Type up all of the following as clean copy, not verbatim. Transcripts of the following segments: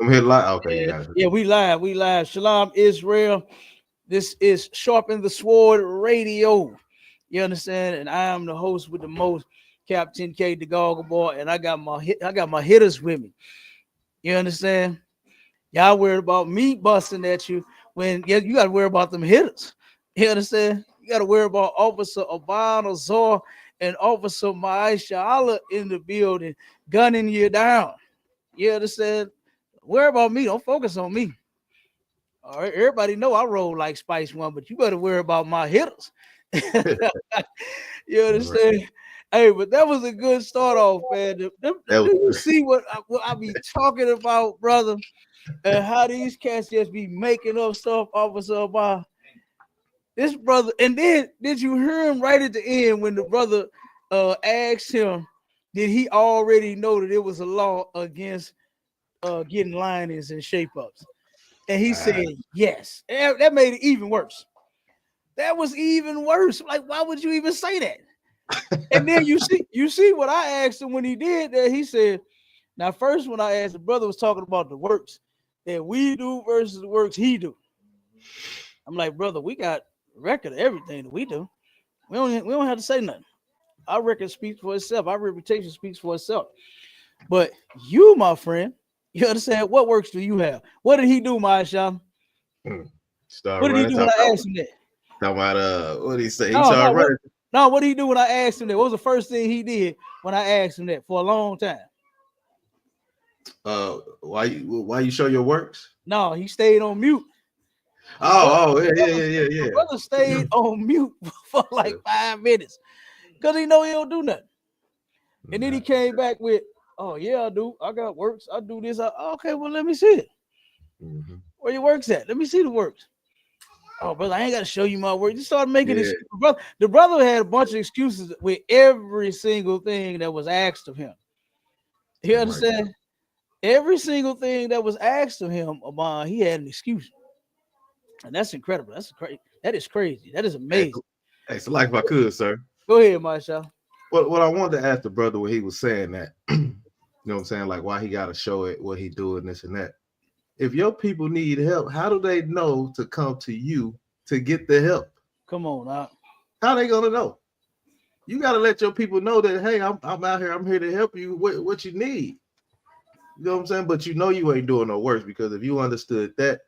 I'm here live. Okay, you got it. Yeah, we live. We live. Shalom, Israel. This is Sharpen the Sword Radio. You understand? And I am the host with the most, Captain K, the Goggle Boy, and I got my hitters with me. You understand? Y'all worried about me busting at you when you got to worry about them hitters. You understand? You got to worry about Officer Obama Zor and Officer Maisha Allah in the building, gunning you down. You understand? Worry about me. Don't focus on me. All right, everybody know I roll like Spice One, but you better worry about my hitters. You understand? Hey, but that was a good start off, man. Do you see what I be talking about, brother? And how these cats just be making up stuff off of about this brother. And then did you hear him right at the end when the brother asked him, did he already know that it was a law against getting linings and shape ups? And he said yes. And that made it even worse. That was even worse. Like, why would you even say that? And then you see what I asked him when he did that. He said, now, first, when I asked, the brother was talking about the works that we do versus the works he do. I'm like, brother, we got a record of everything that we do. We don't have to say nothing. Our record speaks for itself. Our reputation speaks for itself. But you, my friend, you understand, what works do you have? What did he do, Maisha? What did he do when I asked him that? Talking about what did he say? He started running. What did he do when I asked him that? What was the first thing he did when I asked him that for a long time? Why you show your works? No, he stayed on mute. Yeah. The brother stayed on mute for like 5 minutes because he know he don't do nothing. And then he came back with, oh yeah, I do. I got works. I do this. Okay, well, let me see it. Mm-hmm. Where your works at? Let me see the works. Oh, brother, I ain't got to show you my work. You started making this. The brother had a bunch of excuses with every single thing that was asked of him. You understand? Right. Every single thing that was asked of him, he had an excuse. And that's incredible. That is crazy. That is amazing. Hey, so like if I could, sir. Go ahead, Marshall. What I wanted to ask the brother when he was saying that, you know what I'm saying? Like why he got to show it, what he doing, this and that. If your people need help, how do they know to come to you to get the help? Come on, how they gonna know? You got to let your people know that, hey, I'm out here. I'm here to help you. What you need? You know what I'm saying? But you know you ain't doing no worse because if you understood that,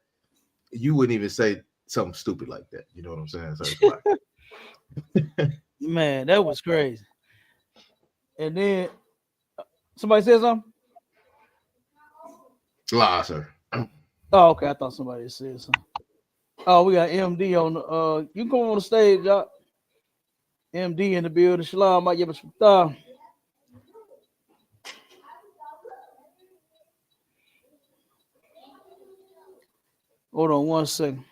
you wouldn't even say something stupid like that. You know what I'm saying? So man, that was crazy. And then somebody said something? Lie, sir. Oh, okay. I thought somebody said something. Oh, we got MD on the you come on the stage, y'all. MD in the building. Shalom, might give us some thought. Hold on 1 second.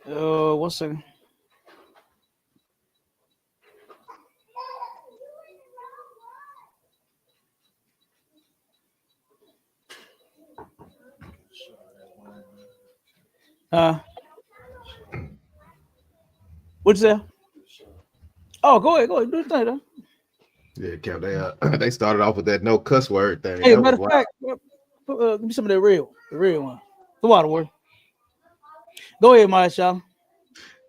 One second. What's that? Oh, go ahead. Do the thing, though. Yeah, Cap, they started off with that no cuss word thing. Hey, matter of fact, give me some of that the real one. The water word. Go ahead, Marshall.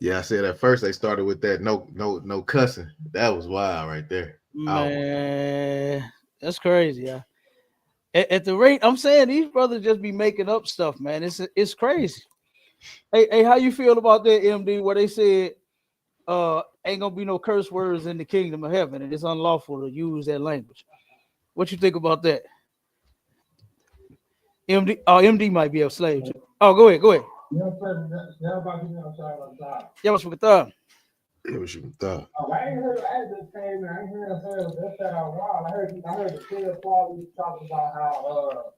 Yeah, I said at first they started with that no cussing. That was wild right there. Man, that's crazy, yeah. At the rate I'm saying, these brothers just be making up stuff, man. It's crazy. Hey, how you feel about that, MD? Where they said ain't gonna be no curse words in the kingdom of heaven, and it's unlawful to use that language. What you think about that? MD might be a slave too. Oh, go ahead. Yeah, what's with the I ain't heard. I just came in. I ain't heard that out loud. I heard the kid Paul talking about how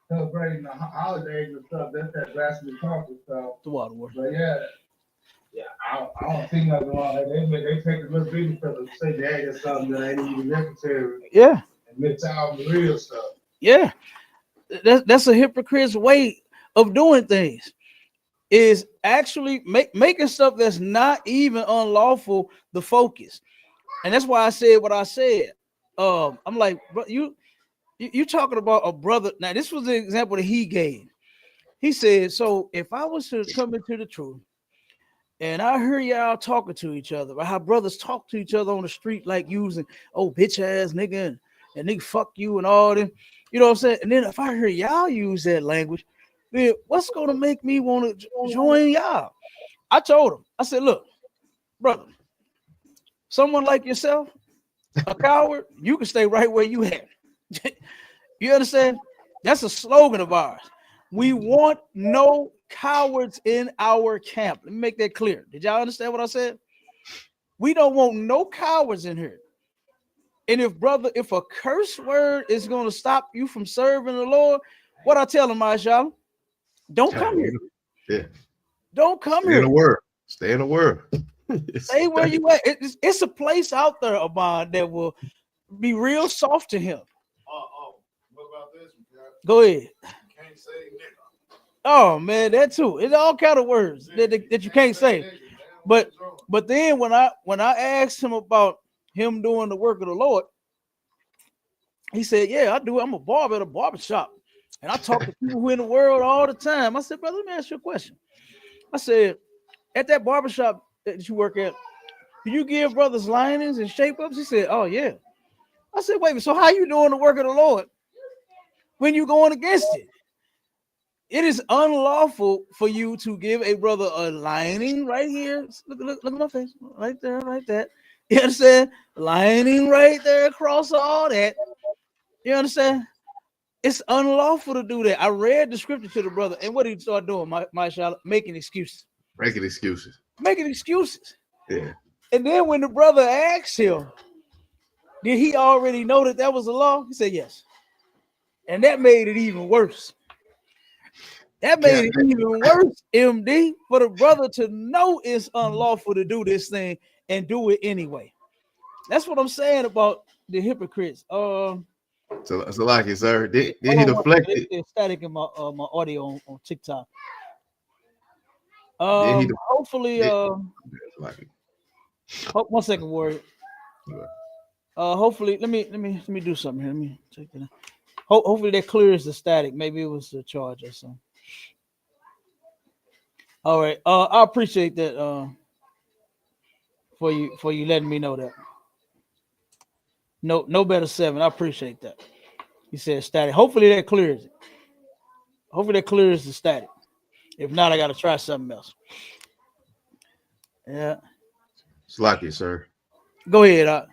celebrating the holidays and stuff. That's that blasphemy talk and stuff. The water word. But yeah, I don't see nothing wrong. They take a little bit because they say they add something that ain't even necessary. Yeah. And miss out on the real stuff. Yeah, that's a hypocrite's way of doing things. Is actually making stuff that's not even unlawful the focus. And that's why I said what I said. I'm like, bro, you talking about a brother. Now, this was the example that he gave. He said, so if I was to come into the truth and I hear y'all talking to each other, or how brothers talk to each other on the street, like using, oh, bitch ass nigga, and nigga fuck you and all them, you know what I'm saying? And then if I hear y'all use that language, then what's gonna make me want to join y'all? I told him, I said, look, brother, someone like yourself, a coward, you can stay right where you at. You understand? That's a slogan of ours. We want no cowards in our camp. Let me make that clear. Did y'all understand what I said? We don't want no cowards in here. And if a curse word is going to stop you from serving the Lord, what I tell them, y'all, don't come here. Yeah. Don't come Stay here. In the world. Stay in the world. Stay where you at. It's a place out there, Abad, that will be real soft to him. What about this? Go ahead. Can't say nigga. Oh man, that too. It's all kind of words that you can't say. But then when I asked him about him doing the work of the Lord, he said, yeah, I do. I'm a barber at a barbershop. And I talk to people who in the world all the time. I said, brother, let me ask you a question. I said, at that barbershop that you work at, do you give brothers linings and shape-ups? He said, oh, yeah. I said, wait, so how you doing the work of the Lord when you going against it? It is unlawful for you to give a brother a lining right here. Look at my face. Right there, right there. You understand? Lining right there across all that. You understand? It's unlawful to do that. I read the scripture to the brother, and what did he start doing? My child making excuses. Making excuses. Making excuses. Yeah. And then when the brother asked him, did he already know that was a law? He said yes. And that made it even worse. That made it even worse, MD, for the brother to know it's unlawful to do this thing and do it anyway. That's what I'm saying about the hypocrites. So like it, sir. Did he deflect it? It's static in my audio on TikTok. Hopefully, one second, Warrior. Hopefully, let me do something here. Let me check that out. Hopefully that clears the static. Maybe it was the charge or something. All right. I appreciate that for you letting me know that. No better 7. I appreciate that. You said static. Hopefully that clears it. Hopefully that clears the static. If not, I gotta try something else. Yeah. It's like it, sir. Go ahead.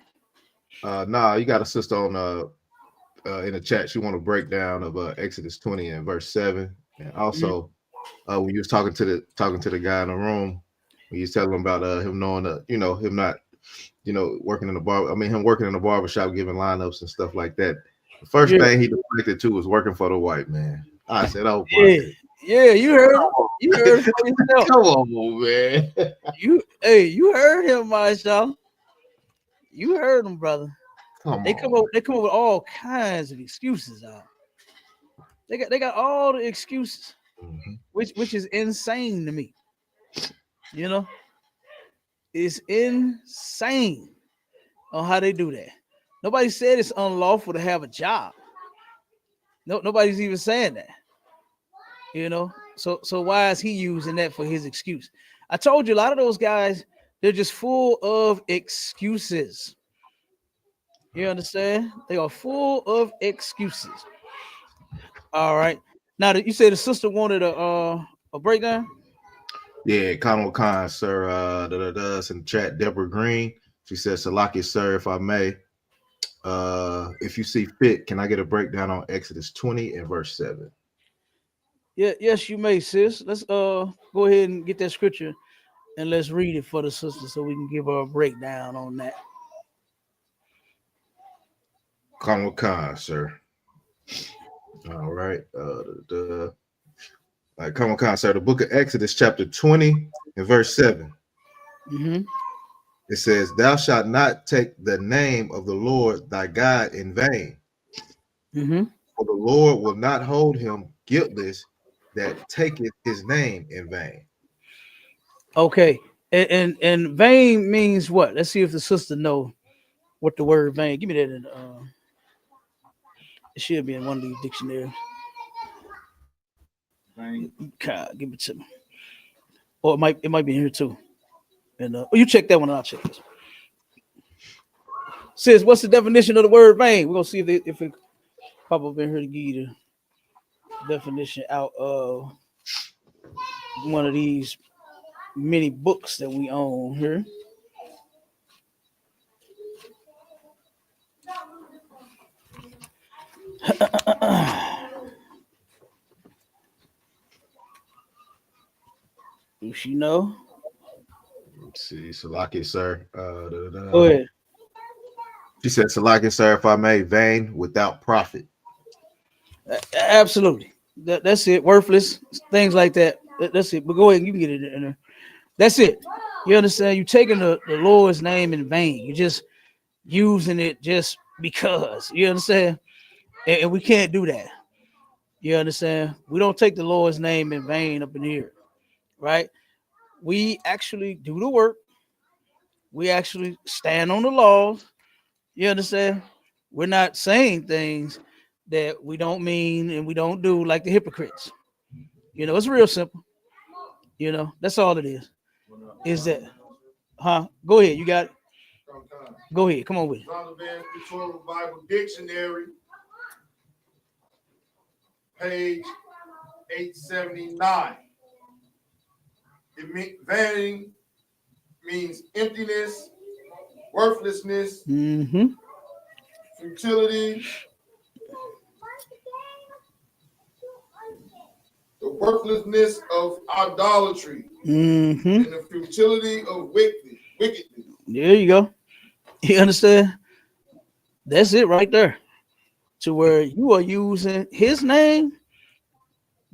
Nah, you got a sister on in the chat. She want to break down of Exodus 20 and verse 7. And also when you was talking to the guy in the room, when you was telling him about him knowing him not working in the bar. I mean, him working in the barbershop, giving lineups and stuff like that. The first thing he deflected to was working for the white man. I said, "Oh, yeah, you heard him. You heard him for yourself. Come on, man. You heard him, Marshall. You heard him, brother. They come up with all kinds of excuses out. They got all the excuses, which is insane to me. You know, it's insane on how they do that. Nobody said it's unlawful to have a job. No, nobody's even saying that. You know, so why is he using that for his excuse? I told you a lot of those guys, they're just full of excuses. You understand? They are full of excuses. All right. Now that you said the sister wanted a breakdown. Yeah, Conal Khan, sir. Us in the chat, Deborah Green. She says, Salaki, sir, if I may. If you see fit, can I get a breakdown on Exodus 20 and verse 7? Yeah, yes, you may, sis. Let's go ahead and get that scripture and let's read it for the sister so we can give her a breakdown on that. Conal Khan, sir. All right. Conal Khan, sir. The book of Exodus, chapter 20 and verse 7. It says, "Thou shalt not take the name of the Lord thy God in vain, For the Lord will not hold him guiltless that taketh his name in vain. Okay. And vain means what? Let's see if the sister know what the word vain. Give me that. It should be in one of these dictionaries. God, give it to me. Or it might be in here too. And you check that one and I'll check this. Sis, what's the definition of the word vain? We're gonna see if it pop up in here to give you the definition out of one of these many books that we own here. Do she know? Let's see, Salaki, sir. Go ahead. She said, Salaki, sir, if I may, vain without profit. Absolutely. That's it. Worthless, things like that. That's it. But go ahead, you can get it in there. That's it. You understand? You're taking the Lord's name in vain. You're just using it just because. You understand? And we can't do that. You understand? We don't take the Lord's name in vain up in here, right? We actually do the work. We actually stand on the laws. You understand? We're not saying things that we don't mean and we don't do like the hypocrites. You know, it's real simple. You know, that's all it is. Is that, Go ahead. You got it. Go ahead. Come on with it. Zondervan Pictorial Bible Dictionary, page 879. Vain means emptiness, worthlessness, futility, the worthlessness of idolatry, and the futility of wickedness. There you go. You understand? That's it right there. To where you are using his name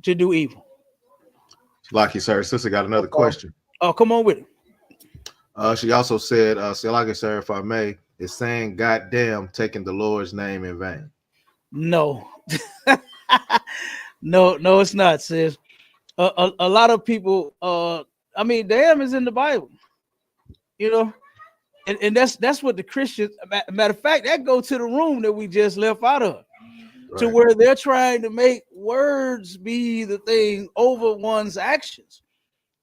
to do evil. Salaki, sir. Sister got another question. Oh, come on with it. She also said, Salaki, sir, if I may, is saying goddamn taking the Lord's name in vain. No. No, it's not, sis. A lot of people, I mean, damn is in the Bible, you know, and that's what the Christians, matter of fact, that go to the room that we just left out of, to where they're trying to make words be the thing over one's actions.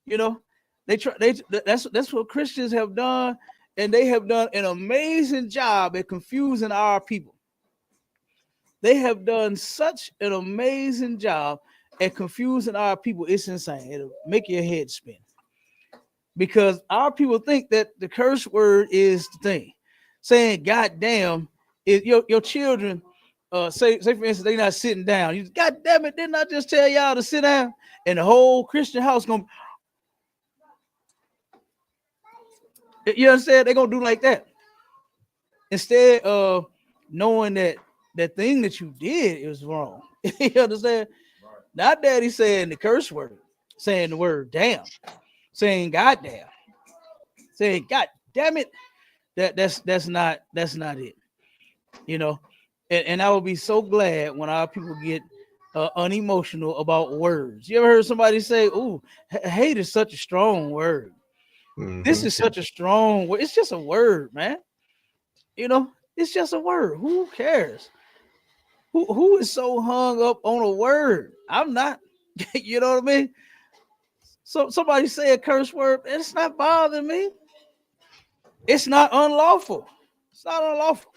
You know, that's what Christians have done, and they have done an amazing job at confusing our people. They have done such an amazing job at confusing our people. It's insane. It'll make your head spin. Because our people think that the curse word is the thing. Saying God damn is your children say for instance, they're not sitting down. You God damn it, didn't I just tell y'all to sit down? And the whole Christian house gonna, you understand? They're gonna do like that. Instead of knowing that that thing that you did is wrong. You understand? Right. Not daddy saying the curse word, saying the word damn, saying goddamn, saying God damn it. That's not it. You know, and I will be so glad when our people get unemotional about words. You ever heard somebody say, "Ooh, hate is such a strong word. This is such a strong word. It's just a word, man. You know, it's just a word. Who cares? Who is so hung up on a word? I'm not." You know what I mean? So somebody say a curse word, it's not bothering me. It's not unlawful. It's not unlawful.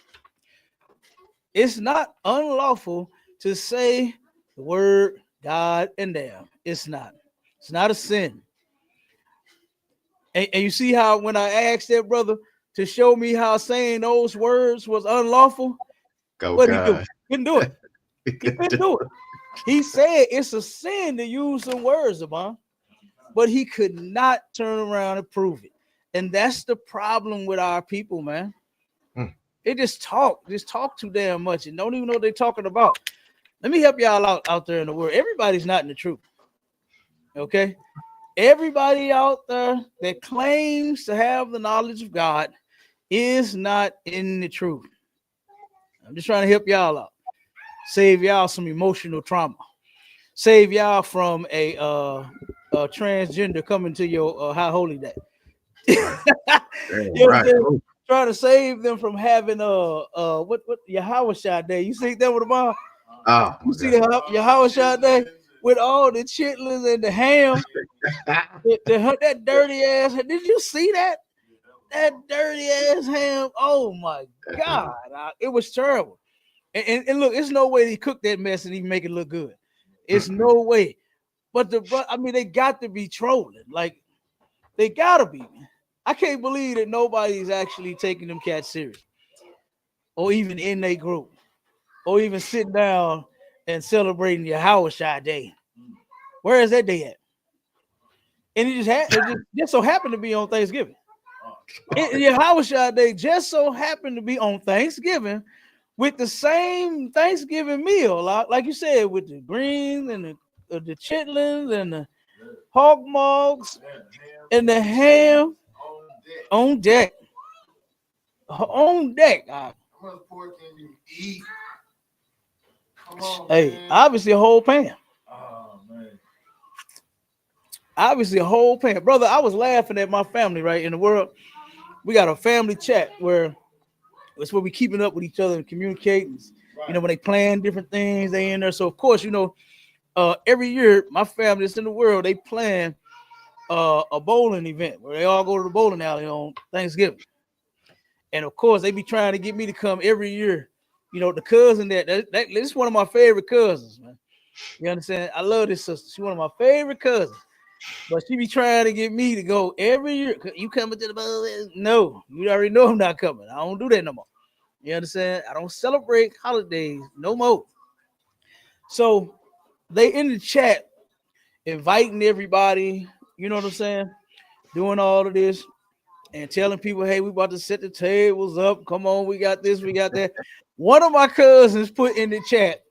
It's not unlawful to say the word God and damn. It's not. It's not a sin. And you see how when I asked that brother to show me how saying those words was unlawful, what he do? Couldn't do it. He couldn't do it. He said it's a sin to use some words, Abon, but he could not turn around and prove it. And that's the problem with our people, man. They just talk too damn much and don't even know what they're talking about. Let me help y'all out there in the world. Everybody's not in the truth. Okay? Everybody out there that claims to have the knowledge of God is not in the truth. I'm just trying to help y'all out. save y'all some emotional trauma, save y'all from a transgender coming to your high holy day. You know what I'm saying? Trying to save them from having what Yahweh Day. You see that with the mom? Oh, you see the Yahweh Day with all the chitlins and the ham, that dirty ass. Did you see that? That dirty ass ham. Oh my God, it was terrible. And look, it's no way he cooked that mess and he make it look good. It's no way. But I mean, they got to be trolling. Like, they gotta be. I can't believe that nobody's actually taking them cats serious, or even in their group, or even sitting down and celebrating your Howard Day. Where is that day at? And it just so happened to be on Thanksgiving. Your Howard Day just so happened to be on Thanksgiving with the same Thanksgiving meal, like you said, with the greens and the chitlins and the hog mugs and the ham on deck. On deck. How much pork can you eat? Come on, Hey, man. obviously a whole pan. Oh, man. Obviously a whole pan. Brother, I was laughing at my family, right? In the world, we got a family chat where it's where we keeping up with each other and communicating. Right. You know, when they plan different things, they in there. So of course, you know, every year my family that's in the world, they plan a bowling event where they all go to the bowling alley on Thanksgiving. And of course, they be trying to get me to come every year. You know, the cousin that this is one of my favorite cousins, man. You understand? I love this sister. She's one of my favorite cousins. But she be trying to get me to go every year. You coming to the bowl? No, you already know I'm not coming. I don't do that no more. You understand? I don't celebrate holidays no more. So they in the chat inviting everybody, you know what I'm saying? Doing all of this and telling people, hey, we about to set the tables up. Come on, we got this, we got that. One of my cousins put in the chat,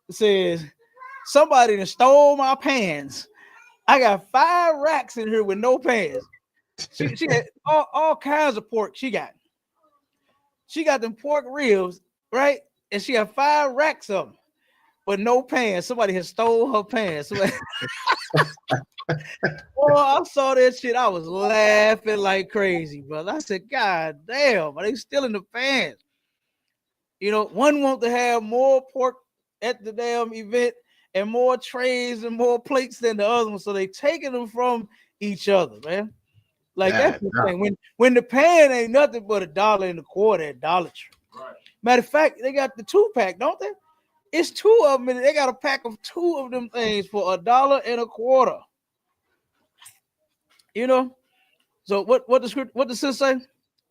says, somebody stole my pans. I got 5 racks in here with no pans. She got all kinds of pork. She got them pork ribs, right? And she got 5 racks of them, but no pans. Somebody has stole her pans. Oh, I saw that shit. I was laughing like crazy, brother. I said, God damn, are they stealing the pans? You know, one want to have more pork at the damn event and more trays and more plates than the other one. So they taking them from each other, man. Like that's the thing. When the pan ain't nothing but $1.25 at Dollar Tree. Right. Matter of fact, they got the 2-pack, don't they? It's 2 of them, and they got a pack of 2 of them things for $1.25. You know. So what the sister say?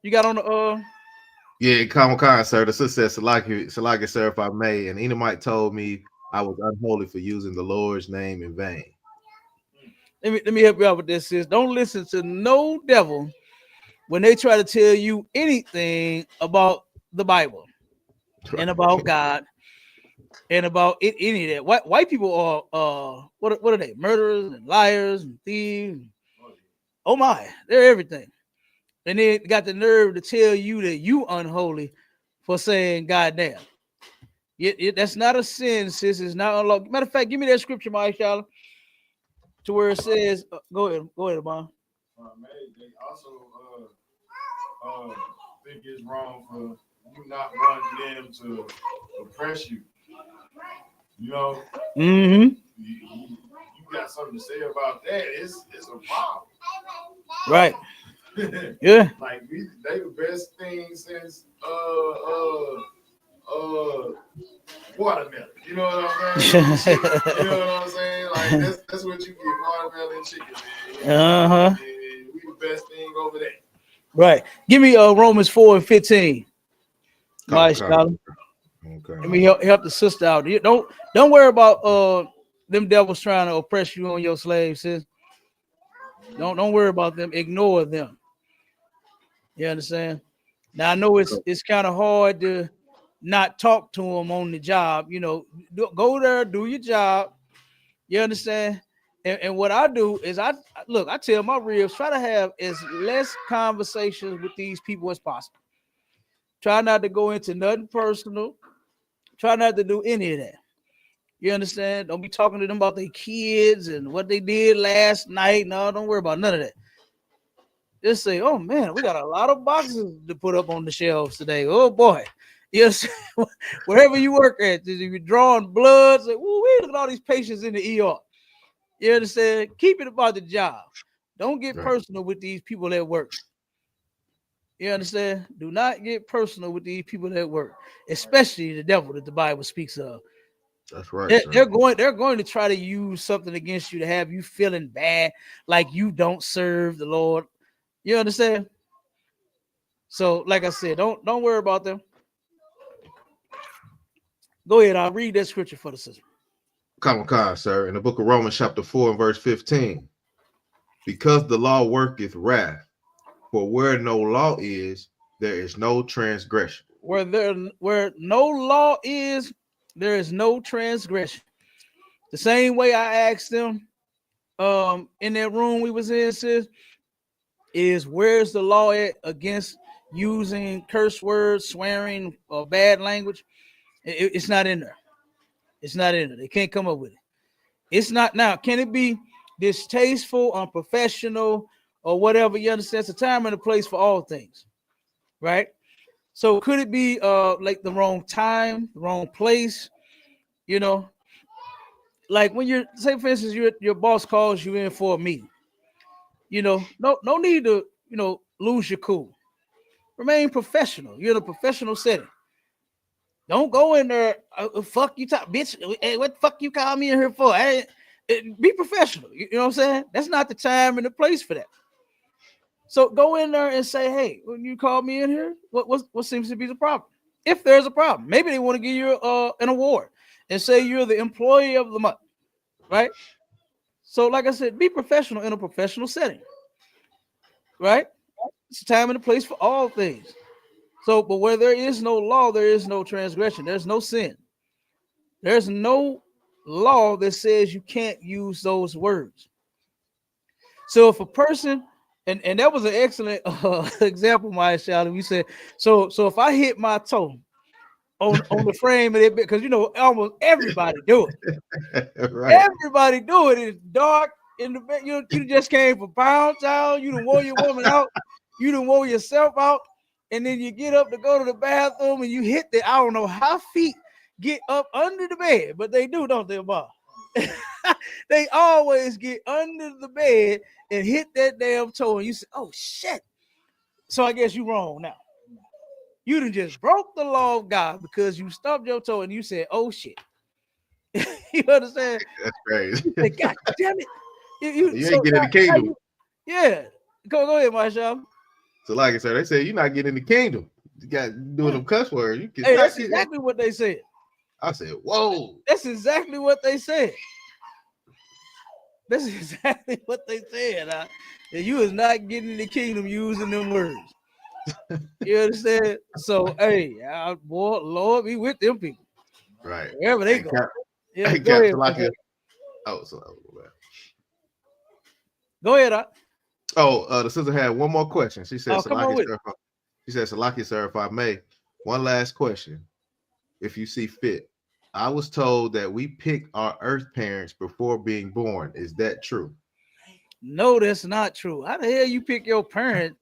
You got on the Yeah, Comic-Con, sir. The sister said, Salaki, sir, if I may. And Edomite told me I was unholy for using the Lord's name in vain. Let me help you out with this, sis. Don't listen to no devil when they try to tell you anything about the Bible and about God and about any of that. White people are what are they? Murderers and liars and thieves. Oh my, they're everything. And they got the nerve to tell you that you unholy for saying goddamn. That's not a sin, sis. It's not unlawful. Matter of fact, give me that scripture, my Shala, to where it says, go ahead, Mom. They also think it's wrong for you not wanting them to oppress you. You know, you got something to say about that. It's a problem. Right. Yeah. Like they the best thing since watermelon. You know what I'm saying? You know what I'm saying? Like that's what you get, watermelon and chicken, man. We the best thing over there. Right. Give me Romans 4:15. My scholar. Okay. Let me help the sister out. Don't worry about them devils trying to oppress you on your slaves, sis. Don't worry about them. Ignore them. You understand? Now I know it's kind of hard to not talk to them on the job. You know, go there, do your job. You understand? And what I do is I tell my ribs, try to have as less conversations with these people as possible. Try not to go into nothing personal. Try not to do any of that. You understand? Don't be talking to them about their kids and what they did last night. No, don't worry about none of that. Just say, oh man, we got a lot of boxes to put up on the shelves today. Oh boy. Yes, wherever you work at, if you're drawing blood, say, we look at all these patients in the ER. You understand? Keep it about the job. Don't get personal with these people at work. You understand? Do not get personal with these people at work, especially the devil that the Bible speaks of. That's right. They're going to try to use something against you to have you feeling bad, like you don't serve the Lord. You understand? So, like I said, don't worry about them. Go ahead. I'll read that scripture for the sister. Come on, sir. In the book of Romans, chapter 4 and verse 15. Because the law worketh wrath, for where no law is, there is no transgression. Where no law is, there is no transgression. The same way I asked them in that room we was in, sis, is where's the law at against using curse words, swearing, or bad language? It's not in there. It's not in there. They can't come up with it. It's not. Now, can it be distasteful, unprofessional, or whatever? You understand? It's a time and a place for all things, right? So could it be like the wrong time, the wrong place? You know, like when you're, say for instance, your boss calls you in for a meeting. You know, no need to, lose your cool. Remain professional. You're in a professional setting. Don't go in there, fuck you, talk, bitch. Hey, what the fuck you call me in here for? Be professional. You know what I'm saying? That's not the time and the place for that. So go in there and say, hey, when you call me in here, what seems to be the problem? If there's a problem, maybe they want to give you an award and say you're the employee of the month, right? So like I said, be professional in a professional setting, right? It's a time and a place for all things. So, but where there is no law, there is no transgression. There's no sin. There's no law that says you can't use those words. So if a person, and that was an excellent example, my child. We said, so if I hit my toe on the frame of it, because almost everybody do it. Right. Everybody do it. It's dark in the bed. You just came from Pound Town. You done wore your woman out. You done wore yourself out. And then you get up to go to the bathroom and you hit the, I don't know how feet get up under the bed, but they do, don't they, Bob? They always get under the bed and hit that damn toe, and you say, oh shit. So I guess you're wrong now. You done just broke the law of God because you stubbed your toe and you said, oh shit. You understand? That's crazy. You say, God damn it. You ain't getting the kingdom. Yeah. Go ahead, Marshall. So like I said, they say you're not getting the kingdom. You got doing them cuss words. That's exactly what they said. I said, whoa. That's exactly what they said. That's exactly what they said. And you is not getting the kingdom using them words. You understand? So, hey, boy, Lord, be with them people. Right. Wherever they go. Go ahead. Go ahead. The sister had one more question. She said, Salaki, sir, if I may, one last question. If you see fit, I was told that we pick our earth parents before being born. Is that true? No, that's not true. How the hell you pick your parent?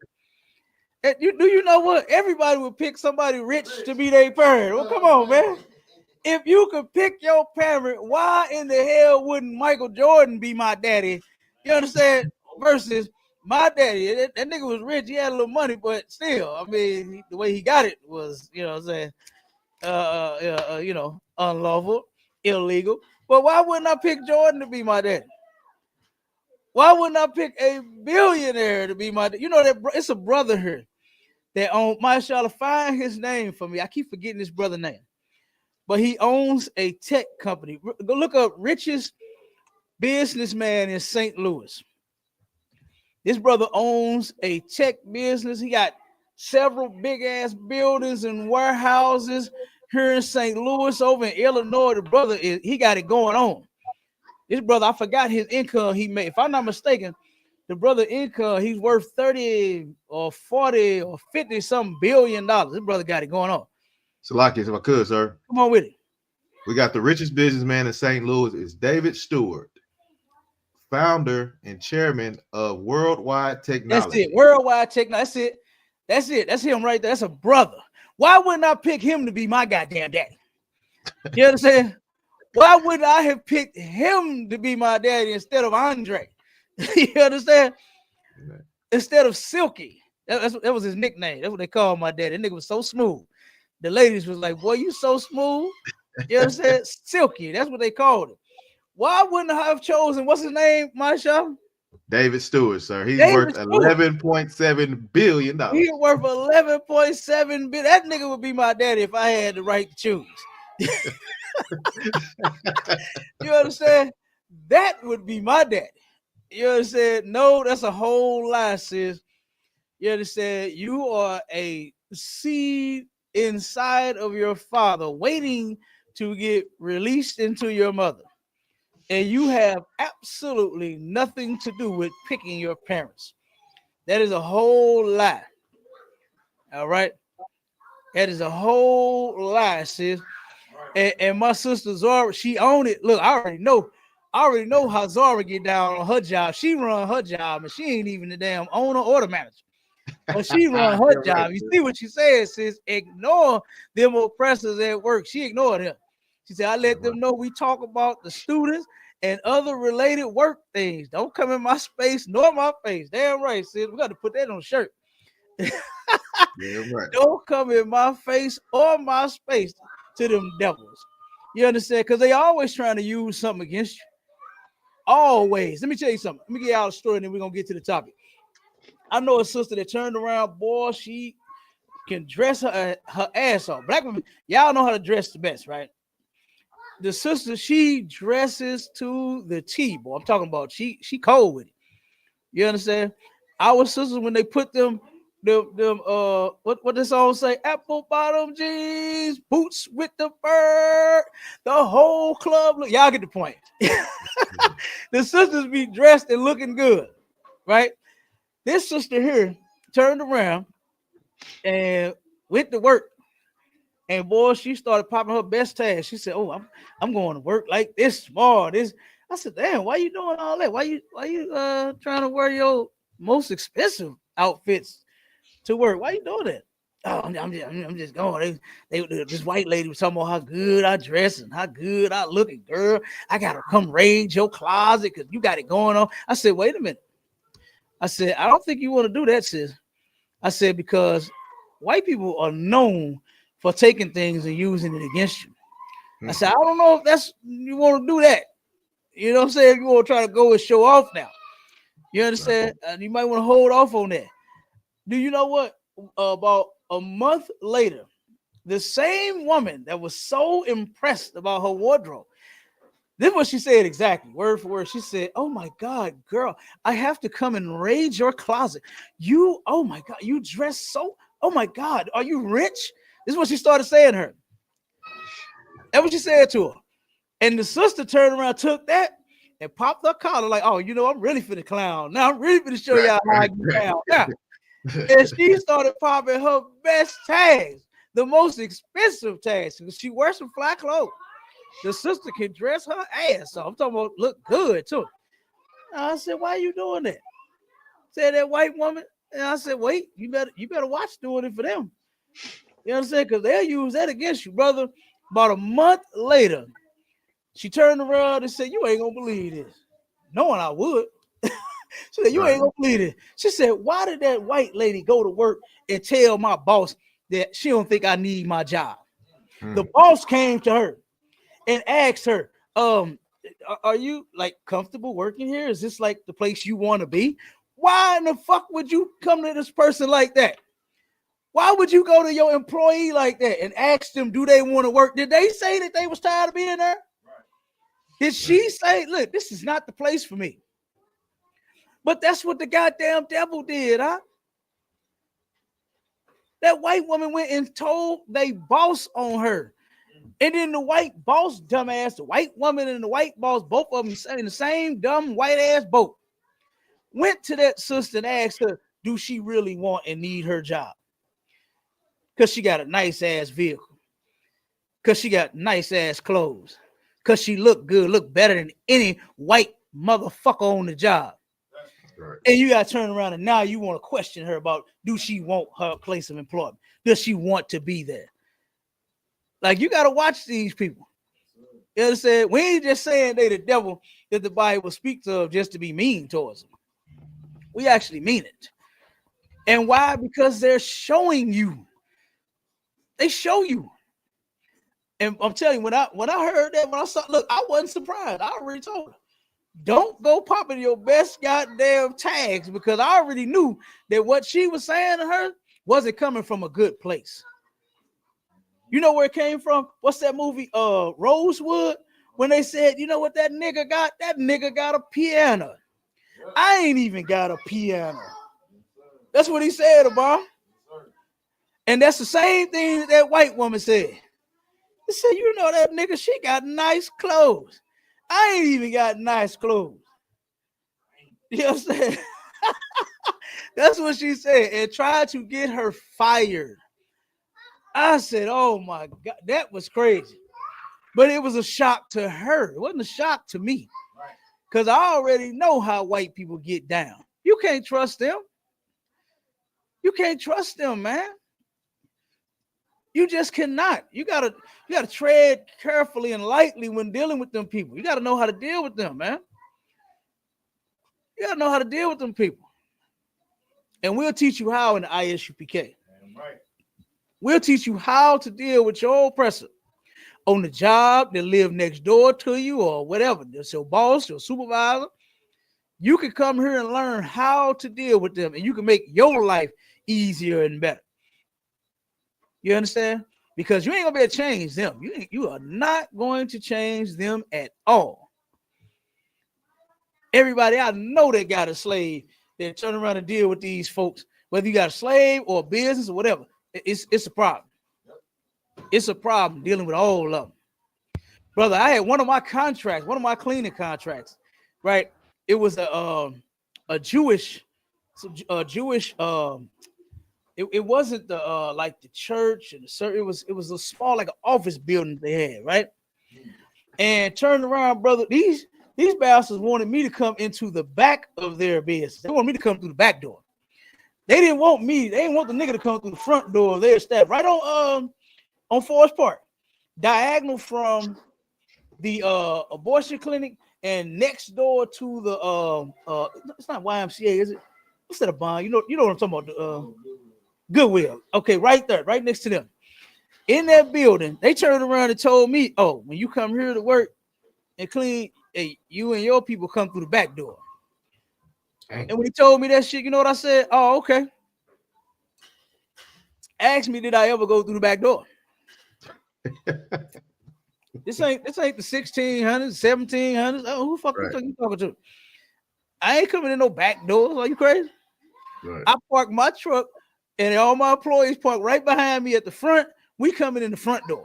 Do you know what? Everybody would pick somebody rich to be their parent. Well, come on, man. If you could pick your parent, why in the hell wouldn't Michael Jordan be my daddy? You understand? Versus my daddy, that nigga was rich. He had a little money, but still, I mean, the way he got it was, unlawful, illegal. But why wouldn't I pick Jordan to be my daddy? Why wouldn't I pick a billionaire to be my daddy? That it's a brother here that owns, Mashallah, find his name for me. I keep forgetting his brother's name. But he owns a tech company. Go look up richest businessman in St. Louis. This brother owns a tech business. He got several big ass buildings and warehouses here in St. Louis, over in Illinois. The brother he got it going on. This brother, I forgot his income he made. If I'm not mistaken, the brother income, he's worth 30 or 40 or 50 something $billion. This brother got it going on. Salaki, if I could, sir. Come on with it. We got the richest businessman in St. Louis is David Stewart, founder and chairman of Worldwide Technology. That's it. Worldwide Technology. That's it. That's him right there. That's a brother. Why wouldn't I pick him to be my goddamn daddy? You understand? Why wouldn't I have picked him to be my daddy instead of Andre? You understand? Instead of Silky. That was his nickname. That's what they called my daddy. That nigga was so smooth. The ladies was like, boy, you so smooth. You understand? Silky. That's what they called it. Why wouldn't I have chosen, what's his name, Marsha? David Stewart, sir. He's David worth Stewart. $11.7 billion. He's worth $11.7 billion. That nigga would be my daddy if I had the right to choose. You understand? That would be my daddy. You understand? No, that's a whole lie, sis. You understand? You are a seed inside of your father waiting to get released into your mother. And you have absolutely nothing to do with picking your parents. That is a whole lie. All right? That is a whole lie, sis. And my sister Zara, she owned it. Look, I already know how Zara get down on her job. She run her job, and she ain't even the damn owner or the manager. But she run her job. You see what she says, sis? Ignore them oppressors at work. She ignored him. She said, I let them know we talk about the students and other related work things. Don't come in my space nor my face. Damn right, sis. We got to put that on a shirt. Right. Don't come in my face or my space to them devils. You understand? Because they always trying to use something against you. Always. Let me tell you something. Let me get y'all a story and then we're going to get to the topic. I know a sister that turned around, boy, she can dress her ass off. Black women, y'all know how to dress the best, right? The sister, she dresses to the T, boy. I'm talking about she cold with it. You understand? Our sisters, when they put them what this song say? Apple bottom jeans, boots with the bird, the whole club. Look, y'all get the point. The sisters be dressed and looking good, right? This sister here turned around and went to work. And boy, she started popping her best tag. She said, "Oh, I'm going to work like this tomorrow." I said, "Damn, why you doing all that? Why you trying to wear your most expensive outfits to work? Why you doing that?" "Oh, I'm just going. This white lady was talking about how good I dress and how good I look. And girl, I gotta come raid your closet because you got it going on." I said, "Wait a minute." I said, "I don't think you want to do that, sis." I said, "Because white people are known for taking things and using it against you." I said, "I don't know if that's you want to do that. You know what I'm saying? You want to try to go and show off now. You understand? You might want to hold off on that." Do you know what? About a month later, the same woman that was so impressed about her wardrobe, this is what she said exactly, word for word. She said, "Oh my God, girl, I have to come and raid your closet. Oh my God, you dress so, oh my God, are you rich?" This is what she started saying to her. That's what she said to her. And the sister turned around, took that, and popped her collar like, "Oh, I'm really finna clown. Now I'm really finna show y'all how I get down." Now, and she started popping her best tags, the most expensive tags, because she wears some fly clothes. The sister can dress her ass off. I'm talking about look good too. I said, "Why are you doing that?" Said that white woman. And I said, "Wait, you better watch doing it for them." You understand? Because they'll use that against you, brother. About a month later, she turned around and said, "You ain't gonna believe this." Knowing I would. She said, "You ain't gonna believe it." She said, "Why did that white lady go to work and tell my boss that she don't think I need my job?" The boss came to her and asked her, "Are you like comfortable working here? Is this like the place you want to be? Why in the fuck would you come to this person like that? Why would you go to your employee like that and ask them, do they want to work? Did they say that they was tired of being there? Did she say, look, this is not the place for me?" But that's what the goddamn devil did, huh? That white woman went and told they boss on her. And then the white boss, dumbass, the white woman and the white boss, both of them in the same dumb white ass boat, went to that sister and asked her, do she really want and need her job? Because she got a nice ass vehicle. because she got nice ass clothes, because she look good, look better than any white motherfucker on the job. Right. And you got to turn around and now you want to question her about, do she want her place of employment? Does she want to be there? Like, you got to watch these people. You understand? We ain't just saying they the devil that the Bible speaks of just to be mean towards them. We actually mean it. And why? Because they're showing you. They show you. And I'm telling you, when I heard that, when I saw, look, I wasn't surprised. I already told her, don't go popping your best goddamn tags, because I already knew that what she was saying to her wasn't coming from a good place. You know where it came from? What's that movie? Rosewood. When they said, you know what that nigga got? That nigga got a piano. I ain't even got a piano. That's what he said about. And that's the same thing that white woman said. He said, you know that nigga, she got nice clothes. I ain't even got nice clothes. You know what I'm saying? That's what she said, and tried to get her fired. I said, oh my God, that was crazy. But it was a shock to her. It wasn't a shock to me. Because I already know how white people get down. You can't trust them. You can't trust them, man. You just cannot. You gotta tread carefully and lightly when dealing with them people. You gotta know how to deal with them, man. You gotta know how to deal with them people. And we'll teach you how in the ISUPK. Right. We'll teach you how to deal with your oppressor on the job that live next door to you or whatever. That's your boss, your supervisor. You can come here and learn how to deal with them, and you can make your life easier and better. You understand? Because you ain't gonna be able to change them. You are not going to change them at all. Everybody I know that got a slave that turn around and deal with these folks, whether you got a slave or a business or whatever, it's a problem. It's a problem dealing with all of them. Brother, I had one of my cleaning contracts, right? It was a Jewish, it wasn't the like the church and the it was a small like an office building they had, right? And turned around, brother, these bastards wanted me to come into the back of their business. They wanted me to come through the back door. They didn't want me. They didn't want the nigga to come through the front door of their staff, right on Forest Park, diagonal from the abortion clinic and next door to the it's not YMCA, is it? What's that, a bond? You know what I'm talking about? Goodwill. Okay, right there, right next to them. In that building, they turned around and told me, oh, when you come here to work and clean, hey, you and your people come through the back door. And when he told me that shit, you know what I said? Oh, okay. Ask me, did I ever go through the back door? This ain't the 1600s, 1700s. Oh, who the fuck you talking to? I ain't coming in no back doors. Are you crazy? Right. I park my truck and all my employees park right behind me at the front. We coming in the front door.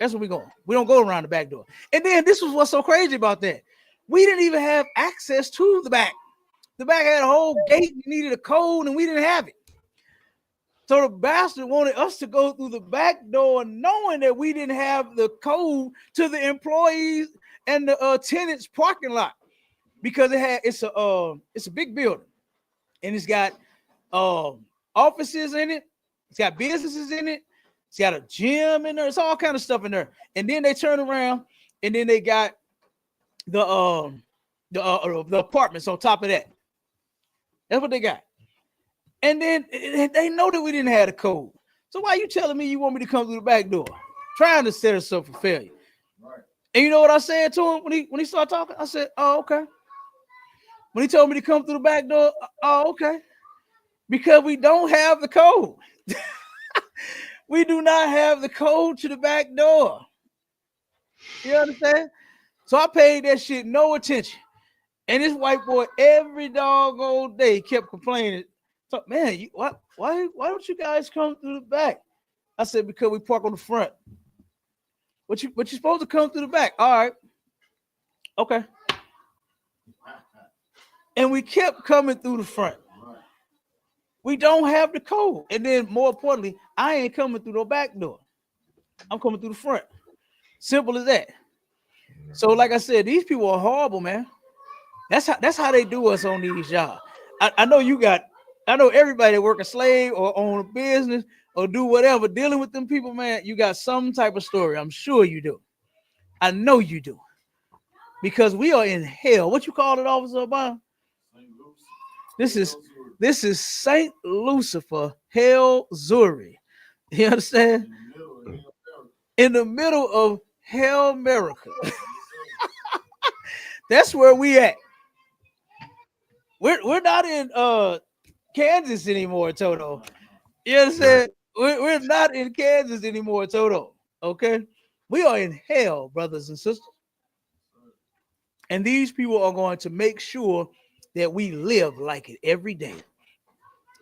That's where we going. We don't go around the back door. And then this was what's so crazy about that. We didn't even have access to the back. The back had a whole gate. You needed a code and we didn't have it. So the bastard wanted us to go through the back door knowing that we didn't have the code to the employees and the tenants parking lot, because it's a big building and it's got offices in it. It's got businesses in it. It's got a gym in there. It's all kind of stuff in there. And then they turn around and then they got the apartments on top of that. That's what they got. And then they know that we didn't have the code. So why are you telling me you want me to come through the back door? Trying to set us up for failure. Right. And you know what I said to him when he started talking? I said, oh, okay. When he told me to come through the back door, oh, okay. Because we don't have the code. We do not have the code to the back door. You understand? So I paid that shit no attention. And this white boy every doggone day kept complaining. So, man, why don't you guys come through the back? I said, because we park on the front. But you're supposed to come through the back. All right. Okay. And we kept coming through the front. We don't have the code. And then more importantly, I ain't coming through the back door. I'm coming through the front. Simple as that. So, like I said, these people are horrible, man. That's how they do us on these jobs. I know everybody that work a slave or own a business or do whatever dealing with them people, man. You got some type of story. I'm sure you do. I know you do. Because we are in hell. What you call it, Officer Obama? This is Saint Lucifer, Hell Zuri. You understand? In the middle of Hell America. That's where we at. We're not in Kansas anymore, Toto. You understand? We're not in Kansas anymore, Toto. Okay? We are in hell, brothers and sisters. And these people are going to make sure that we live like it every day.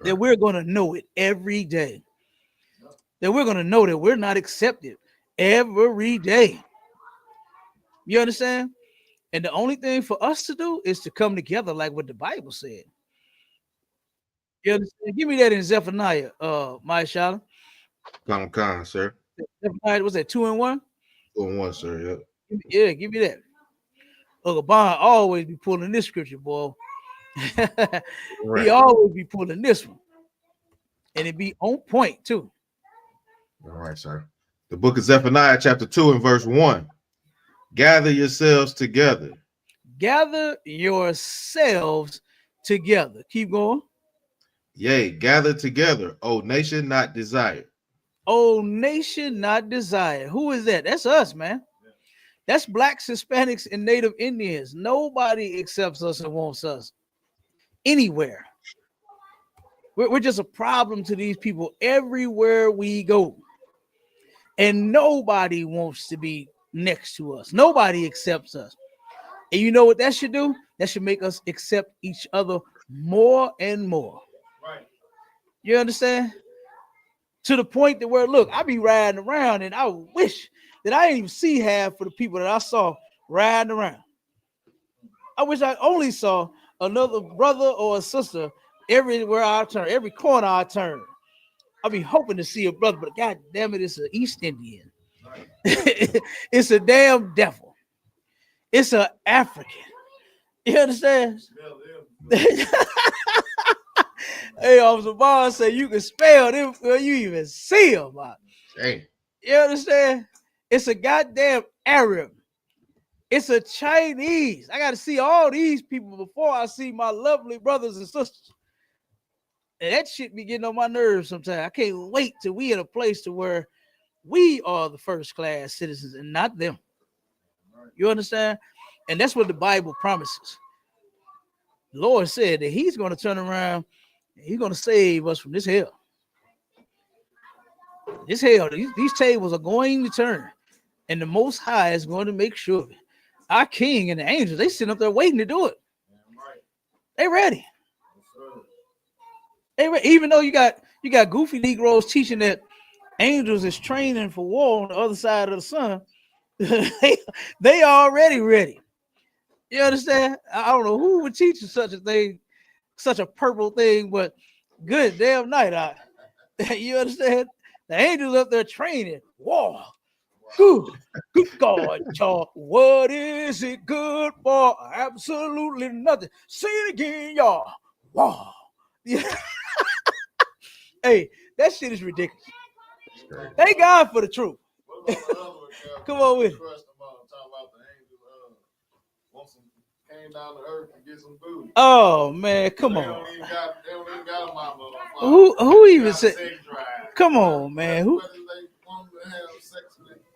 That we're going to know it every day. That we're going to know that we're not accepted every day. You understand? And the only thing for us to do is to come together like what the Bible said. You understand? Give me that in Zephaniah, my Shala. Con, sir. Zephaniah, was that 2 and 1? 2 and 1, sir. Yep. Yeah, give me that. Look, Bond always be pulling this scripture, boy. Right. He always be pulling this one. And it be on point, too. All right, sir. The book of Zephaniah, chapter 2 and verse 1. Gather yourselves together. Gather yourselves together. Keep going. Yea, gather together, O nation not desired. O nation not desired. Who is that? That's us, man. That's blacks, Hispanics, and Native Indians. Nobody accepts us and wants us anywhere. We're just a problem to these people everywhere we go. And nobody wants to be next to us. Nobody accepts us. And you know what that should do? That should make us accept each other more and more. Right. You understand? To the point that where, look, I be riding around and I wish that I didn't even see half of the people that I saw riding around. I wish I only saw another brother or a sister everywhere I turn, every corner I turn. I be hoping to see a brother, but God damn it, it's an East Indian. Right. It's a damn devil. It's an African. You understand? Hey, Officer Bond said you can spell them before you even see them. Hey. You understand? It's a goddamn Arab. It's a Chinese. I got to see all these people before I see my lovely brothers and sisters. And that shit be getting on my nerves sometimes. I can't wait till we in a place to where we are the first class citizens and not them. You understand? And that's what the Bible promises. The Lord said that he's going to turn around and he's going to save us from this hell. This hell, these tables are going to turn. And the Most High is going to make sure of it. Our king and the angels, they sitting up there waiting to do it. They ready. Even though you got goofy Negroes teaching that angels is training for war on the other side of the sun, they already ready. You understand? I don't know who would teach you such a thing, such a purple thing, but good damn night. You understand? The angels up there training war. Good God, y'all. What is it good for? Absolutely nothing. Say it again, y'all. Wow. Yeah. Hey, that shit is ridiculous. Thank God for the truth. Come on with it. Came down to earth to get some food. Oh man, come on. They don't even got a mama. Who even said? Come on, man. Who?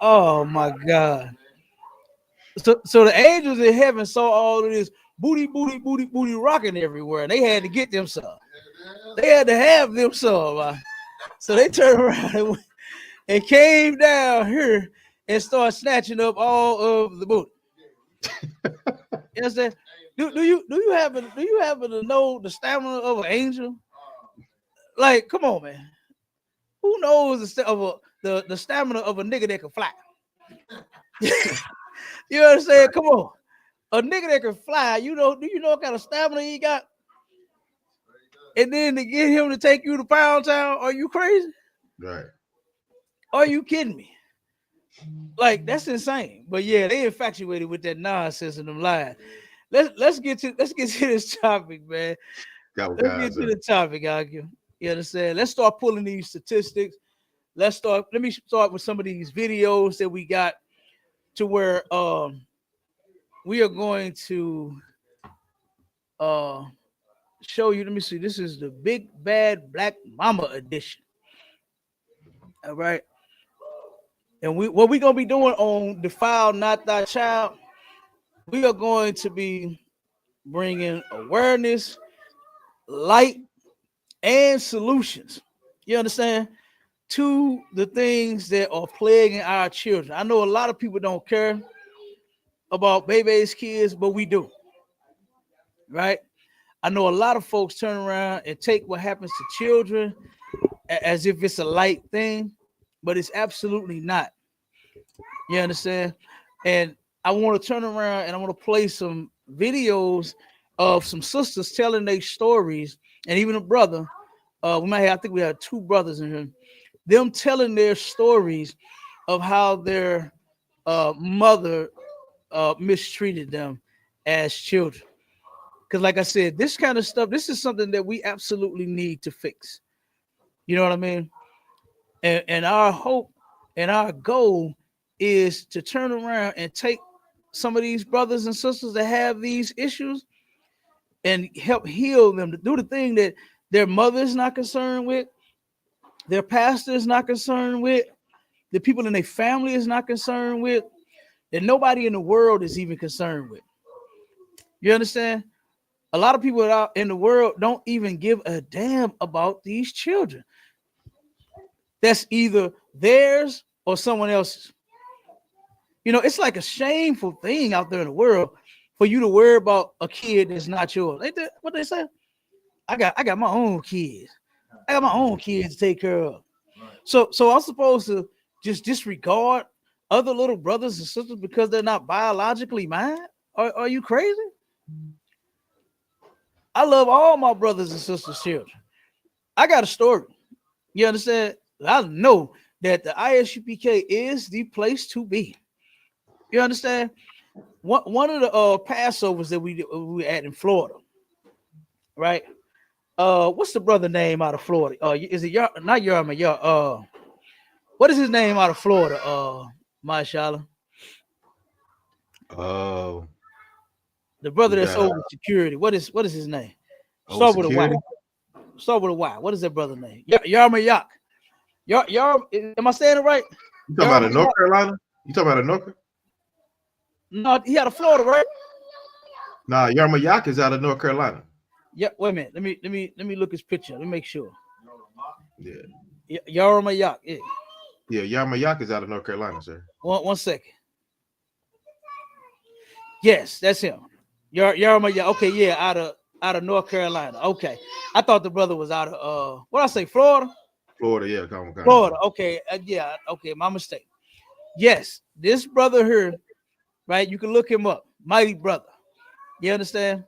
Oh my God. So the angels in heaven saw all of this booty rocking everywhere, and they had to get them some. They had to have them some. So they turned around and came down here and started snatching up all of the booty. You understand? Do you happen to know the stamina of an angel? Like, come on, man. Who knows the stamina of a nigga that can fly? You understand? Come on. A nigga that can fly, do you know what kind of stamina he got? And then to get him to take you to Pound Town, are you crazy? Right. Are you kidding me? Like that's insane. But yeah, they infatuated with that nonsense and them lies. Let's get to this topic, man. Let's get to the topic, Aggie. You understand? Let's start pulling these statistics. Let me start with some of these videos that we got to where we are going to show you. Let me see. This is the Big Bad Black Mama edition. All right. And what we're gonna be doing on Defile Not Thy Child, we are going to be bringing awareness, light, and solutions. You understand? To the things that are plaguing our children. I know a lot of people don't care about baby's kids, but we do. Right? I know a lot of folks turn around and take what happens to children as if it's a light thing, but it's absolutely not. You understand? And I want to turn around and I want to play some videos of some sisters telling their stories, and even a brother. I think we have two brothers in here. Them telling their stories of how their mother mistreated them as children. Because, like I said, this kind of stuff, this is something that we absolutely need to fix. You know what I mean? And our hope and our goal is to turn around and take some of these brothers and sisters that have these issues and help heal them, to do the thing that their mother is not concerned with, their pastor is not concerned with, the people in their family is not concerned with, that nobody in the world is even concerned with. You understand? A lot of people out in the world don't even give a damn about these children. That's either theirs or someone else's. You know, it's like a shameful thing out there in the world for you to worry about a kid that's not yours. Ain't that what they say? I got my own kids. I got my own kids to take care of. So I'm supposed to just disregard other little brothers and sisters because they're not biologically mine? Are you crazy? I love all my brothers and sisters' children. I got a story. You understand? I know that the ISUPK is the place to be. You understand? One of the Passovers that we had in Florida, right? What's the brother name out of Florida? Is it not Yarma? What is his name out of Florida? Mashallah. Oh, the brother that's over security. What is his name? Start with a Y. Start with a Y. What is that brother name? Yarma Yak. Am I saying it right? You talking about in North Carolina? You talking about in North Carolina? No, he out of Florida, right? Nah, Yarma Yak is out of North Carolina. Yeah, wait a minute. Let me look his picture. Let me make sure. Yeah. Yarma Yak. Yeah. Yeah, Yarma Yak is out of North Carolina, sir. One second. Yes, that's him. Yarma Yak. Okay, yeah, out of North Carolina. Okay. I thought the brother was out of what I say, Florida? Florida, yeah, come on. Florida. Okay. Yeah, okay, my mistake. Yes, this brother here, right? You can look him up. Mighty brother. You understand?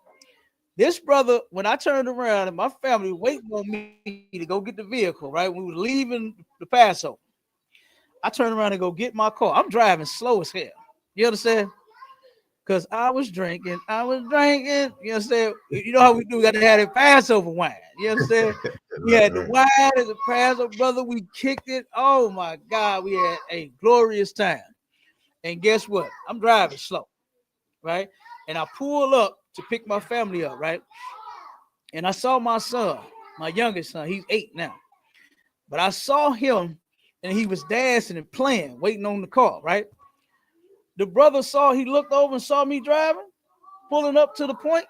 This brother, when I turned around and my family waiting on me to go get the vehicle, right? We were leaving the Passover. I turned around and go get my car. I'm driving slow as hell. You understand? Because I was drinking. You understand? You know how we do? We got to have that Passover wine. You understand? We had the wine and the Passover, brother. We kicked it. Oh my God. We had a glorious time. And guess what? I'm driving slow, right? And I pull up to pick my family up, right? And I saw my son, my youngest son. He's 8 now. But I saw him and he was dancing and playing, waiting on the car, right? The brother he looked over and saw me driving, pulling up to the point,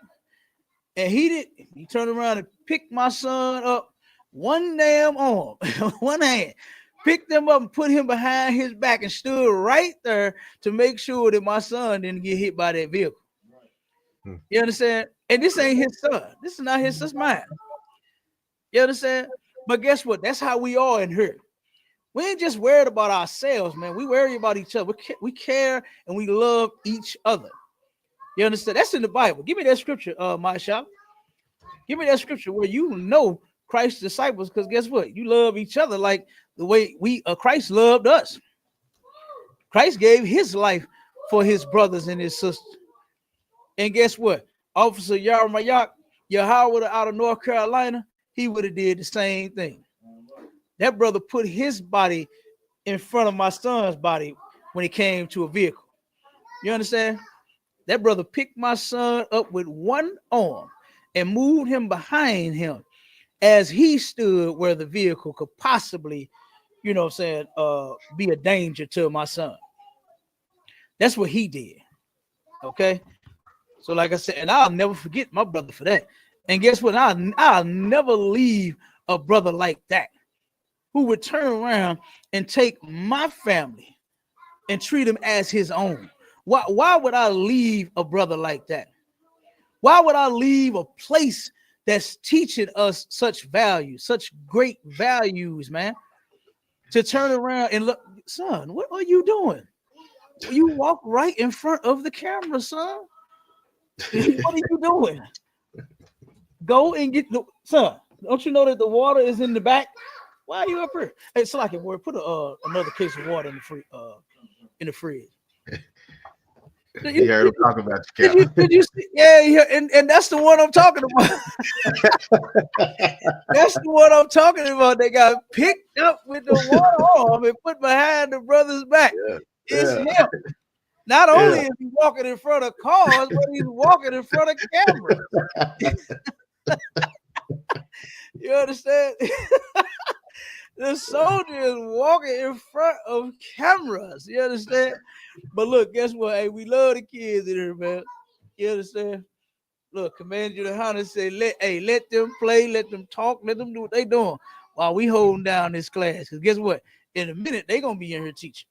and he turned around and picked my son up, one damn arm, one hand, picked him up and put him behind his back and stood right there to make sure that my son didn't get hit by that vehicle. You understand? And this ain't his son. This is not his son's mine. You understand? But guess what? That's how we are in here. We ain't just worried about ourselves, man. We worry about each other. We care and we love each other. You understand? That's in the Bible. Give me that scripture, Masha. Give me that scripture where you know Christ's disciples, because guess what? You love each other like the way Christ loved us. Christ gave his life for his brothers and his sisters. And guess what? Officer Yaramayak, Yahweh out of North Carolina, he would have did the same thing. That brother put his body in front of my son's body when it came to a vehicle. You understand? That brother picked my son up with one arm and moved him behind him as he stood where the vehicle could possibly, you know what I'm saying, be a danger to my son. That's what he did. Okay. So like I said, and I'll never forget my brother for that. And guess what? I'll never leave a brother like that who would turn around and take my family and treat him as his own. Why would I leave a brother like that? Why would I leave a place that's teaching us such values, such great values, man, to turn around and look, son, what are you doing? You walk right in front of the camera, son. What are you doing? Go and get the son. Don't you know that the water is in the back? Why are you up here? Hey, so I can put another case of water in the fridge. You heard him talking about you, Cap. Did you see? Yeah, and that's the one I'm talking about. That's the one I'm talking about. They got picked up with the water arm and put behind the brother's back. Yeah. It's him. Not only is he walking in front of cars, but he's walking in front of cameras. You understand? The soldier is walking in front of cameras. You understand? But look, guess what? Hey, we love the kids in here, man. You understand? Look, Commander YAHANNA said, let them play, let them talk, let them do what they doing while we holding down this class. Because guess what? In a minute, they gonna be in here teaching.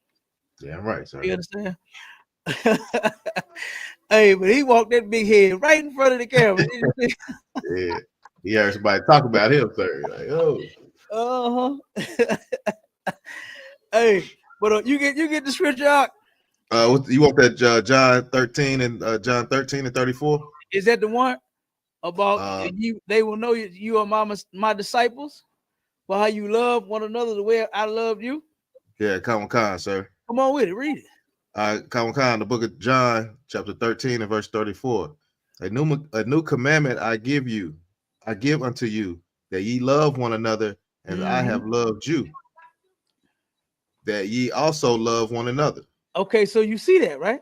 Yeah, right, sir. You understand? Hey, but he walked that big head right in front of the camera. Yeah. He heard somebody talk about him, sir. Like, oh. Hey, but you get the scripture out. You want that John 13 and John 13 and 34? Is that the one about you? They will know you are my disciples, for how you love one another the way I loved you. Yeah, come on, sir. Come on with it. Read it. Come on, the book of John, chapter 13 and verse 34. A new commandment I give unto you, that ye love one another as I have loved you, that ye also love one another. Okay, so you see that, right?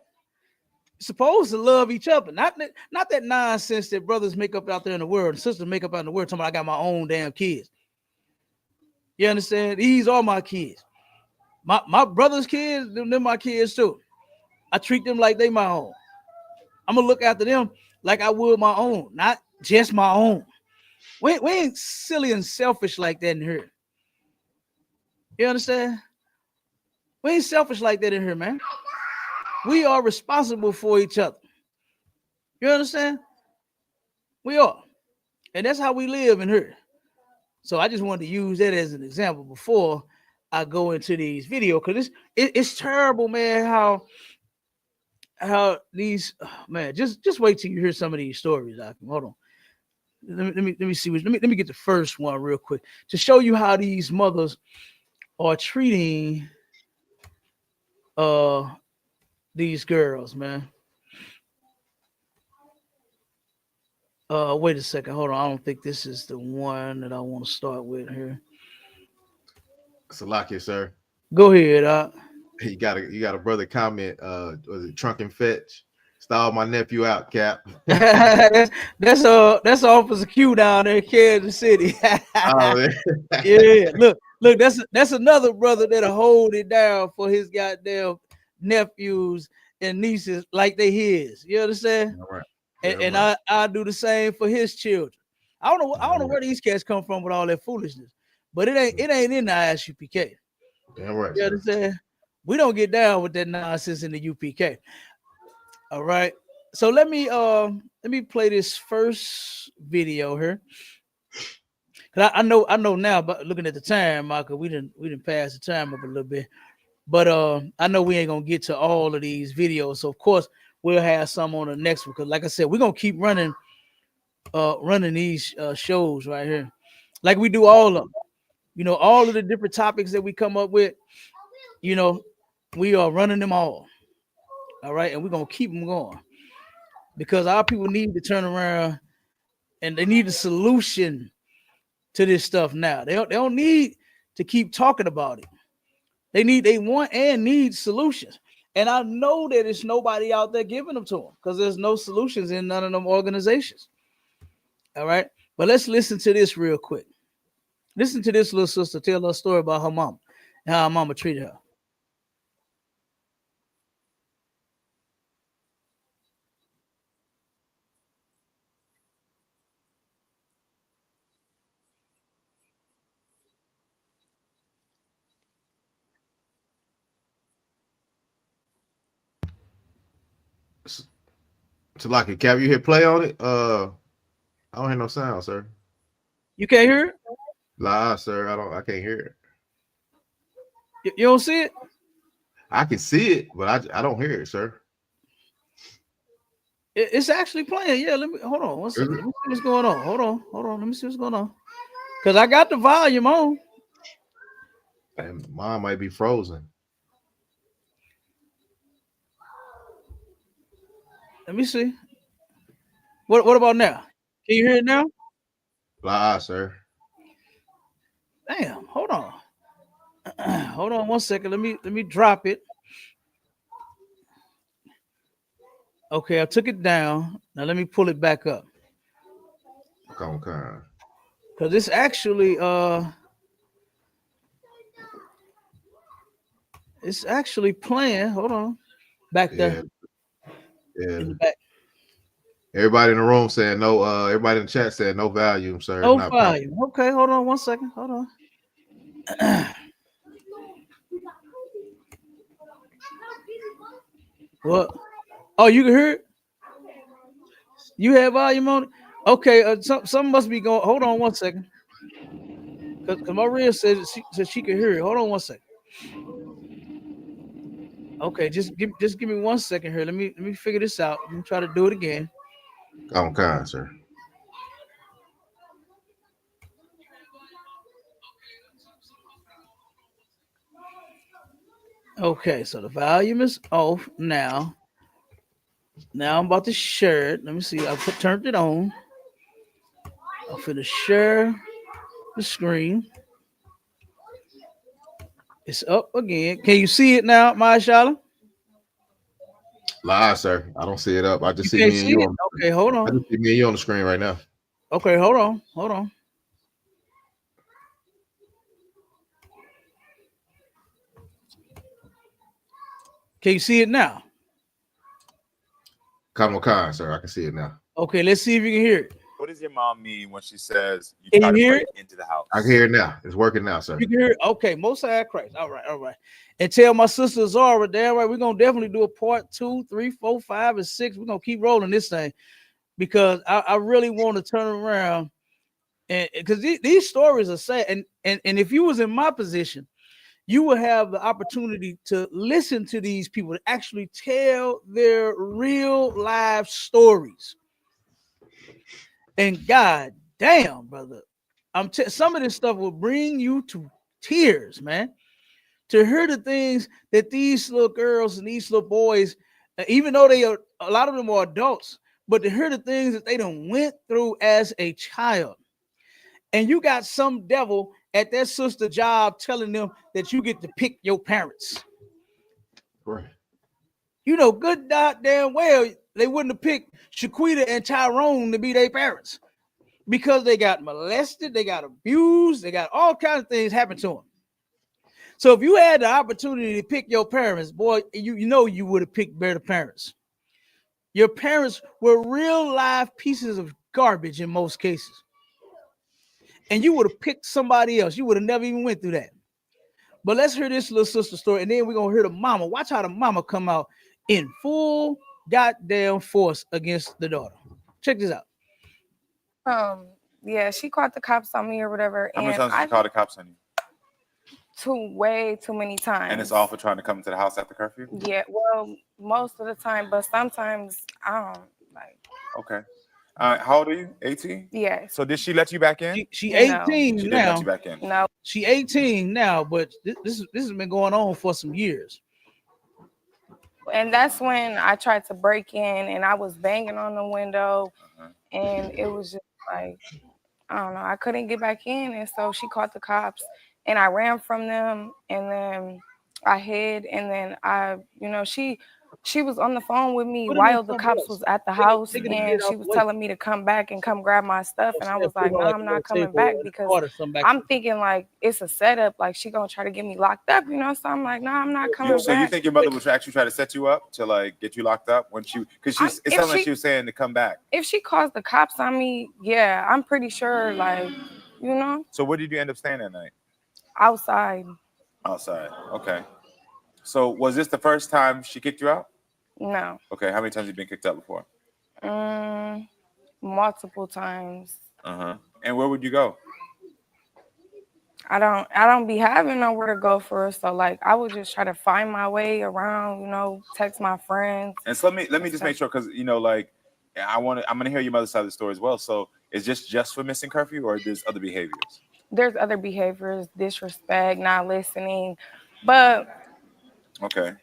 You're supposed to love each other, not that nonsense that brothers make up out there in the world, and sisters make up out in the world, talking about I got my own damn kids. You understand? These are my kids. My brother's kids, they're my kids too. I treat them like they my own. I'm gonna look after them like I would my own, not just my own. We ain't silly and selfish like that in here. You understand? We ain't selfish like that in here, man. We are responsible for each other. You understand? We are. And that's how we live in here. So I just wanted to use that as an example before I go into these videos, because it's terrible, man, how these man, just wait till you hear some of these stories. Hold on. Let me see. Let me get the first one real quick to show you how these mothers are treating these girls, man. Wait a second. Hold on. I don't think this is the one that I want to start with here. Salakia, sir. Go ahead. You got a brother comment. Was it Trunk and Fetch? Style my nephew out, Cap. that's Officer Q down there in Kansas City. Yeah, look, that's another brother that'll hold it down for his goddamn nephews and nieces like they his. You understand? All right. And I do the same for his children. I don't know where these cats come from with all that foolishness, but it ain't in the ISUPK. Damn right. You understand? We don't get down with that nonsense in the UPK. All right. So let me play this first video here. Cause I know now, but looking at the time, Michael, we didn't pass the time up a little bit. But I know we ain't gonna get to all of these videos. So of course we'll have some on the next one. Because like I said, we're gonna keep running these shows right here. Like we do all of them. You know, all of the different topics that we come up with, you know, we are running them all right, and we're gonna keep them going because our people need to turn around and they need a solution to this stuff now. They don't need to keep talking about it. They want and need solutions. And I know that there's nobody out there giving them to them because there's no solutions in none of them organizations. All right. But let's listen to this real quick. Listen to this little sister tell her story about her mom and how her mama treated her. So like, Cap, you hit play on it? I don't hear no sound, sir. You can't hear it? Nah, sir. I can't hear You don't see it? I can see it, but I don't hear it, sir. It's actually playing. Yeah, let me hold on one second. Let me see what's going on. Hold on. Let me see what's going on. Because I got the volume on. And mine might be frozen. Let me see. What about now? Can you hear it now? Nah, sir. Damn, hold on. Hold on one second. Let me drop it. Okay, I took it down. Now let me pull it back up. Okay. Because it's actually playing. Hold on. Back there. Yeah. In the back. Everybody in the room saying no, everybody in the chat said no volume, sir. No volume. Okay, hold on one second. Hold on. What? Oh, you can hear it? You have volume on it? Okay, something must be going. Hold on one second. Because Maria said she could hear it. Hold on one second. Okay, just give me 1 second here. Let me figure this out. Let me try to do it again. Okay, sir. Okay, so the volume is off now. Now I'm about to share it. Let me see. I turned it on. I'm finna share the screen. It's up again. Can you see it now, Mashallah? Live, sir. I don't see it up. I just You see can't me and see you it? on. Okay, hold on. I just see me and you on the screen right now. Okay, hold on. Can you see it now? Come on, sir. I can see it now. Okay, let's see if you can hear it. What does your mom mean when she says you Can try you to hear break it? into the house? I can hear it now. It's working now, sir. You can hear it? Okay, Most High Christ. All right. And tell my sister Zara, damn right, we're gonna definitely do a part 2, 3, 4, 5, and 6. We're gonna keep rolling this thing because I really want to turn around and because these stories are sad. And if you was in my position, you would have the opportunity to listen to these people to actually tell their real life stories. And God damn, brother, some of this stuff will bring you to tears, man. To hear the things that these little girls and these little boys, even though a lot of them are adults, but to hear the things that they done went through as a child. And you got some devil at their sister job telling them that you get to pick your parents. Right. You know, good goddamn well, they wouldn't have picked Shaquita and Tyrone to be their parents because they got molested, they got abused, they got all kinds of things happen to them. So if you had the opportunity to pick your parents, boy, you know you would have picked better parents. Your parents were real life pieces of garbage in most cases. And you would have picked somebody else. You would have never even went through that. But let's hear this little sister story, and then we're going to hear the mama. Watch how the mama come out in full goddamn force against the daughter. Check this out. Yeah, she called the cops on me or whatever. How many times did you call the cops on you? Way too many times. And it's all for trying to come into the house after curfew? Yeah, well, most of the time, but sometimes I don't like. Okay. How old are you? 18? Yeah. So did she let you back in? She 18 now. She didn't let you back in. No. She 18 now, but this has been going on for some years. And that's when I tried to break in, and I was banging on the window, and it was just like, I don't know, I couldn't get back in, and so she called the cops, and I ran from them, and then I hid, and then she was on the phone with me Put it in while the something cops else. was at the Take house, it and get and it she out was the way. telling me to come back and come grab my stuff, and I was like, no, I'm not coming back, because I'm thinking like it's a setup, like she gonna try to get me locked up, so I'm like, no, I'm not coming back. So you think your mother was actually trying to set you up to like get you locked up when because it sounded like she was saying to come back. If she calls the cops on me, yeah, I'm pretty sure, like, So where did you end up staying that night? Outside. Outside. Okay. So was this the first time she kicked you out? No. Okay. How many times have you been kicked out before? Multiple times. And where would you go? I don't be having nowhere to go for, so like I would just try to find my way around, text my friends. And so let me just make sure, because like I'm gonna hear your mother's side of the story as well. So is this just for missing curfew, or there's other behaviors? There's other behaviors, disrespect, not listening, but okay.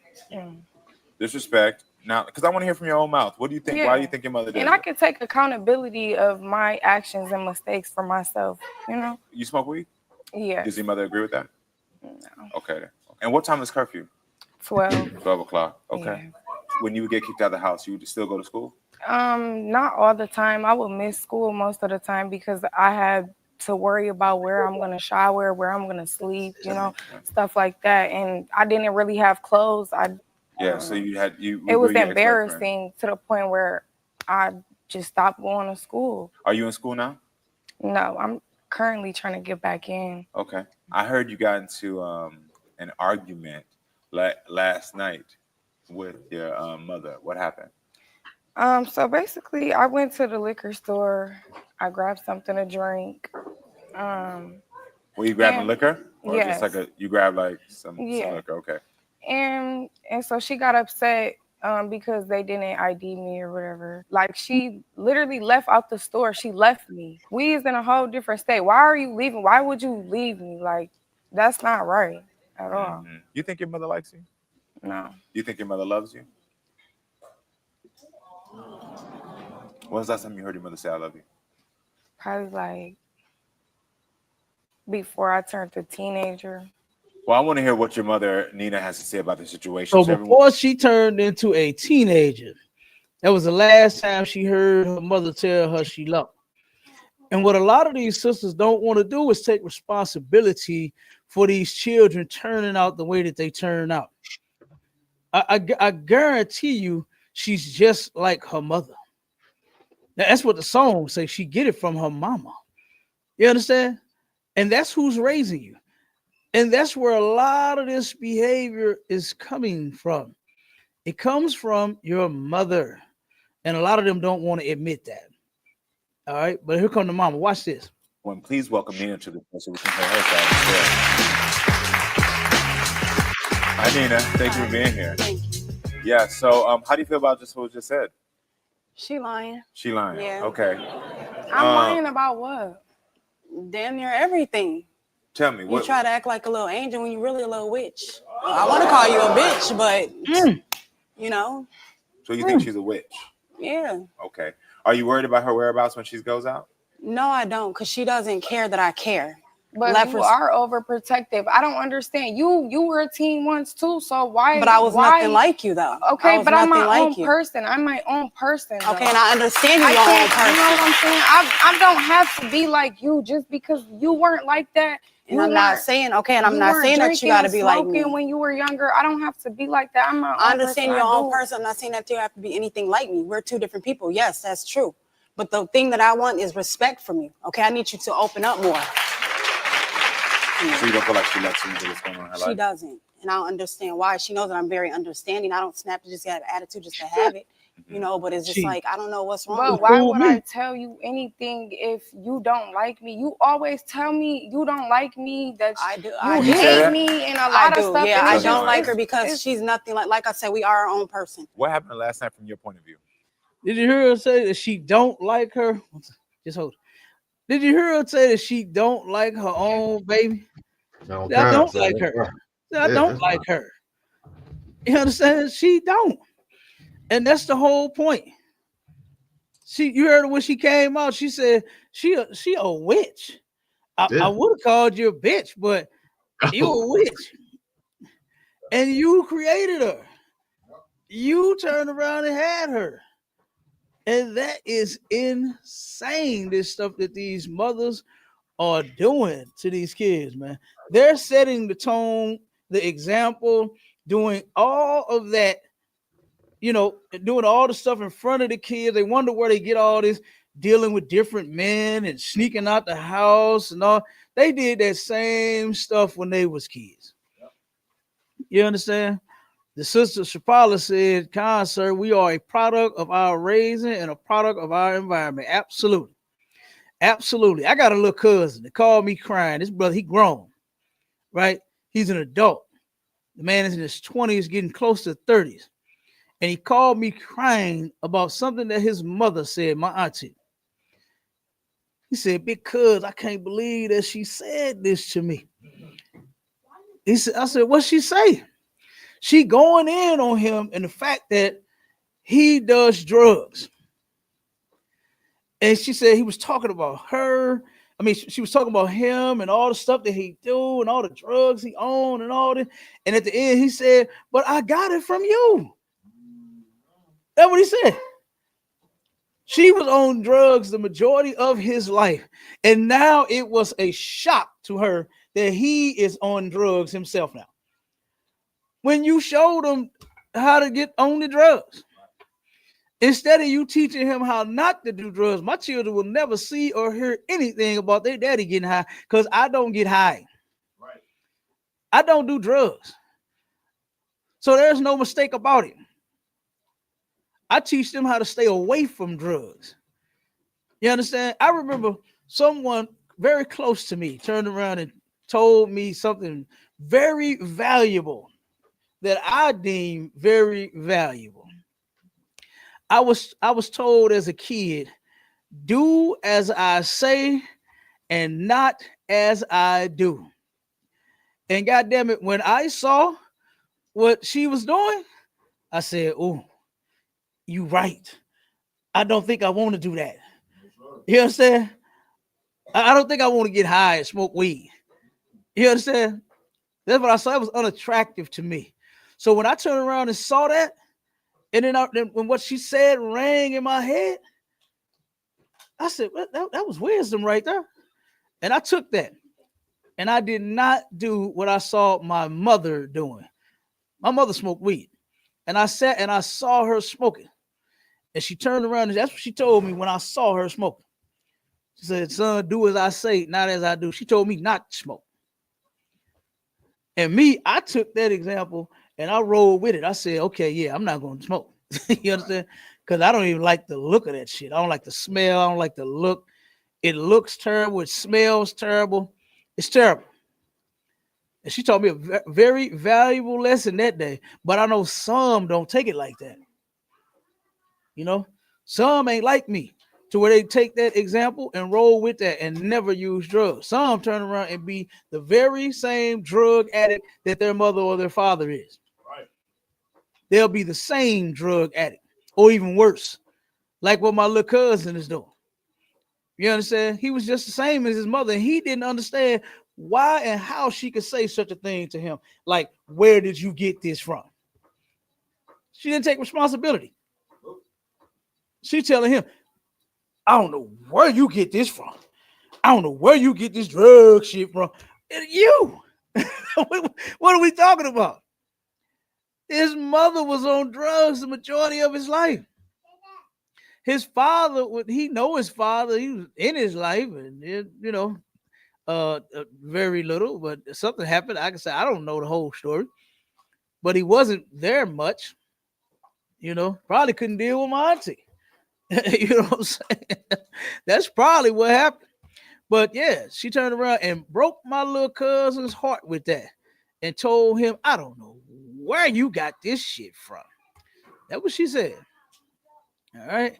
Disrespect. Now, because I want to hear from your own mouth. What do you think? Why do you think your mother did? And I can take accountability of my actions and mistakes for myself. You smoke weed? Yeah. Does your mother agree with that? No. Okay. And what time is curfew? 12. 12 o'clock. Okay. Yeah. When you would get kicked out of the house, you would still go to school? Not all the time. I would miss school most of the time because I had to worry about where I'm going to shower, where I'm going to sleep, stuff like that. And I didn't really have clothes. So it was embarrassing to the point where I just stopped going to school. Are you in school now? No, I'm currently trying to get back in. Okay. I heard you got into an argument last night with your mother. What happened? So basically, I went to the liquor store. I grabbed something to drink. Were you grabbing liquor? Or just like you grabbed like some liquor? Okay. And so she got upset because they didn't ID me or whatever. Like, she literally left out the store. She left me. We is in a whole different state. Why are you leaving? Why would you leave me? Like, that's not right at all. You think your mother likes you? No. You think your mother loves you? When was the last time you heard your mother say I love you? Probably like before I turned a teenager. Well, I want to hear what your mother, Nina, has to say about the situation. So before she turned into a teenager, that was the last time she heard her mother tell her she loved her. And what a lot of these sisters don't want to do is take responsibility for these children turning out the way that they turn out. I guarantee you she's just like her mother. Now, that's what the song says. She get it from her mama. You understand? And that's who's raising you. And that's where a lot of this behavior is coming from. It comes from your mother. And a lot of them don't want to admit that. All right. But here come the mama. Watch this. Please welcome Nina to the show so we can hear her side. Hi, Nina. Thank you for being here. Thank you. Yeah. So how do you feel about just what was just said? She lying. She lying. Yeah. Okay. I'm lying about what? Damn near everything. Tell me. You try to act like a little angel when you're really a little witch. I want to call you a bitch, but So you think she's a witch? Yeah. Okay. Are you worried about her whereabouts when she goes out? No, I don't, because she doesn't care that I care. But you are overprotective. I don't understand. You were a teen once too, so why? But I was nothing like you, though. Okay, but I'm my own person. I'm my own person. Okay, and I understand you're your own person. You know what I'm saying? I don't have to be like you just because you weren't like that. And I'm not saying, and I'm not saying that you got to be like me. When you were younger, I don't have to be like that. I understand your own person. I'm not saying that you have to be anything like me. We're two different people. Yes, that's true. But the thing that I want is respect from you. Okay, I need you to open up more. So you don't feel like she lets you know what's going on in her life? She doesn't. And I don't understand why. She knows that I'm very understanding. I don't snap to just have attitude just to have it. But it's just like, I don't know what's wrong. But why would I tell you anything if you don't like me? You always tell me you don't like me, that I do. You hate me and a lot of stuff. Yeah, I don't like her because she's nothing like I said, we are our own person. What happened last night from your point of view? Did you hear her say that she don't like her? Just hold. Did you hear her say that she don't like her own baby? I don't like her. I don't like her. You understand? She don't. And that's the whole point. You heard her when she came out, she said she a witch. I would have called you a bitch, but you a witch. And you created her. You turned around and had her. And that is insane, this stuff that these mothers are doing to these kids, man. They're setting the tone, the example, doing all of that, you know, doing all the stuff in front of the kids. They wonder where they get all this, dealing with different men and sneaking out the house and all. They did that same stuff when they was kids. You understand? The sister Shapala said, "Khan, sir, we are a product of our raising and a product of our environment." Absolutely. Absolutely. I got a little cousin that called me crying. This brother, he grown, right? He's an adult. The man is in his 20s, getting close to 30s. And he called me crying about something that his mother said, my auntie. He said, "Because I can't believe that she said this to me." I said, "What'd she say?" She going in on him and the fact that he does drugs. And she said he was talking about her. I mean, she was talking about him and all the stuff that he do and all the drugs he owned and all this. And at the end, he said, "But I got it from you." That's what he said. She was on drugs the majority of his life. And now it was a shock to her that he is on drugs himself now. When you showed him how to get on the drugs, instead of you teaching him how not to do drugs, my children will never see or hear anything about their daddy getting high because I don't get high. Right. I don't do drugs. So there's no mistake about it. I teach them how to stay away from drugs. You understand? I remember someone very close to me turned around and told me something very valuable that I deem very valuable. I was told as a kid, "Do as I say and not as I do." And goddamn it, when I saw what she was doing, I said, "Oh, you right. I don't think I want to do that." You understand? I don't think I want to get high and smoke weed. You understand? That's what I saw. It was unattractive to me. So when I turned around and saw that, and then when what she said rang in my head, I said, that was wisdom right there. And I took that. And I did not do what I saw my mother doing. My mother smoked weed. And I sat and I saw her smoking. And she turned around and that's what she told me when I saw her smoking. She said, "Son, do as I say, not as I do." She told me not to smoke. And me, I took that example and I rolled with it. I said, "Okay, yeah, I'm not going to smoke." You understand? Because I don't even like the look of that shit. I don't like the smell. I don't like the look. It looks terrible. It smells terrible. It's terrible. And she taught me a very valuable lesson that day. But I know some don't take it like that. You know, some ain't like me to where they take that example and roll with that and never use drugs. Some turn around and be the very same drug addict that their mother or their father is. Right. They'll be the same drug addict or even worse, like what my little cousin is doing. You understand? He was just the same as his mother, and he didn't understand why and how she could say such a thing to him. Like, "Where did you get this from?" She didn't take responsibility. She telling him, "I don't know where you get this from. I don't know where you get this drug shit from." And you, what are we talking about? His mother was on drugs the majority of his life. His father, he know his father, he was in his life, and you know, very little, but something happened. I can say I don't know the whole story, but he wasn't there much. You know, probably couldn't deal with my auntie. You know what I'm saying? That's probably what happened. But yeah, she turned around and broke my little cousin's heart with that and told him, "I don't know where you got this shit from." That's what she said. All right.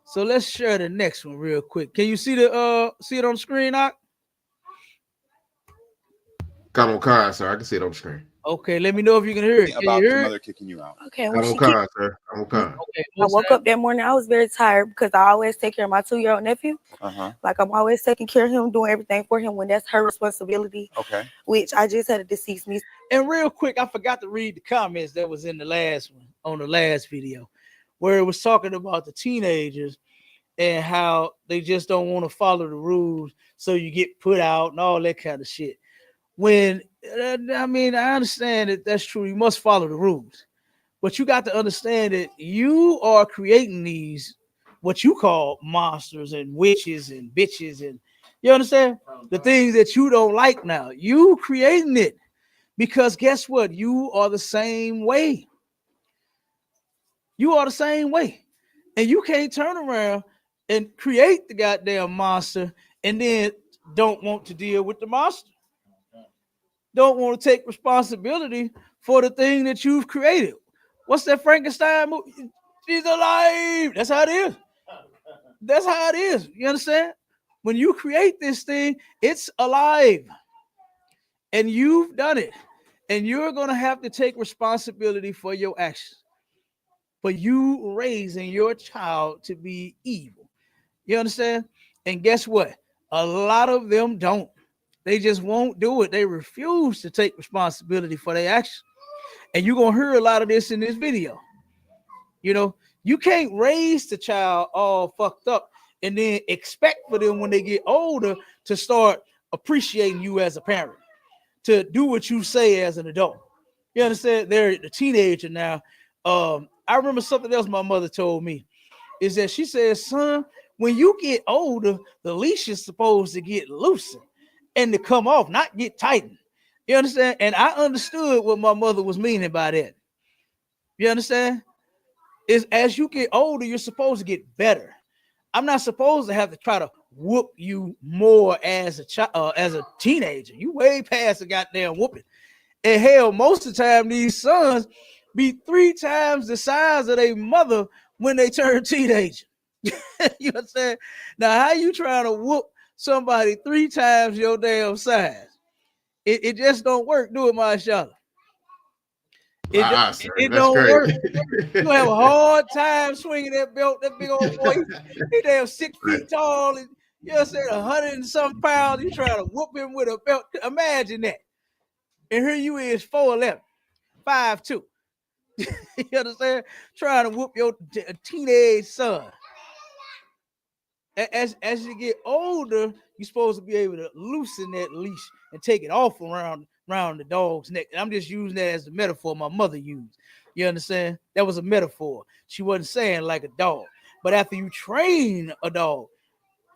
So let's share the next one real quick. Can you see it on the screen, Doc? Come on, car, sir. I can see it on the screen. Okay, let me know if you can hear it. Can About you your hear it? mother kicking you out. Okay, Come on, car, sir. Come on, car. Okay, I what's woke that? up that morning. I was very tired because I always take care of my 2-year-old nephew. Like I'm always taking care of him, doing everything for him when that's her responsibility. Okay. Which I just had a deceased niece. And real quick, I forgot to read the comments that was in the last one, on the last video, where it was talking about the teenagers and how they just don't want to follow the rules, so you get put out and all that kind of shit. When I mean, I understand that that's true. You must follow the rules, but you got to understand that you are creating these what you call monsters and witches and bitches, and you understand the things that you don't like now. You creating it because guess what? You are the same way. You are the same way, and you can't turn around and create the goddamn monster and then don't want to deal with the monster. Don't want to take responsibility for the thing that you've created. What's that Frankenstein movie? She's alive. That's how it is. That's how it is. You understand? When you create this thing, it's alive. And you've done it. And you're going to have to take responsibility for your actions. For you raising your child to be evil. You understand? And guess what? A lot of them don't. They just won't do it. They refuse to take responsibility for their actions. And you're going to hear a lot of this in this video. You know, you can't raise the child all fucked up and then expect for them when they get older to start appreciating you as a parent, to do what you say as an adult. You understand? They're a teenager now. I remember something else my mother told me is that she said, son, when you get older, the leash is supposed to get looser and to come off, not get tightened. You understand? And I understood what my mother was meaning by that. You understand? Is as you get older, you're supposed to get better. I'm not supposed to have to try to whoop you more as a child, as a teenager. You way past the goddamn whooping. And hell, most of the time, these sons be 3 times the size of their mother when they turn teenager. You understand? Now, how you trying to whoop somebody 3 times your damn size? It just don't work, do it, mashallah. It don't great. work. You have a hard time swinging that belt. That big old boy, he damn 6 feet tall, and you know what I'm saying, 100 and some pounds. You trying to whoop him with a belt. Imagine that. And here you is 4'11", 5'2". You understand? Trying to whoop your teenage son. As you get older, you're supposed to be able to loosen that leash and take it off around the dog's neck. And I'm just using that as the metaphor my mother used. You understand? That was a metaphor. She wasn't saying like a dog. But after you train a dog,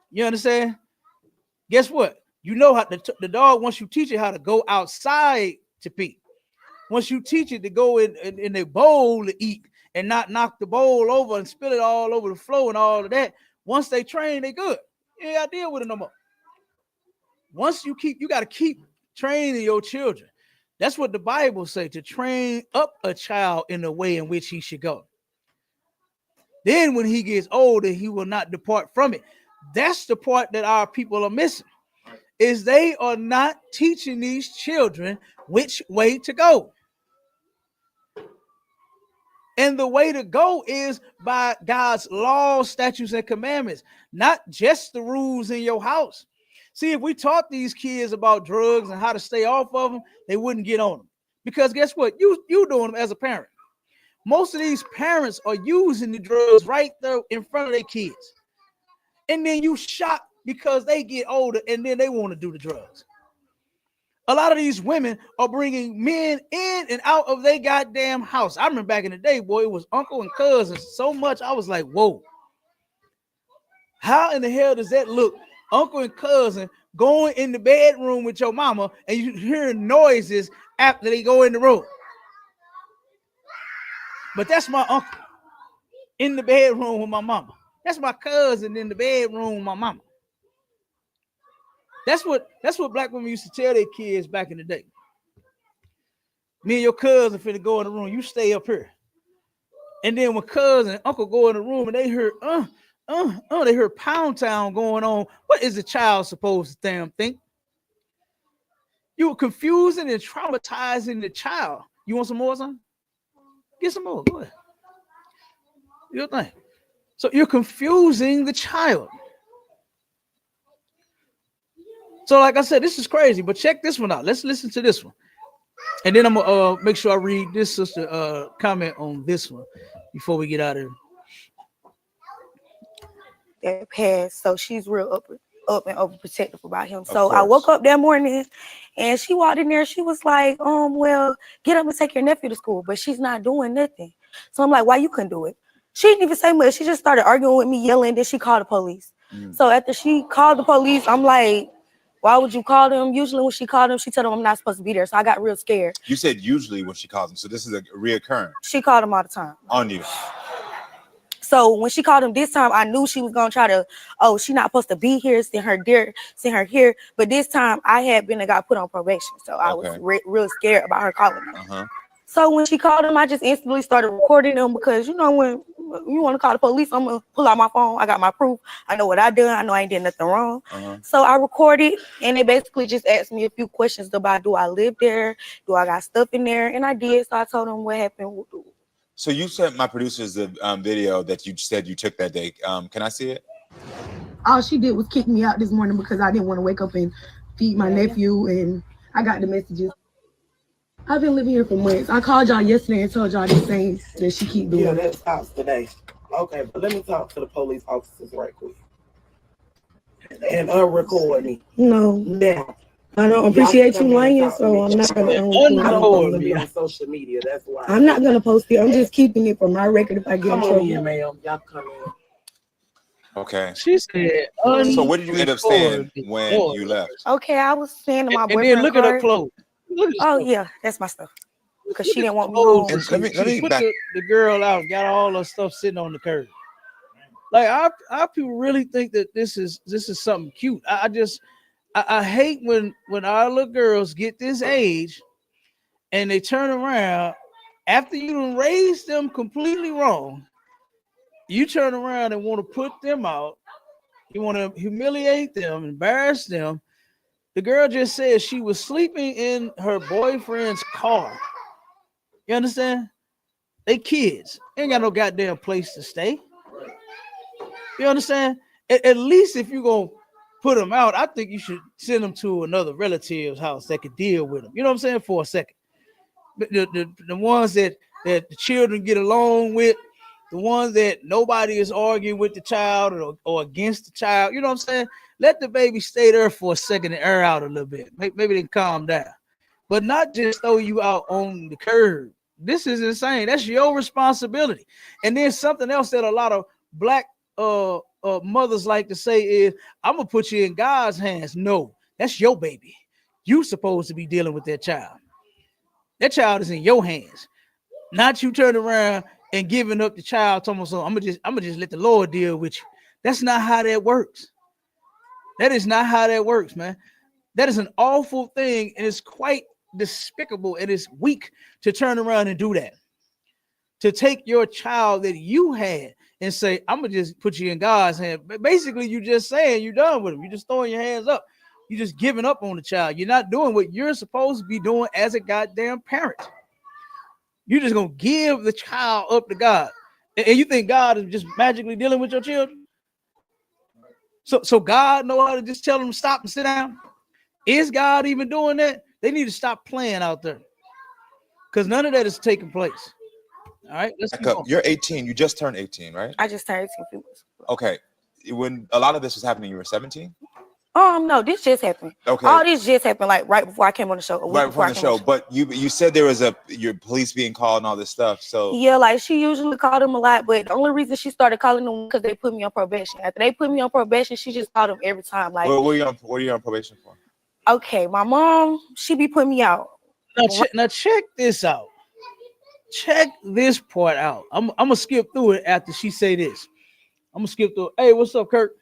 you understand? Guess what? You know how the dog, once you teach it how to go outside to pee, once you teach it to go in the bowl to eat and not knock the bowl over and spill it all over the floor and all of that, once they train, they good. You ain't got to deal with it no more. Once you got to keep training your children. That's what the Bible says, to train up a child in the way in which he should go. Then when he gets older, he will not depart from it. That's the part that our people are missing, is they are not teaching these children which way to go. And the way to go is by God's laws, statutes, and commandments, not just the rules in your house. See, if we taught these kids about drugs and how to stay off of them, they wouldn't get on them. Because guess what? You doing them as a parent. Most of these parents are using the drugs right there in front of their kids. And then you shocked because they get older and then they want to do the drugs. A lot of these women are bringing men in and out of their goddamn house. I remember back in the day, boy, it was uncle and cousins so much. I was like, whoa. How in the hell does that look? Uncle and cousin going in the bedroom with your mama and you hearing noises after they go in the room. But that's my uncle in the bedroom with my mama. That's my cousin in the bedroom with my mama. That's what black women used to tell their kids back in the day. Me and your cousin finna go in the room. You stay up here. And then when cousin and uncle go in the room and they heard, they heard Pound Town going on. What is a child supposed to damn think? You were confusing and traumatizing the child. You want some more, son? Get some more. Go ahead. Your thing. So you're confusing the child. So, like I said, this is crazy, but check this one out. Let's listen to this one. And then I'm gonna make sure I read this sister comment on this one before we get out of here. That passed, so she's real up and overprotective about him. So I woke up that morning and she walked in there. She was like, well, get up and take your nephew to school, but she's not doing nothing. So I'm like, why you couldn't do it? She didn't even say much. She just started arguing with me, yelling. Then she called the police. So after she called the police, I'm like, why would you call them? Usually when she called them, she told them I'm not supposed to be there. So I got real scared. You said usually when she calls them. So this is a reoccurring. She called them all the time. On you. So when she called him this time, I knew she was gonna try to, she's not supposed to be here, send her here. But this time I had been and got put on probation. So I was real scared about her calling me. So when she called him, I just instantly started recording them because, you know, when you want to call the police, I'm gonna pull out my phone. I got my proof. I know what I done. I know I ain't did nothing wrong. So I recorded, and they basically just asked me a few questions about, do I live there? Do I got stuff in there? And I did. So I told them what happened. So you sent my producers the video that you said you took that day. Can I see it? All she did was kick me out this morning because I didn't want to wake up and feed my nephew, and I got the messages. I've been living here for months. I called y'all yesterday and told y'all the same that she keep doing. Yeah, that stops today. Okay, but let me talk to the police officers right quick. And unrecord me. No. Now. I don't appreciate you lying, so I'm not going to on social media. That's why. I'm not going to post it. I'm just keeping it for my record if I get in trouble. Here, ma'am. Y'all come in. Okay. She said. So what did you end up saying when you left? Okay, I was saying to my boyfriend. And then look at her clothes. Yeah, that's my stuff. Because she didn't want me home. And let me put back. The girl out, got all her stuff sitting on the curb. Like our people really think that this is something cute. I hate when our little girls get this age and they turn around after you done raised them completely wrong. You turn around and want to put them out. You want to humiliate them, embarrass them. The girl just said she was sleeping in her boyfriend's car. You understand? They kids. Ain't got no goddamn place to stay. You understand? At least if you're going to put them out, I think you should send them to another relative's house that could deal with them. You know what I'm saying? For a second. The ones that the children get along with, the ones that nobody is arguing with the child or against the child. You know what I'm saying? Let the baby stay there for a second and air out a little bit. Maybe they can calm down. But not just throw you out on the curb. This is insane. That's your responsibility. And then something else that a lot of black mothers like to say is, I'm gonna put you in God's hands. No, that's your baby. You supposed to be dealing with that child. That child is in your hands. Not you turn around and giving up the child. I'm gonna just let the Lord deal with you. That's not how that works. That is not how that works, man. That is an awful thing, and it's quite despicable, and it's weak to turn around and do that. To take your child that you had and say, I'm gonna just put you in God's hand. But basically, you just saying you're done with him. You're just throwing your hands up. You're just giving up on the child. You're not doing what you're supposed to be doing as a goddamn parent. You're just gonna give the child up to God. And you think God is just magically dealing with your children? So God know how to just tell them to stop and sit down? Is God even doing that? They need to stop playing out there. Because none of that is taking place. All right, let's keep on. You're 18. You just turned 18, right? I just turned 18 months. Okay. When a lot of this was happening, you were 17? No, this just happened. Okay. All this just happened like right before I came on the show. Right before the show. But you said there was your police being called and all this stuff. So yeah, like she usually called them a lot, but the only reason she started calling them because they put me on probation. After they put me on probation, she just called them every time. Like, what are you on probation for? Okay, my mom, she be putting me out. Now check this out. Check this part out. I'm gonna skip through it after she say this. I'm gonna skip through it. Hey, what's up, Kurt?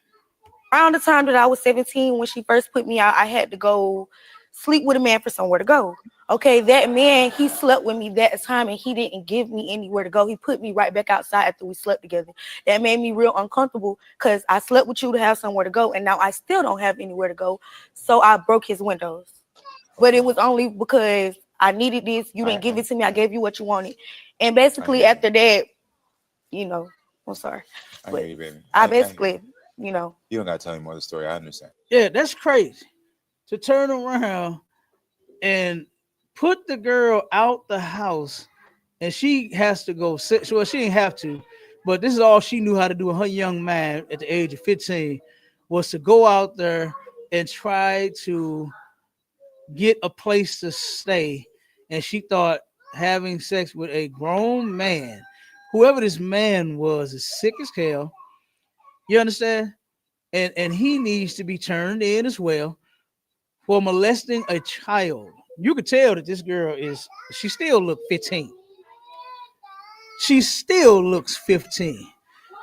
Around the time that I was 17, when she first put me out, I had to go sleep with a man for somewhere to go. Okay, that man, he slept with me that time and he didn't give me anywhere to go. He put me right back outside after we slept together. That made me real uncomfortable because I slept with you to have somewhere to go and now I still don't have anywhere to go. So I broke his windows. but it was only because I needed this. You didn't give it to me. I gave you what you wanted. And basically after that, you know, I'm sorry. I hear you, baby. I basically, you know. You don't gotta tell me more of the story. I understand. Yeah, that's crazy. To turn around and put the girl out the house, and she has to go sit. Well, she didn't have to, but this is all she knew how to do in her young mind at the age of 15 was to go out there and try to get a place to stay. And she thought having sex with a grown man, whoever this man was, is sick as hell. You understand? And he needs to be turned in as well for molesting a child. You could tell that this girl she still look 15. She still looks 15.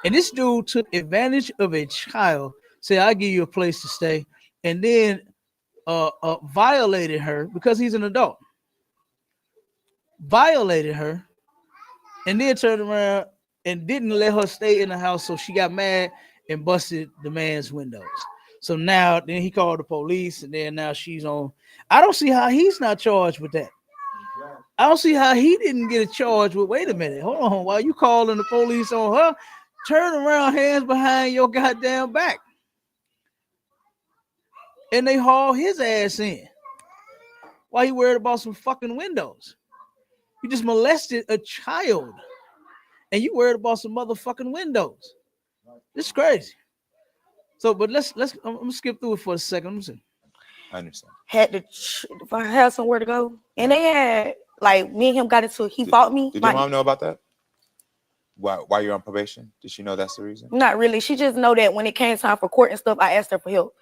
And this dude took advantage of a child, said, I'll give you a place to stay, and then violated her because he's an adult. Violated her, and then turned around and didn't let her stay in the house, so she got mad and busted the man's windows. So now, then he called the police, and then now she's on. I don't see how he's not charged with that. I don't see how he didn't get a charge with. Wait a minute, hold on. While you calling the police on her, turn around, hands behind your goddamn back, and they haul his ass in. Why you worried about some fucking windows? You just molested a child, and you worried about some motherfucking windows. It's crazy. So, but let's. I'm gonna skip through it for a second. I understand. Had to have somewhere to go, and they had like me and him got into it. He fought me. Did your mom know about that? Why you're on probation? Did she know that's the reason? Not really. She just know that when it came time for court and stuff, I asked her for help.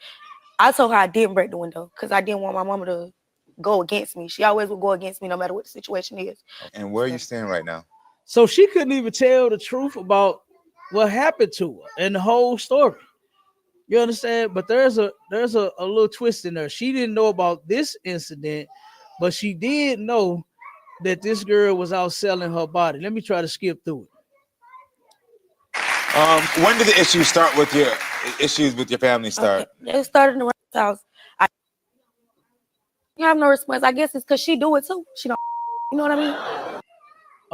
I told her I didn't break the window because I didn't want my mama to go against me. She always would go against me no matter what the situation is. And where are you standing right now? So she couldn't even tell the truth about what happened to her and the whole story. You understand? But there's a little twist in there. She didn't know about this incident, but she did know that this girl was out selling her body. Let me try to skip through it. When did the issues start with your family start? Okay. It started in the house. I have no response. I guess it's because she do it too. She don't. You know what I mean?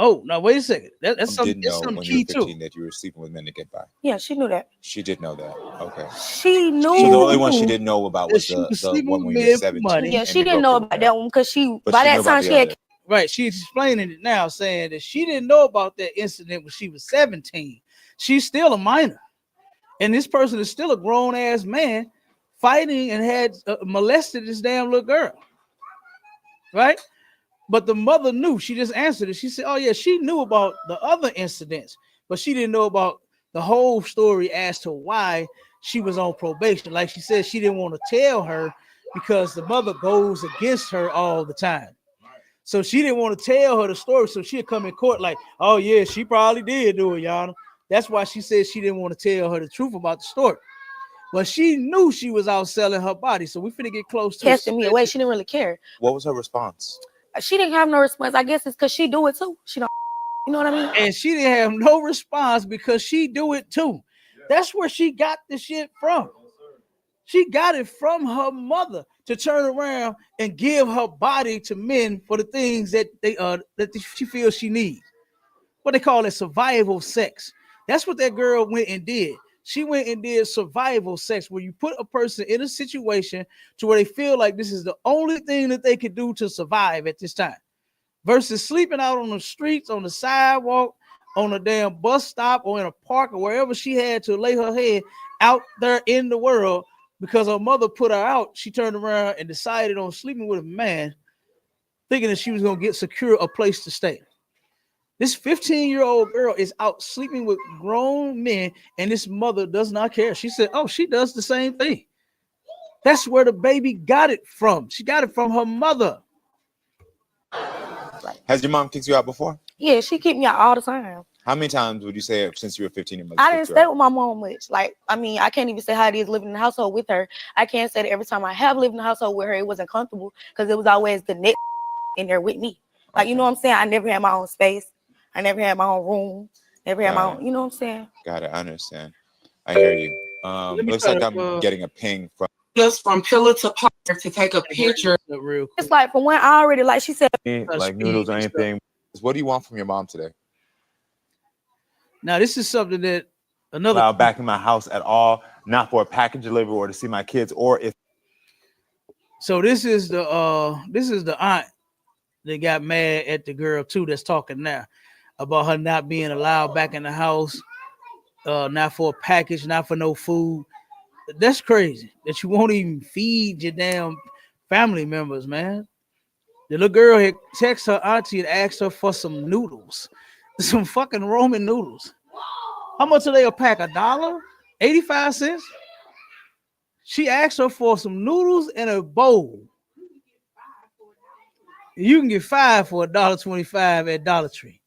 Oh, now wait a second. That's something key too. That you were sleeping with men to get by. Yeah, she knew that. She did know that. Okay. She knew. So the only one she didn't know about was the one when you were 17. Yeah, she didn't know about that one because by that time she had. Right, she's explaining it now, saying that she didn't know about that incident when she was 17. She's still a minor, and this person is still a grown ass man fighting and had molested this damn little girl. Right. But the mother knew. She just answered it. She said, oh, yeah, she knew about the other incidents, but she didn't know about the whole story as to why she was on probation. Like she said, she didn't want to tell her because the mother goes against her all the time. So she didn't want to tell her the story. So she'd come in court like, oh, yeah, she probably did do it, y'all. That's why she said she didn't want to tell her the truth about the story. But she knew she was out selling her body. So we finna get close to casting me away. She didn't really care. What was her response? She didn't have no response. I guess it's because she do it too. She don't, you know what I mean? And she didn't have no response because she do it too. That's where she got the shit from. She got it from her mother to turn around and give her body to men for the things that she feels she needs. What they call it, survival sex. That's what that girl went and did. She went and did survival sex, where you put a person in a situation to where they feel like this is the only thing that they could do to survive at this time, versus sleeping out on the streets, on the sidewalk, on a damn bus stop, or in a park, or wherever she had to lay her head out there in the world because her mother put her out. She turned around and decided on sleeping with a man, thinking that she was going to secure a place to stay. This 15-year-old girl is out sleeping with grown men, and this mother does not care. She said, oh, she does the same thing. That's where the baby got it from. She got it from her mother. Has your mom kicked you out before? Yeah, she kicked me out all the time. How many times would you say since you were 15 your mother I didn't stay with my mom much. Like, I mean, I can't even say how it is living in the household with her. I can't say that every time I have lived in the household with her, it wasn't comfortable because it was always the next in there with me. Like, you know what I'm saying? I never had my own space. I never had my own room. Never had my own, you know what I'm saying? Got it. I understand. I hear you. Looks like I'm getting a ping from just from pillar to post to take a picture. It's like for one, I already like she said like noodles or anything. What do you want from your mom today? Now this is something that another allowed back in my house at all, not for a package delivery or to see my kids, or if. So this is the aunt that got mad at the girl too that's talking now about her not being allowed back in the house, not for a package, not for no food. That's crazy that you won't even feed your damn family members, man. The little girl had texted her auntie and asked her for some noodles, some fucking Roman noodles. How much are they a pack? $1? 85 cents? She asked her for some noodles and a bowl. You can get 5 for $1.25 at Dollar Tree.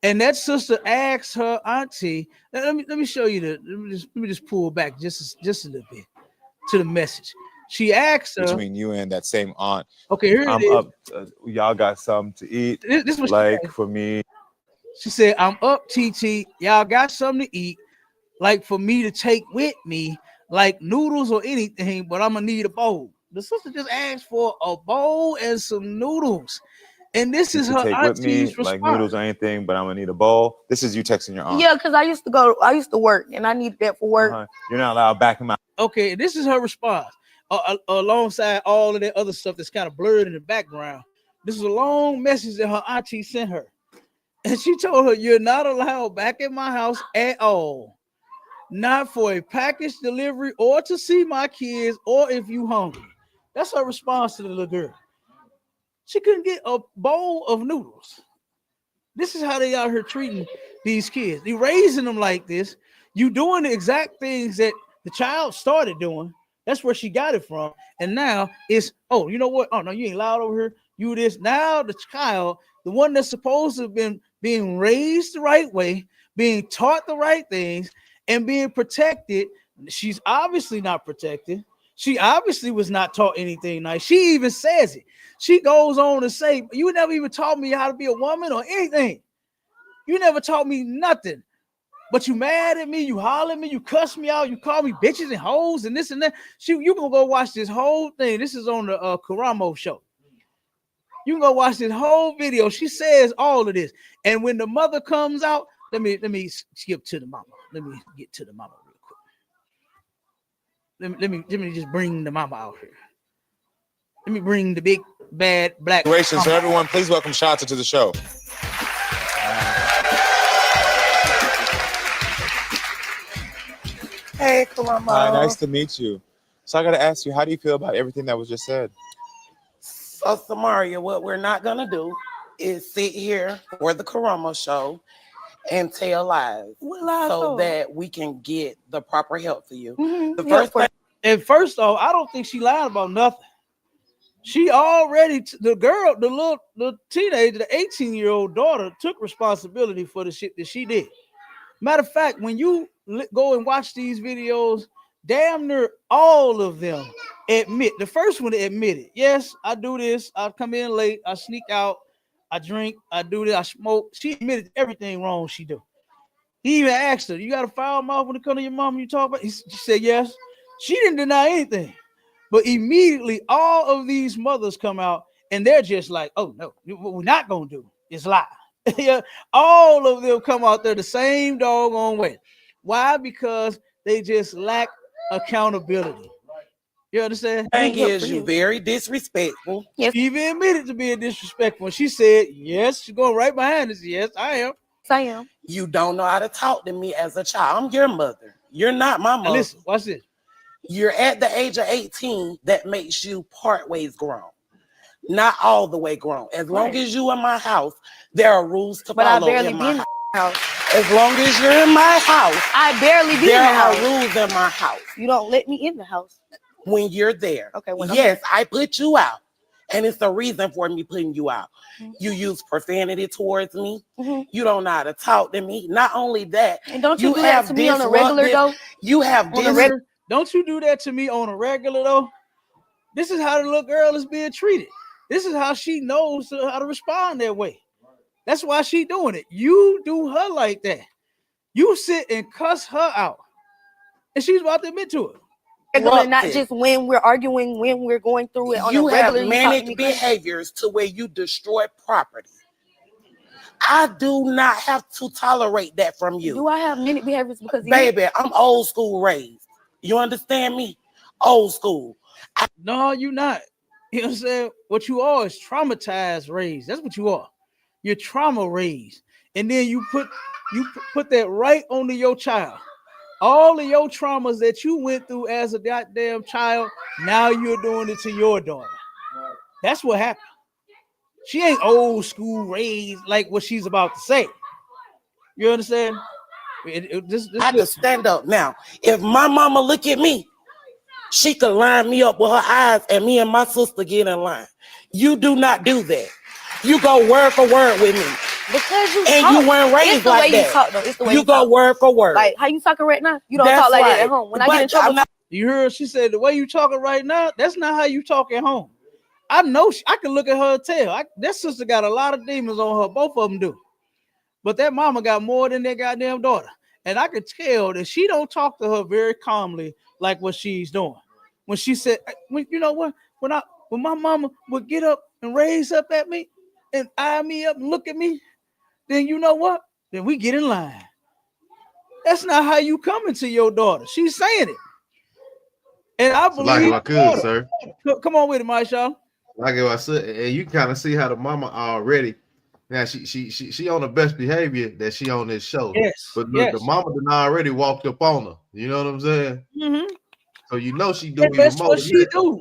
And that sister asked her auntie, let me show you let me just pull back just a little bit to the message. She asked her between you and that same aunt. Okay, here I'm it is. up. Y'all got something to eat? This was like for me. She said, "I'm up, TT. Y'all got something to eat, like for me to take with me, like noodles or anything. But I'm gonna need a bowl." The sister just asked for a bowl and some noodles, and this is her take with me, auntie's response. like noodles or anything, but I'm gonna need a bowl. This is you texting your aunt. Yeah, because I used to work, and I needed that for work. You're not allowed back in my. Okay, this is her response. Alongside all of that other stuff that's kind of blurred in the background, this is a long message that her auntie sent her. And she told her, "You're not allowed back in my house at all. Not for a package delivery or to see my kids or if you hungry." That's her response to the little girl. She couldn't get a bowl of noodles. This is how they out here treating these kids. They raising them like this. You doing the exact things that the child started doing. That's where she got it from. And now it's, oh, you know what? Oh, no, you ain't loud over here. You this. Now the child, the one that's supposed to have been being raised the right way, being taught the right things, and being protected, she's obviously not protected. She obviously was not taught anything nice. She even says it. She goes on to say, "You never even taught me how to be a woman or anything. You never taught me nothing. But you mad at me, you holler at me, you cuss me out, you call me bitches and hoes and this and that." You can go watch this whole thing. This is on the Karamo show. You can go watch this whole video. She says all of this. And when the mother comes out, let me skip to the mama. Let me get to the mama real quick. Let me just bring the mama out here. Let me bring the big bad black. So everyone, please welcome Shanta to the show. Hey, Karamo. Hi, nice to meet you. So I got to ask you, how do you feel about everything that was just said? So, Samaria, what we're not going to do is sit here for the Karamo show and tell lies so that we can get the proper help for you. And first off, I don't think she lied about nothing. She already, the teenager, the 18-year-old daughter took responsibility for the shit that she did. Matter of fact, when you go and watch these videos, damn near all of them admit. The first one admitted, yes, I do this. I come in late. I sneak out. I drink. I do this. I smoke. She admitted everything wrong she do. He even asked her, "You got a foul mouth when it comes to your mom you talk about?" She said, yes. She didn't deny anything. But immediately, all of these mothers come out and they're just like, "Oh, no, what we're not going to do is lie." Yeah, all of them come out there the same doggone way. Why? Because they just lack accountability. You understand? Thing is, you very disrespectful. Yes. She even admitted to being disrespectful. She said, yes, she's going right behind us. Yes, I am. I am. You don't know how to talk to me as a child. I'm your mother. You're not my mother. Now listen, watch this. You're at the age of 18 that makes you part ways grown. Not all the way grown. As long as you in my house, there are rules to follow. I barely in been in my the house. As long as you're in my house, I barely be in there the are house. rules in my house. You don't let me in the house. When you're there. Okay. Yes, I put you out. And it's the reason for me putting you out. Mm-hmm. You use profanity towards me. Mm-hmm. You don't know how to talk to me. Not only that, and don't you do that to me on a regular though? You have Don't you do that to me on a regular though? This is how the little girl is being treated. This is how she knows how to respond that way. That's why she doing it. You do her like that. You sit and cuss her out. And she's about to admit to it. regular, not just when we're arguing, when we're going through it on a regular. You have manic behaviors to where you destroy property. I do not have to tolerate that from you. Do I have manic behaviors because baby, I'm old school raised. You understand me? Old school. No, you're not. You know what I'm saying? What you are is traumatized raised. That's what you are. You're trauma raised. And then you put that right onto your child. All of your traumas that you went through as a goddamn child, now you're doing it to your daughter. That's what happened. She ain't old school raised like what she's about to say. You understand? I just stand up now. If my mama look at me, she could line me up with her eyes and me and my sister get in line. You do not do that. You go word for word with me. Because you and talk. You weren't raised like that. You talk, though. It's the way you go talk. Word for word. Like how you talking right now? You don't talk like that at home. When I get in trouble, you heard she said the way you talking right now, that's not how you talk at home. I know I can look at her and tell. That sister got a lot of demons on her. Both of them do. But that mama got more than that goddamn daughter. And I could tell that she don't talk to her very calmly like what she's doing. When she said, you know what? When my mama would get up and raise up at me and eye me up and look at me, then you know what? Then we get in line. That's not how you coming to your daughter. She's saying it. And I believe like if I could, sir. Come on with it, my Shaw. Like if I said, and you kind of see how the mama already. Now she on the best behavior that she on this show. Yes. But look, the mama done already walked up on her. You know what I'm saying? Mm-hmm. So you know she doing that's what she do.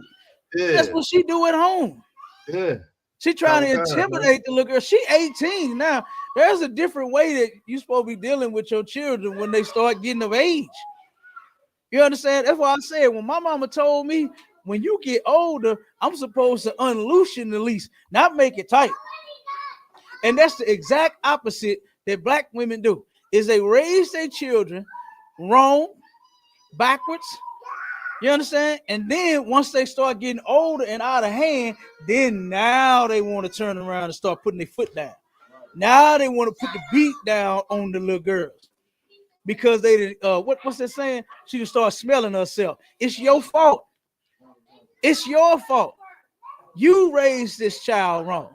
Yeah. That's what she do at home. Yeah. She trying to intimidate the little girl. She 18 now. There's a different way that you're supposed to be dealing with your children when they start getting of age. You understand? That's why I said when my mama told me, when you get older, I'm supposed to unloosen the leash, not make it tight. And that's the exact opposite that black women do. Is they raise their children wrong, backwards. You understand? And then once they start getting older and out of hand, then now they want to turn around and start putting their foot down. Now they want to put the beat down on the little girls because they what's that saying? She just start smelling herself. It's your fault. It's your fault. You raised this child wrong.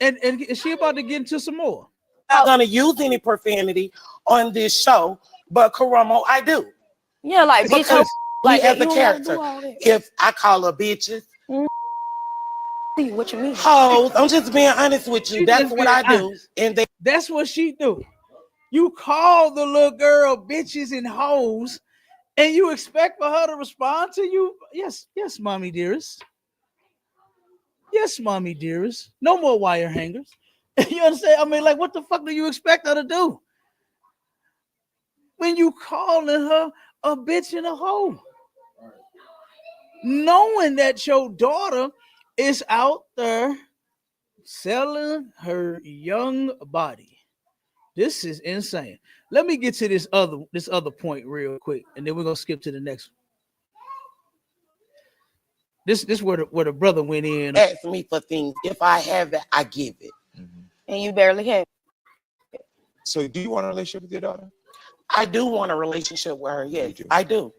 And is she about to get into some more? I'm not gonna use any profanity on this show, but Karamo, I do. Yeah, like because like as a character, if I call her bitches, what you mean? Hoes, I'm just being honest with you. That's what I do. And that's what she do. You call the little girl bitches and hoes, and you expect for her to respond to you? Yes, mommy dearest. Yes, mommy dearest. No more wire hangers. You understand? I mean, like, what the fuck do you expect her to do when you calling her a bitch and a hoe? Knowing that your daughter is out there selling her young body. This is insane. Let me get to this other point real quick, and then we're gonna skip to the next one. This where the brother went in. Ask me for things. If I have it, I give it. Mm-hmm. And you barely have it. So do you want a relationship with your daughter? I do want a relationship with her. Yes, I do.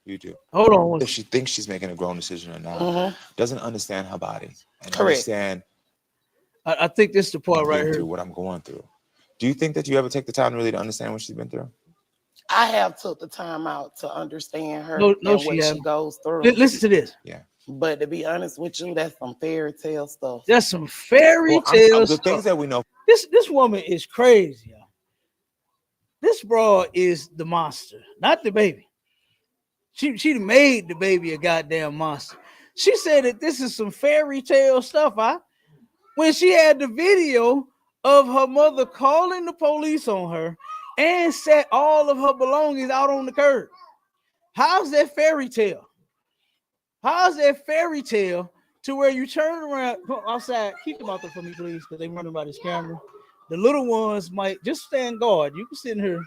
You do. Hold on. If she thinks she's making a grown decision or not, doesn't understand her body. And correct. Understand. I think this is the part right here. Through what I'm going through. Do you think that you ever take the time really to understand what she's been through? I have took the time out to understand her and what she goes through. Listen to this. Yeah. But to be honest with you, that's some fairy tale stuff. That's some fairy tale stuff. The things that we know. This woman is crazy, y'all. This broad is the monster, not the baby. She made the baby a goddamn monster. She said that this is some fairy tale stuff, when she had the video of her mother calling the police on her and set all of her belongings out on the curb. How's that fairy tale? How's that fairy tale to where you turn around outside? Keep them out there for me, please, because they're running by this camera. The little ones might just stand guard. You can sit in here.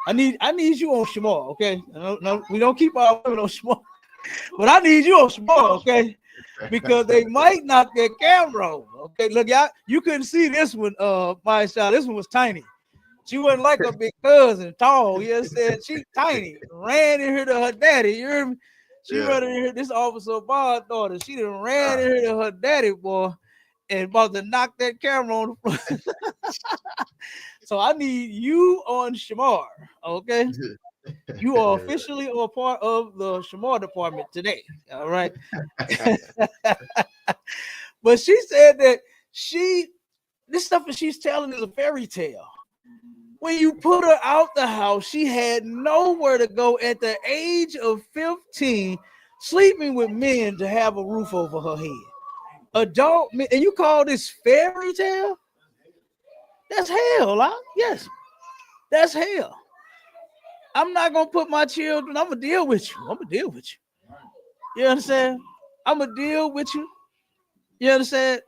I need you on Shamar, okay? No, we don't keep our women on Shamar, but I need you on Shamar, okay? Because they might knock that camera over. Okay, look, y'all, you couldn't see this one, my shot. This one was tiny. She wasn't like her big cousin, tall. You understand? She tiny. Ran in here to her daddy. You hear me? She running in here. This Officer Bard's daughter. She done ran in here to her daddy, boy, and about to knock that camera on the floor. So I need you on Shamar, okay? You are officially a part of the Shamar department today. All right. But she said that this stuff that she's telling is a fairy tale. When you put her out the house, she had nowhere to go at the age of 15, sleeping with men to have a roof over her head. Adult men, and you call this fairy tale? That's hell, huh? Yes, that's hell. I'm not gonna put my children, I'm gonna deal with you. I'm gonna deal with you. You understand? I'm gonna deal with you. You understand?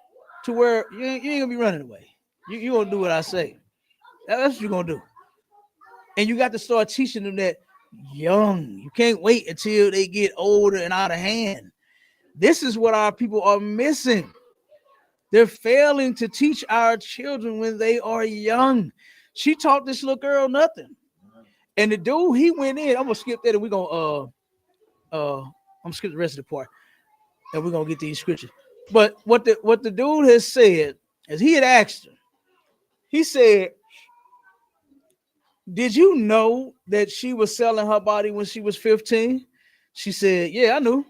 To where you ain't gonna be running away. You gonna do what I say. That's what you're gonna do. And you got to start teaching them that young. You can't wait until they get older and out of hand. This is what our people are missing. They're failing to teach our children when they are young. She taught this little girl nothing. And the dude, he went in. I'm gonna skip that and we're gonna I'm gonna skip the rest of the part. And we're gonna get these scriptures. But what the dude has said is he had asked her, he said, did you know that she was selling her body when she was 15? She said, yeah, I knew.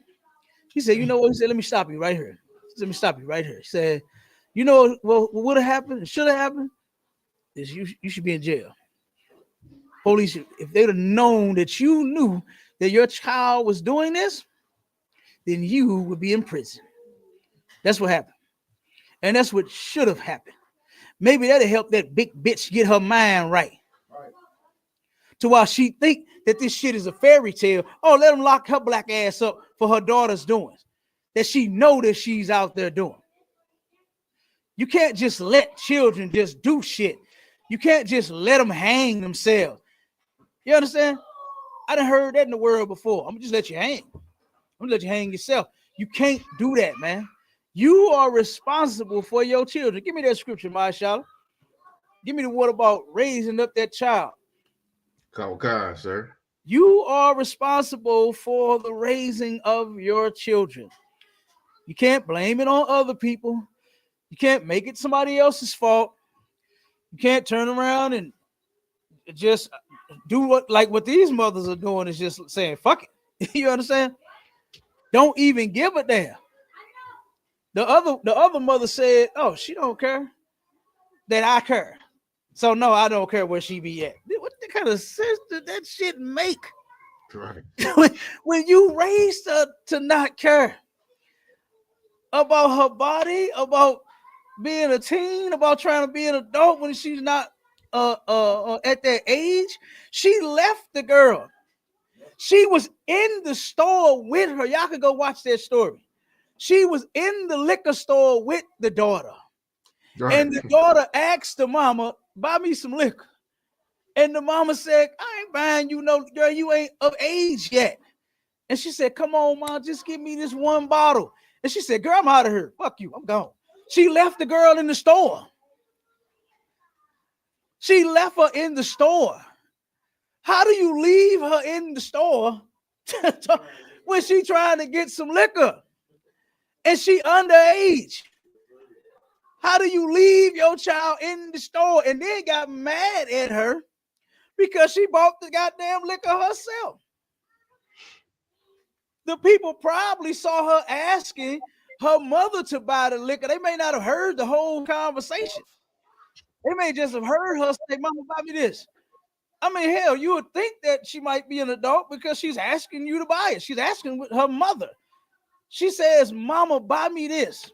He said, you know what? He said, let me stop you right here. Let me stop you right here. He said, you know what would have happened? Should have happened? Is you should be in jail. Police, if they'd have known that you knew that your child was doing this, then you would be in prison. That's what happened. And that's what should have happened. Maybe that'll help that big bitch get her mind right. To while she think that this shit is a fairy tale. Oh, let them lock her black ass up for her daughter's doings that she know that she's out there doing. You can't just let children just do shit. You can't just let them hang themselves. You understand? I done heard that in the world before. I'm gonna just let you hang. I'm gonna let you hang yourself. You can't do that, man. You are responsible for your children. Give me that scripture, Mashallah. Give me the word about raising up that child. Come on, sir. You are responsible for the raising of your children. You can't blame it on other people. You can't make it somebody else's fault. You can't turn around and just do what these mothers are doing is just saying, fuck it. You understand? Don't even give a damn. The other mother said, oh, she don't care that I care. So no, I don't care where she be at. What the kind of sense did that shit make? Right. when you raised her to not care about her body, about being a teen, about trying to be an adult when she's not at that age, she left the girl. She was in the store with her. Y'all can go watch that story. She was in the liquor store with the daughter. Right. And the daughter asked the mama, buy me some liquor. And the mama said, I ain't buying you no, girl, you ain't of age yet. And she said, come on, mom, just give me this one bottle. And she said, girl, I'm out of here. Fuck you, I'm gone. She left the girl in the store. She left her in the store. How do you leave her in the store when she trying to get some liquor and she underage? How do you leave your child in the store and then got mad at her because she bought the goddamn liquor herself? The people probably saw her asking her mother to buy the liquor. They may not have heard the whole conversation. They may just have heard her say, Mama, buy me this. I mean, hell, you would think that she might be an adult because she's asking you to buy it. She's asking with her mother. She says, Mama, buy me this.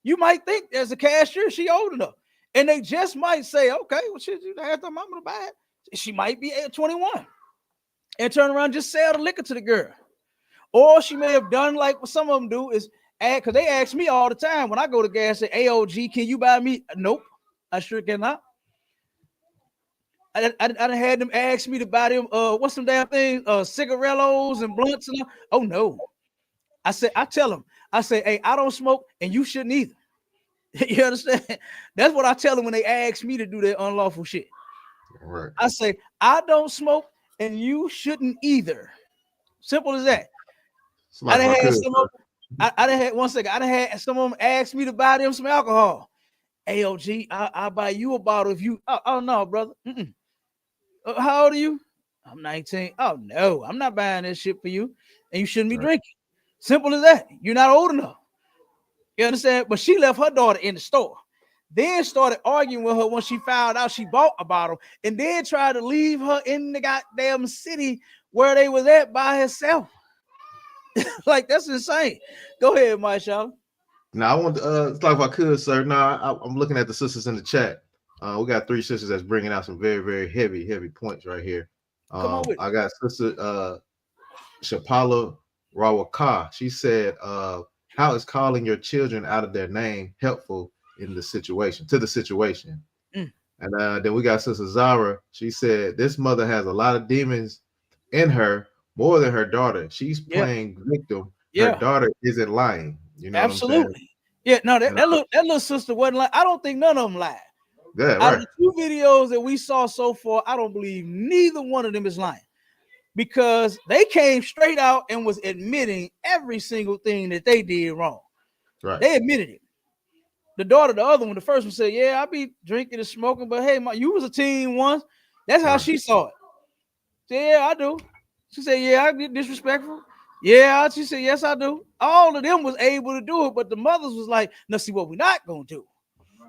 You might think as a cashier, she old enough. And they just might say, okay, well, she asked her mama to buy it. She might be 21 and turn around and just sell the liquor to the girl. Or she may have done like what some of them do is add, because they ask me all the time when I go to gas, say, AOG, can you buy me? Nope, I sure cannot. I had them ask me to buy them, what's some damn things, cigarellos and blunts and all. Oh no. I tell them, I say, hey, I don't smoke and you shouldn't either. You understand? That's what I tell them when they ask me to do their unlawful shit. Right. I say, I don't smoke and you shouldn't either. Simple as that. I done had some of them, I done had one second. I done had some of them ask me to buy them some alcohol. AOG, I'll buy you a bottle if you. Oh no, brother. How old are you? I'm 19. Oh no, I'm not buying this shit for you, and you shouldn't be drinking. Simple as that. You're not old enough. You understand? But she left her daughter in the store, then started arguing with her when she found out she bought a bottle, and then tried to leave her in the goddamn city where they was at by herself. Like, that's insane. Go ahead, Marshawn. Now I want to talk about could, sir. Now I'm looking at the sisters in the chat. We got 3 sisters that's bringing out some very, very heavy points right here. Come on with I got sister Shapala Rawaka. She said, how is calling your children out of their name helpful in the situation, to the situation? And then we got sister Zara. She said, this mother has a lot of demons in her, more than her daughter. She's playing victim. Her daughter isn't lying. You know absolutely. What I'm saying? Yeah, no, that little sister wasn't like. I don't think none of them lied. Yeah, out of the 2 videos that we saw so far, I don't believe neither one of them is lying, because they came straight out and was admitting every single thing that they did wrong. Right. They admitted it. The daughter, the other one, the first one said, yeah, I be drinking and smoking, but hey, you was a teen once. That's how she saw it. She said, yeah, I do. She said, yeah, I get disrespectful. Yeah, she said, yes, I do. All of them was able to do it, but the mothers was like, no, see, what we're not going to do.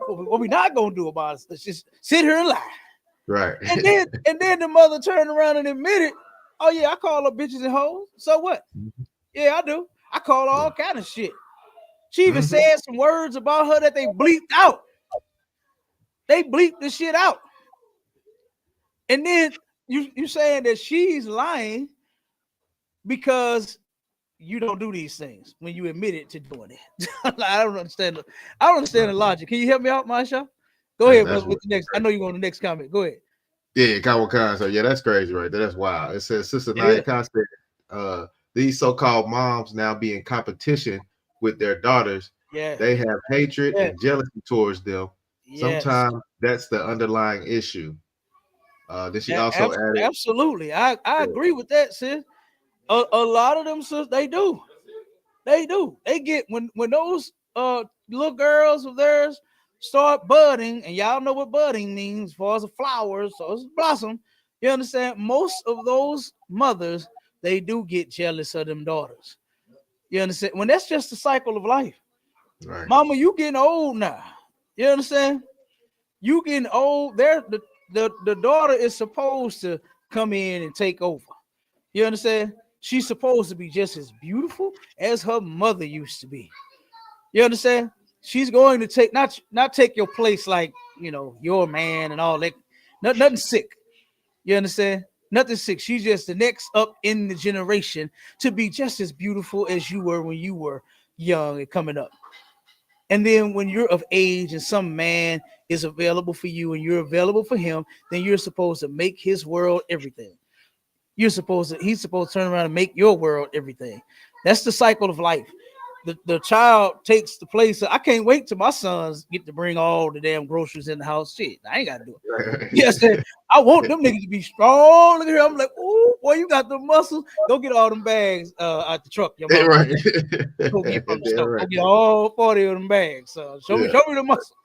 What we're not going to do about it, let's just sit here and lie. Right. And then the mother turned around and admitted, oh, yeah, I call her bitches and hoes. So what? Yeah, I do. I call her all kind of shit. She even said some words about her that they bleeped out. They bleeped the shit out. And then you saying that she's lying because you don't do these things when you admitted to doing it. I don't understand the logic. Can you help me out, Marsha? Go ahead, brother, with the next. I know you're on the next comment. Go ahead. Yeah, Kawakan. So yeah, that's crazy, right there. That's wild. It says Sister Naya said, these so-called moms now be in competition with their daughters. Yeah, they have hatred and jealousy towards them. Sometimes that's the underlying issue. Then she also added, absolutely. I agree with that, sis. A lot of them, sis, they do. They get when those little girls of theirs start budding, and y'all know what budding means as far as a flower, so it's a blossom. You understand? Most of those mothers, they do get jealous of them daughters. You understand? When that's just the cycle of life. Right. Mama, you getting old now. You understand? You getting old. The daughter is supposed to come in and take over. You understand? She's supposed to be just as beautiful as her mother used to be. You understand? She's going to take not take your place like, you know, your man and all that. Nothing sick. You understand? Nothing sick. She's just the next up in the generation to be just as beautiful as you were when you were young and coming up. And then when you're of age and some man is available for you and you're available for him, then you're supposed to make his world everything. He's supposed to turn around and make your world everything. That's the cycle of life. The child takes the place. I can't wait till my sons get to bring all the damn groceries in the house. Shit, I ain't got to do it. Yes, I want them niggas to be strong. Look at here. I'm like, oh, boy, you got the muscles. Go get all them bags out the truck. Your mom Go get from the store. Go get all 40 of them bags. Show me the muscle.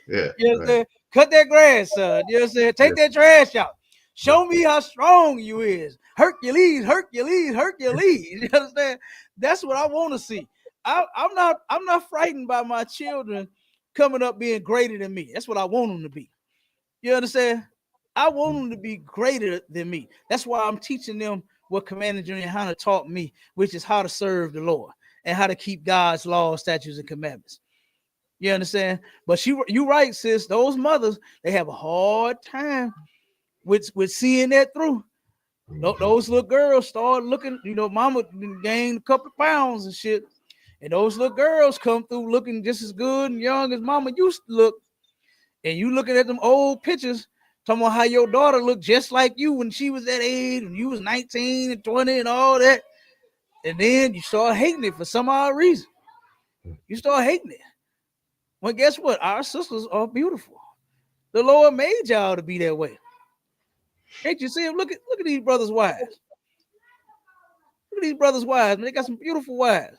Yeah. You know what I'm saying? Cut that grass, son. You know what I'm saying? Take that trash out. Show me how strong you is. Hercules. You understand? That's what I want to see. I'm not frightened by my children coming up being greater than me. That's what I want them to be. You understand? I want them to be greater than me. That's why I'm teaching them what Commander Junior Yohanna taught me, which is how to serve the Lord and how to keep God's laws, statutes, and commandments. You understand? But you right, sis. Those mothers, they have a hard time with seeing that through. Those little girls start looking, you know, mama gained a couple of pounds and shit. And those little girls come through looking just as good and young as mama used to look. And you looking at them old pictures, talking about how your daughter looked just like you when she was that age, when you was 19 and 20 and all that. And then you start hating it for some odd reason. You start hating it. Well, guess what? Our sisters are beautiful. The Lord made y'all to be that way. Can't you see them? Look at these brothers' wives. Look at these brothers' wives, man. They got some beautiful wives.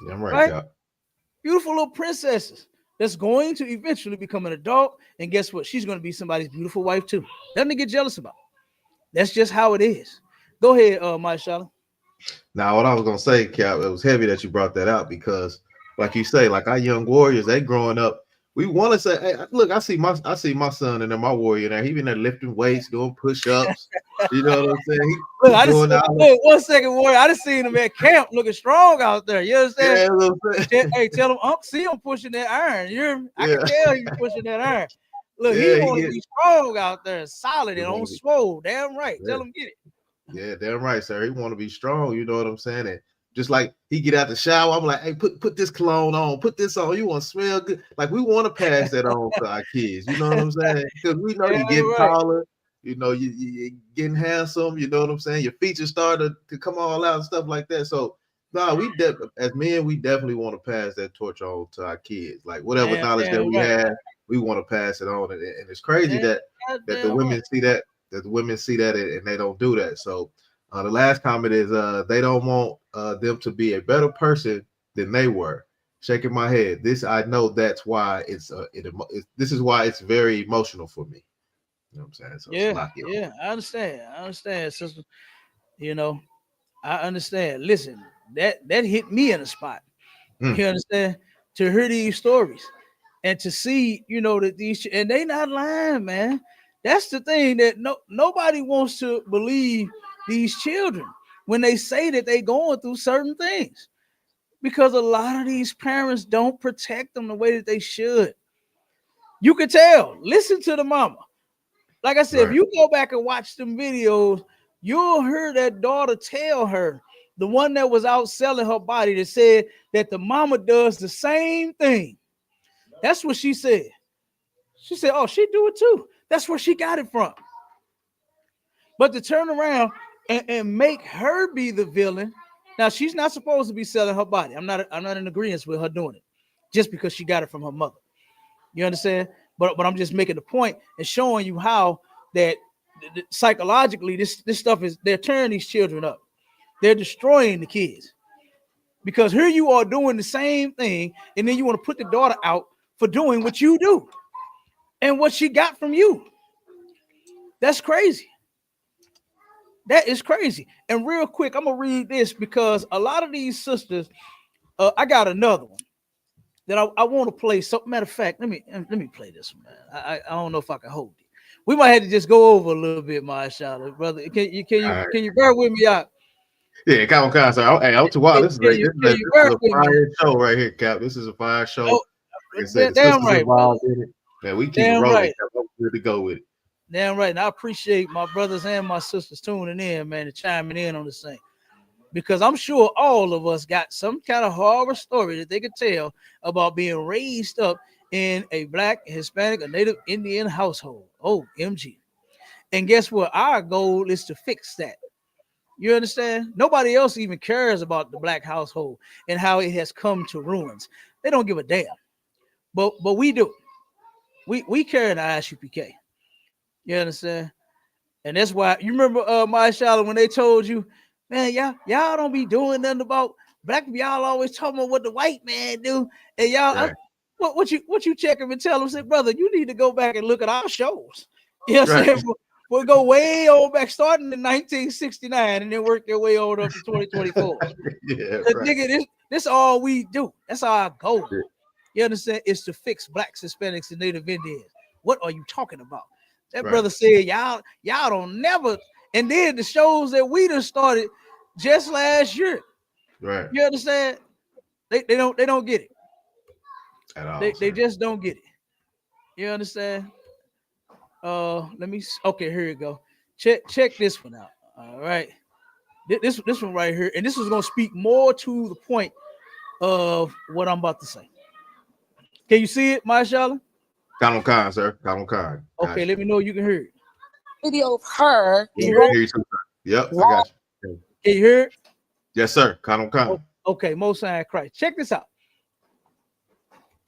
Yeah, I'm right, Right? Cap. Beautiful little princesses that's going to eventually become an adult. And guess what? She's going to be somebody's beautiful wife too. Nothing to get jealous about. That's just how it is. Go ahead, Marshala. Now, what I was gonna say, Cap, it was heavy that you brought that out because, like you say, like our young warriors, they growing up. We want to say, hey, look, I see my son and then my warrior there. He been there lifting weights, doing push-ups. You know what I'm saying? Look, I just doing look, 1 second, warrior. I just seen him at camp looking strong out there. You understand? Yeah, hey, tell him, Unc, see him pushing that iron. You hear me? I Yeah. can tell you pushing that iron. Look, Yeah, he want to be strong out there, solid and on swole. Damn right. Yeah. Tell him get it. Yeah, damn right, sir. He want to be strong. You know what I'm saying? And just like he get out the shower, I'm like, hey, put this cologne on, put this on. You want to smell good? Like we want to pass that on to our kids. You know what I'm saying? Because we know you getting taller. You know you getting handsome. You know what I'm saying? Your features start to come all out and stuff like that. So we as men, we definitely want to pass that torch on to our kids. Like whatever knowledge that we have, we want to pass it on. And it's crazy that the women see that. That the women see that and they don't do that. So the last comment is they don't want them to be a better person than they were. Shaking my head. I know that's why this is why it's very emotional for me. You know what I'm saying? So yeah, I understand, sister. You know, I understand. Listen, that hit me in a spot. You understand? To hear these stories and to see, you know, that these and they not lying, man. That's the thing that nobody wants to believe these children when they say that they going through certain things, because a lot of these parents don't protect them the way that they should. You can tell. Listen to the mama. Like I said, if you go back and watch them videos, you'll hear that daughter tell her, the one that was out selling her body, that said that the mama does the same thing. That's what she said. She said, oh, she do it too. That's where she got it from. But to turn around and make her be the villain. Now, she's not supposed to be selling her body. I'm not in agreement with her doing it just because she got it from her mother. You understand? But I'm just making the point and showing you how that psychologically this stuff is, they're tearing these children up. They're destroying the kids. Because here you are doing the same thing, and then you want to put the daughter out for doing what you do and what she got from you. That's crazy. That is crazy. And real quick, I'm gonna read this because a lot of these sisters, I got another one that I want to play. So, matter of fact, let me play this one, man. I don't know if I can hold it. We might have to just go over a little bit, my Charlotte, brother. Can you bear with me out? Yeah, come on, sir. Hey, I'm too wild. This is a fire show right here, Cap. This is a fire show. Oh, like I said, damn right, involved in it. Man, we keep it rolling. Right. I'm good to go with it. Damn right. And I appreciate my brothers and my sisters tuning in, man, and chiming in on this thing. Because I'm sure all of us got some kind of horror story that they could tell about being raised up in a Black, Hispanic, or Native Indian household. OMG. And guess what? Our goal is to fix that. You understand? Nobody else even cares about the Black household and how it has come to ruins. They don't give a damn. But we do. We care in the ISUPK. You understand? And that's why you remember my Charlotte, when they told you, man, y'all don't be doing nothing about Black people. Y'all always talking about what the white man do. And y'all, right. What you check them and tell them, say, brother, you need to go back and look at our shows. You know what I'm saying? We'll go way on back, starting in 1969, and then work their way on up to 2024. Nigga, this all we do. That's our goal. Yeah. You understand? Is to fix Blacks, Hispanics, and Native Indians. What are you talking about? That brother said, y'all don't never. And then the shows that we done started just last year. Right. You understand? They don't get it. At all. They just don't get it. You understand? Okay, here you go. Check this one out. All right. This one right here, and this is gonna speak more to the point of what I'm about to say. Can you see it, Marshala? Count on, sir. Count on kind. Okay, let me know you can hear it. Video of her. Hear you too, yep, I got you. Can you hear it? Yes, sir. Count on kind. Okay, Most High Christ. Check this out.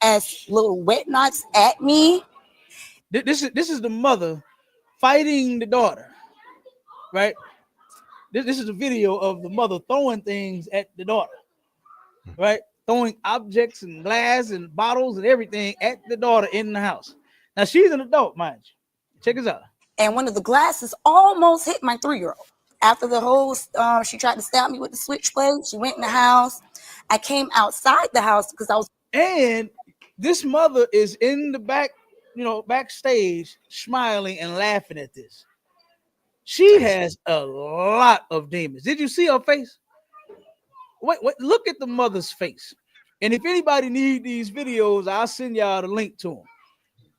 as little wet knots at me. This is the mother fighting the daughter, right? This is a video of the mother throwing things at the daughter, right? Throwing objects and glass and bottles and everything at the daughter in the house. Now she's an adult, mind you. Check this out. And one of the glasses almost hit my 3-year-old. After the whole, she tried to stab me with the switchblade. She went in the house. I came outside the house because I was. And this mother is in the back, backstage, smiling and laughing at this. She has a lot of demons. Did you see her face? Wait, look at the mother's face. And if anybody need these videos, I'll send y'all the link to them.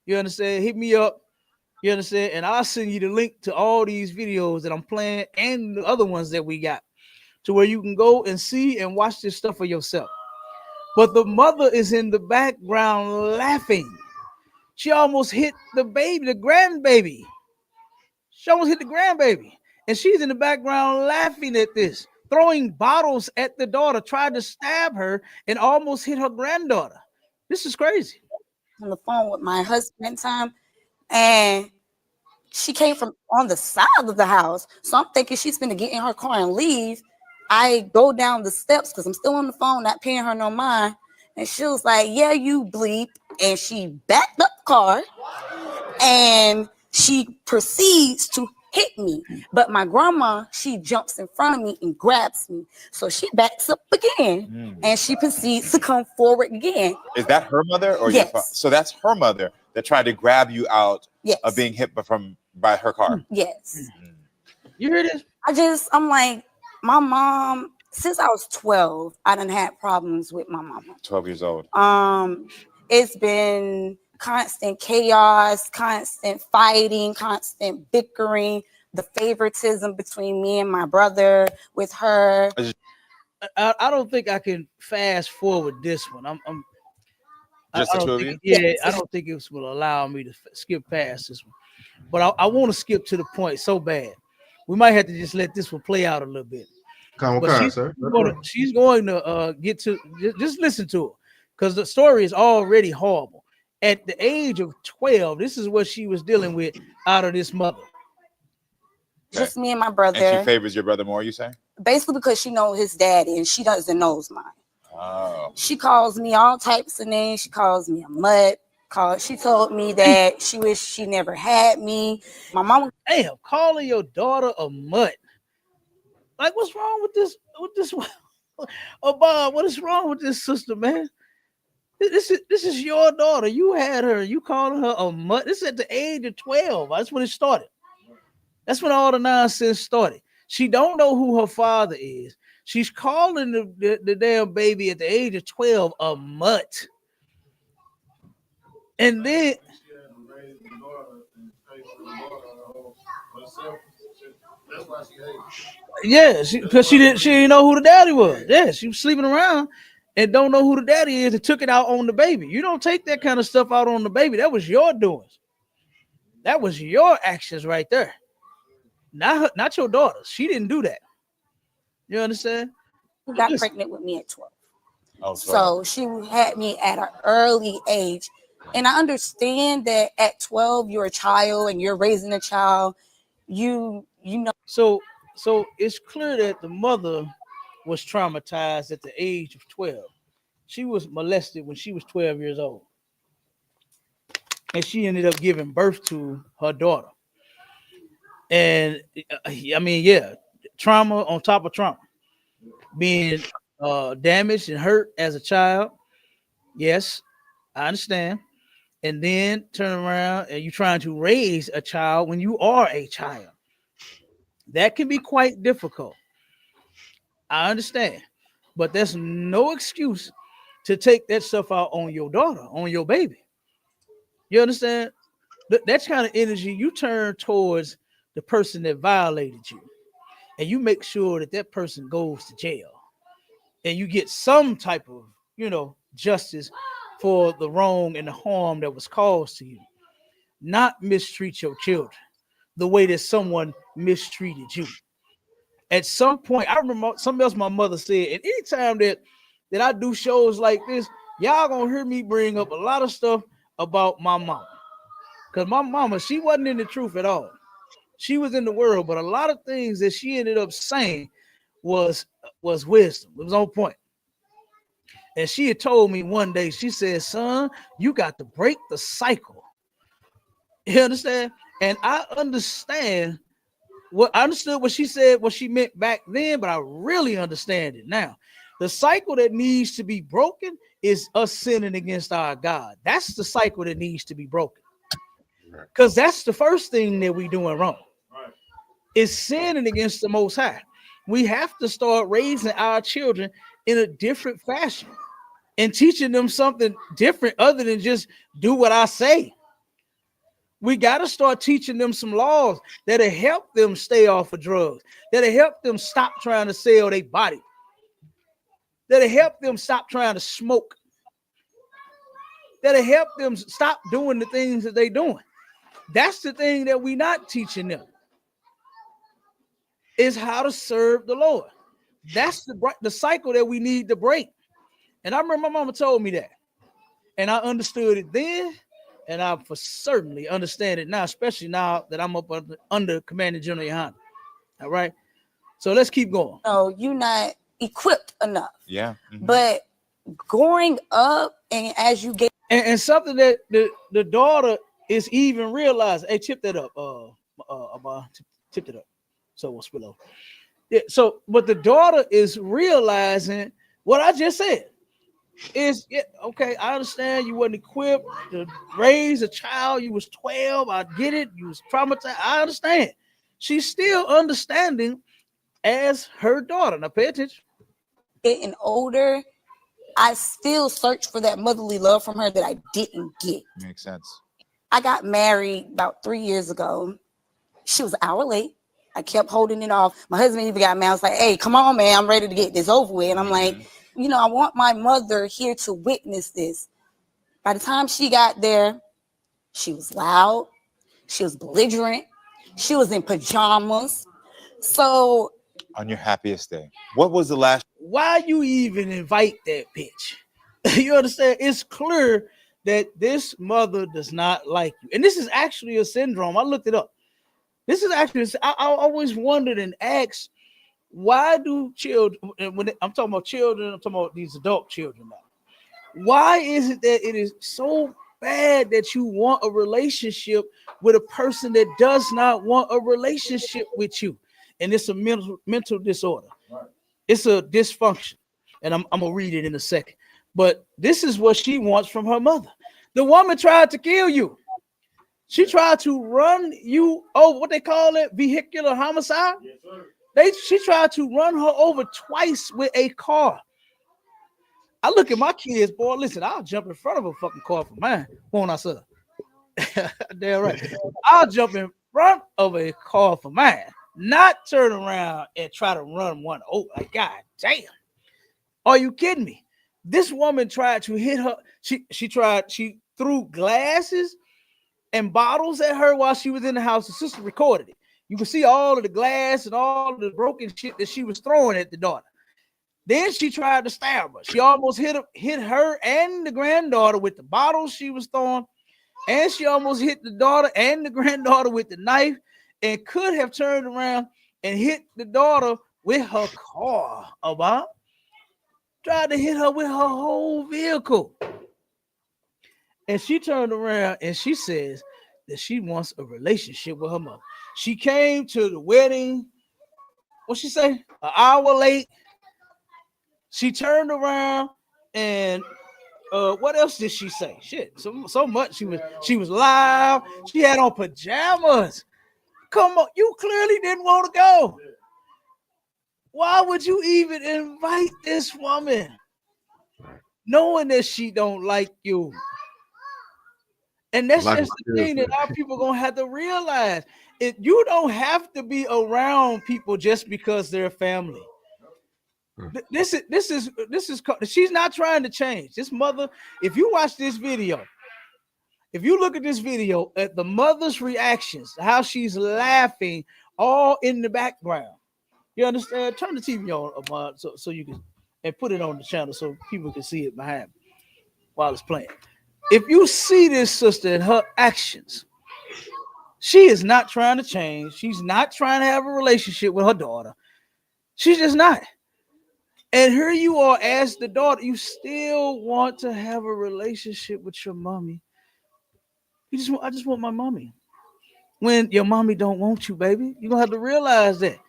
You understand? Hit me up. You understand? And I'll send you the link to all these videos that I'm playing and the other ones that we got, to where you can go and see and watch this stuff for yourself. But the mother is in the background laughing. She almost hit the baby, the grandbaby. She almost hit the grandbaby. And she's in the background laughing at this, throwing bottles at the daughter, tried to stab her and almost hit her granddaughter. This is crazy. On the phone with my husband time, and she came from on the side of the house. So I'm thinking she's gonna get in her car and leave. I go down the steps because I'm still on the phone, not paying her no mind. And she was like, yeah, you bleep. And she backed up the car and she proceeds to hit me. But my grandma, she jumps in front of me and grabs me. So she backs up again and she proceeds to come forward again. Is that her mother or yes. your father? So that's her mother that tried to grab you out yes. of being hit by her car. Yes. You hear this? I'm like, my mom, since I was 12, I done had problems with my mama. 12 years old. It's been constant chaos, constant fighting, constant bickering, the favoritism between me and my brother with her. I don't think I can fast forward this one. Just the two of you? Yeah, I don't think it will allow me to skip past this one. But I want to skip to the point so bad. We might have to just let this one play out a little bit. She's going to get to just listen to it, because the story is already horrible. At the age of 12, this is what she was dealing with out of this mother. Just me and my brother. And she favors your brother more, you say? Basically because she knows his daddy and she doesn't know mine. Oh. She calls me all types of names. She calls me a mutt. She told me that she wished she never had me. My mama. Damn, calling your daughter a mutt. Like, what's wrong with this? Oh, Bob, what is wrong with this sister, man? This is your daughter. You had her. You calling her a mutt. This is at the age of 12. That's when it started. That's when all the nonsense started. She don't know who her father is. She's calling the damn baby at the age of 12 a mutt. And then yeah, because she didn't know who the daddy was. Yeah, she was sleeping around and don't know who the daddy is and took it out on the baby. You don't take that kind of stuff out on the baby. That was your doings. That was your actions right there. Not your daughter. She didn't do that. You understand? She got pregnant with me at 12. Oh, so she had me at an early age. And I understand that at 12, you're a child and you're raising a child. You know. So it's clear that the mother was traumatized at the age of 12. She was molested when she was 12 years old. And she ended up giving birth to her daughter. And I mean, yeah, trauma on top of trauma. Being damaged and hurt as a child. Yes, I understand. And then turn around and you're trying to raise a child when you are a child. That can be quite difficult. I understand. But there's no excuse to take that stuff out on your daughter, on your baby. You understand? That kind of energy you turn towards the person that violated you. And you make sure that person goes to jail. And you get some type of, justice for the wrong and the harm that was caused to you. Not mistreat your children the way that someone mistreated you. At some point, I remember something else my mother said, and anytime that I do shows like this, y'all gonna hear me bring up a lot of stuff about my mama. Because my mama, she wasn't in the truth at all. She was in the world, but a lot of things that she ended up saying was wisdom. It was on point. And she had told me one day, she said, son, you got to break the cycle. You understand? And I understood what she said, what she meant back then, but I really understand it now. The cycle that needs to be broken is us sinning against our God. That's the cycle that needs to be broken. Because that's the first thing that we doing wrong. Is sinning against the Most High. We have to start raising our children in a different fashion and teaching them something different other than just do what I say. We got to start teaching them some laws that'll help them stay off of drugs, that'll help them stop trying to sell their body, that'll help them stop trying to smoke, that'll help them stop doing the things that they're doing. That's the thing that we're not teaching them, is how to serve the Lord. That's the cycle that we need to break. And I remember my mama told me that. And I understood it then, and I for certainly understand it now, especially now that I'm up under Commanding General YAHANNA. All right. So let's keep going. No, you're not equipped enough. Yeah. But growing up and as you get and something that the daughter is even realizing. Hey, tip that up. Tip it up. So we'll spill over. Yeah, so but the daughter is realizing what I just said. Is okay, I understand you wasn't equipped to raise a child. You was 12. I get it. You was traumatized. I understand. She's still understanding as her daughter. Now pay attention. Getting older, I still search for that motherly love from her that I didn't get. Makes sense. I got married about 3 years ago. She was an hour late. I kept holding it off. My husband even got mad. I was like, hey, come on, man. I'm ready to get this over with. And I'm like, you know, I want my mother here to witness this. By the time she got there, she was loud. She was belligerent. She was in pajamas. So on your happiest day, what was the last? Why you even invite that bitch? You understand? It's clear that this mother does not like you. And this is actually a syndrome. I looked it up. This is actually, I always wondered and asked, why do children, when I'm talking about children, I'm talking about these adult children now. Why is it that it is so bad that you want a relationship with a person that does not want a relationship with you? And it's a mental disorder. Right. It's a dysfunction. And I'm going to read it in a second. But this is what she wants from her mother. The woman tried to kill you. She tried to run you over, what they call it, vehicular homicide. Yes, sir. She tried to run her over twice with a car. I look at my kids, boy, listen, I'll jump in front of a fucking car for mine. Won't I, sir? Damn right. I'll jump in front of a car for mine, not turn around and try to run one over. Like, God damn. Are you kidding me? This woman tried to hit her. She threw glasses and bottles at her while she was in the house. The sister recorded it. You can see all of the glass and all of the broken shit that she was throwing at the daughter. Then she tried to stab her. She almost hit her and the granddaughter with the bottles she was throwing. And she almost hit the daughter and the granddaughter with the knife, and could have turned around and hit the daughter with her car. About tried to hit her with her whole vehicle. And she turned around and she says that she wants a relationship with her mother. She came to the wedding, what she say? An hour late. She turned around and what else did she say? Shit, so much. She was loud. She had on pajamas. Come on, you clearly didn't want to go. Why would you even invite this woman, knowing that she don't like you? And that's just the thing that our people gonna have to realize. You don't have to be around people just because they're family. This is she's not trying to change. This mother, if you watch this video, if you look at this video at the mother's reactions, how she's laughing all in the background. You understand? Turn the TV on so you can and put it on the channel so people can see it behind me. while it's playing. If you see this sister and her actions, she is not trying to change. She's not trying to have a relationship with her daughter. She's just not. And here you are as the daughter, you still want to have a relationship with your mommy. I just want my mommy. When your mommy don't want you, baby, you're going to have to realize that.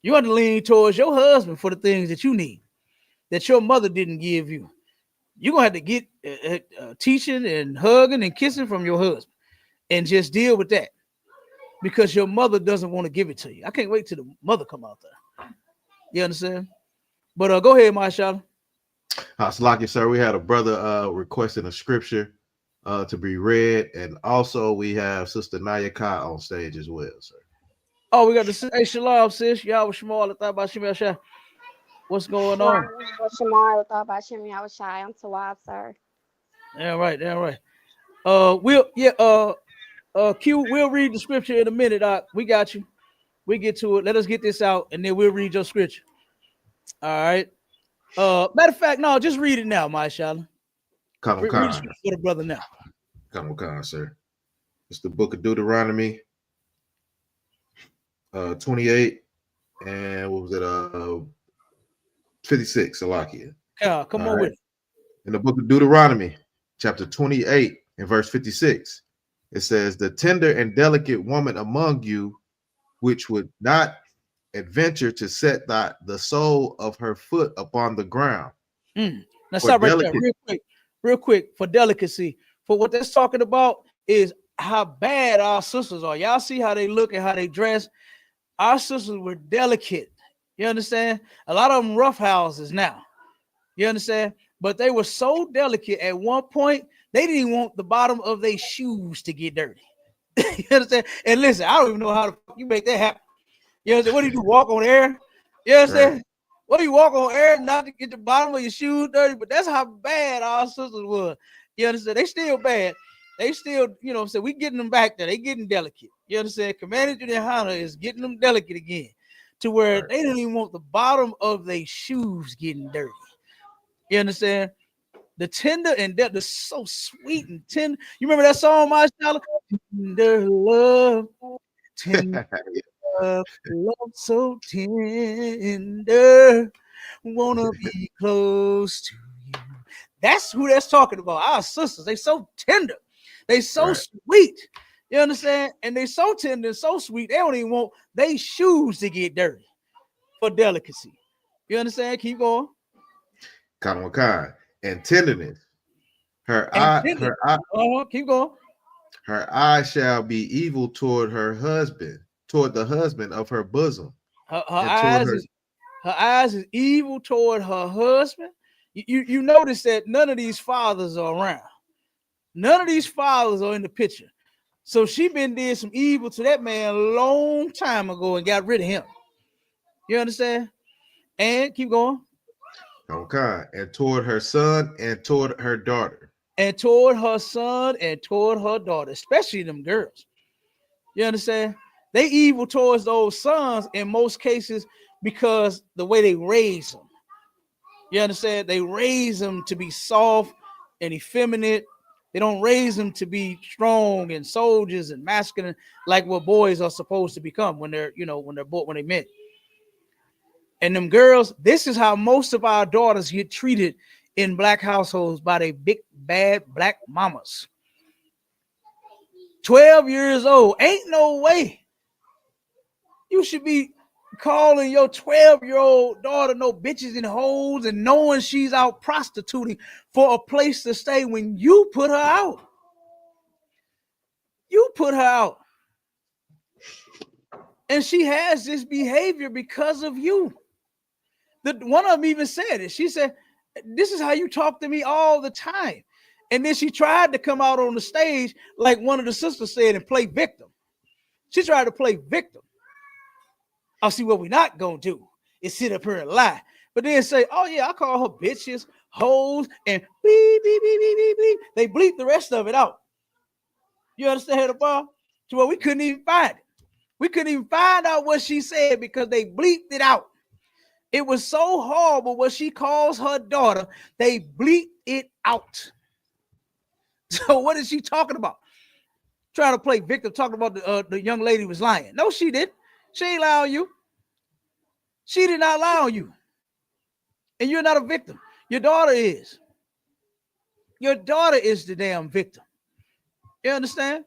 You have to lean towards your husband for the things that you need, that your mother didn't give you. You're going to have to get teaching and hugging and kissing from your husband and just deal with that because your mother doesn't want to give it to you. I can't wait till the mother come out there. You understand? But go ahead, Marshala. Salaki, sir, we had a brother requesting a scripture to be read, and also we have Sister Naya Kai on stage as well, sir. Oh, we got the hey, shalom, sis. Y'all was small. What's going on? I'm Tawab, sir. Yeah, right. Q, we'll read the scripture in a minute. We got you. We get to it. Let us get this out, and then we'll read your scripture. All right. Matter of fact, no, just read it now, Marshala. Read the scripture for the brother now. Come on, sir. It's the book of Deuteronomy, 28, and what was it? 56, Salakia. Come on with it. In the book of Deuteronomy, chapter 28 and verse 56, it says, "The tender and delicate woman among you, which would not adventure to set the sole of her foot upon the ground." Now stop right there real quick for delicacy. For what that's talking about is how bad our sisters are. Y'all see how they look and how they dress. Our sisters were delicate. You understand? A lot of them rough houses now. You understand? But they were so delicate at one point, they didn't even want the bottom of their shoes to get dirty. You understand? And listen, I don't even know how you make that happen. You understand? What do you do? Walk on air? You understand? Right. What do you walk on air not to get the bottom of your shoes dirty? But that's how bad our sisters were. You understand? They still bad. They still, you know, so we getting them back there. They getting delicate. You understand? Commander YAHANNA is getting them delicate again to where they don't even want the bottom of their shoes getting dirty. You understand? The tender and the so sweet and tender. You remember that song, Marshala? Tender love, tender love, love so tender, wanna be close to you. That's who that's talking about. Our sisters, they so tender, they so sweet. You understand? And they so tender and so sweet, they don't even want their shoes to get dirty for delicacy. You understand? Keep going. And tenderness. Keep going. Her eye shall be evil toward her husband, toward the husband of her bosom. Her eyes is evil toward her husband. You notice that none of these fathers are around. None of these fathers are in the picture. So she did some evil to that man a long time ago and got rid of him. You understand? And keep going. Okay. And toward her son and toward her daughter. And toward her son and toward her daughter, especially them girls. You understand? They evil towards those sons in most cases because the way they raise them. You understand? They raise them to be soft and effeminate. They don't raise them to be strong and soldiers and masculine like what boys are supposed to become when they're, when they men. And them girls, this is how most of our daughters get treated in black households by their big, bad black mamas. 12 years old. Ain't no way you should be calling your 12-year-old daughter no bitches and hoes and knowing she's out prostituting for a place to stay when you put her out. You put her out. And she has this behavior because of you. One of them even said it. She said, "This is how you talk to me all the time." And then she tried to come out on the stage like one of the sisters said and play victim. She tried to play victim. I'll see what we're not going to do is sit up here and lie. But then say, "Oh, yeah, I call her bitches, hoes, and beep, beep, beep, beep, beep, beep." They bleep the rest of it out. You understand, Abba? To where we couldn't even find it. We couldn't even find out what she said because they bleeped it out. It was so horrible what she calls her daughter. They bleeped it out. So what is she talking about? Trying to play victim, talking about the young lady was lying. No, she didn't. She ain't lie on you. She did not lie on you. And you're not a victim. Your daughter is. Your daughter is the damn victim. You understand?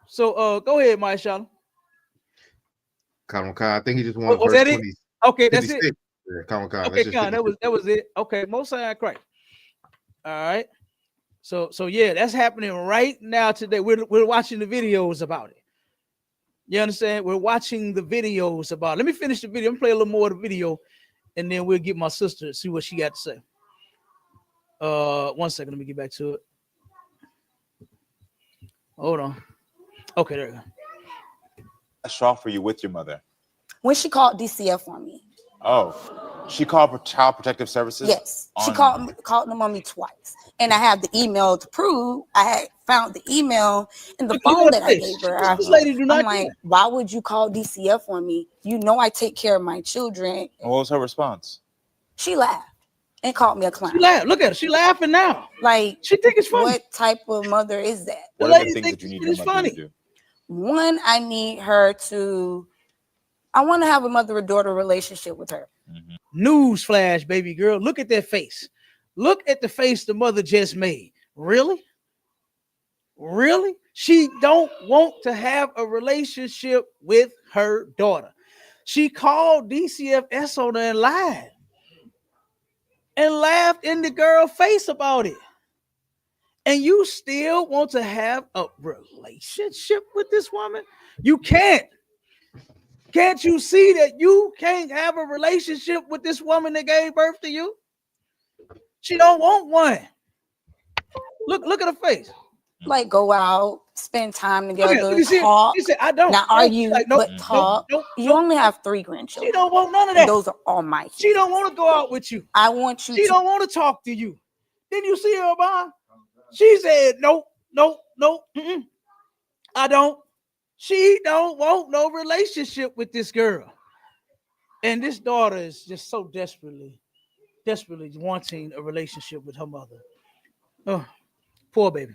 So go ahead, my Shauna. I think he just wanted Was verse that 20. it? Okay, that's it. Yeah, Okay, that was it. Okay, most high Christ. All right. So yeah, that's happening right now today. We're watching the videos about it. You understand? We're watching the videos about it. Let me finish the video. I'm play a little more of the video, and then we'll get my sister to see what she got to say. 1 second, let me get back to it. Hold on. Okay, there you go. Straw for you with your mother. When she called DCF on me. Oh, she called for Child Protective Services? Yes, she called them on me twice. And I have the email to prove. I had found the email in the phone that I gave her. This lady do not I'm like, why would you call DCF on me? You know I take care of my children. And what was her response? She laughed and called me a clown. She laughed. Look at her. She laughing now. Like, she think it's funny. What type of mother is that? What are the things that you need your mother to do? One, I need her to, I want to have a mother-daughter relationship with her. News flash, baby girl. Look at that face. Look at the face the mother just made. Really? Really? She don't want to have a relationship with her daughter. She called DCFS on her and lied. And laughed in the girl's face about it. And you still want to have a relationship with this woman? You can't. Can't you see that you can't have a relationship with this woman that gave birth to you? She don't want one. Look at her face. Like, go out, spend time together, look talk. She said, I don't. Not argue, like, but talk. You only have 3 grandchildren. She don't want none of that. And those are all my kids. She don't want to go out with you. I want you She don't want to talk to you. Didn't you see her, Bob? She said, no. I don't. She don't want no relationship with this girl. And this daughter is just so desperately wanting a relationship with her mother. Oh, poor baby.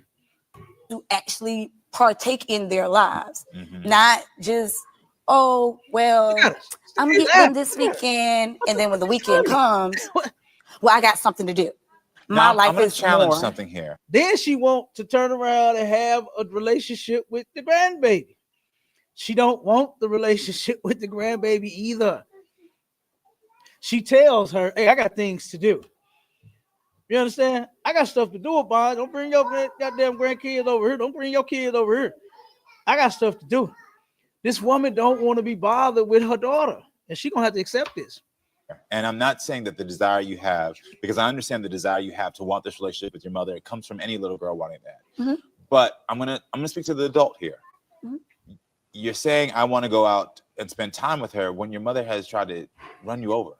To actually partake in their lives, not just, oh, well, I'm getting them this weekend. And then when the weekend comes, well, I got something to do. My life is challenge more. Something here. Then she want to turn around and have a relationship with the grandbaby. She don't want the relationship with the grandbaby either. She tells her, hey, I got things to do. You understand? I got stuff to do, Bob. Don't bring your goddamn grandkids over here. Don't bring your kids over here. I got stuff to do. This woman don't want to be bothered with her daughter. And she's going to have to accept this. And I'm not saying that the desire you have, because I understand the desire you have to want this relationship with your mother. It comes from any little girl wanting that. But I'm gonna speak to the adult here. You're saying I want to go out and spend time with her when your mother has tried to run you over.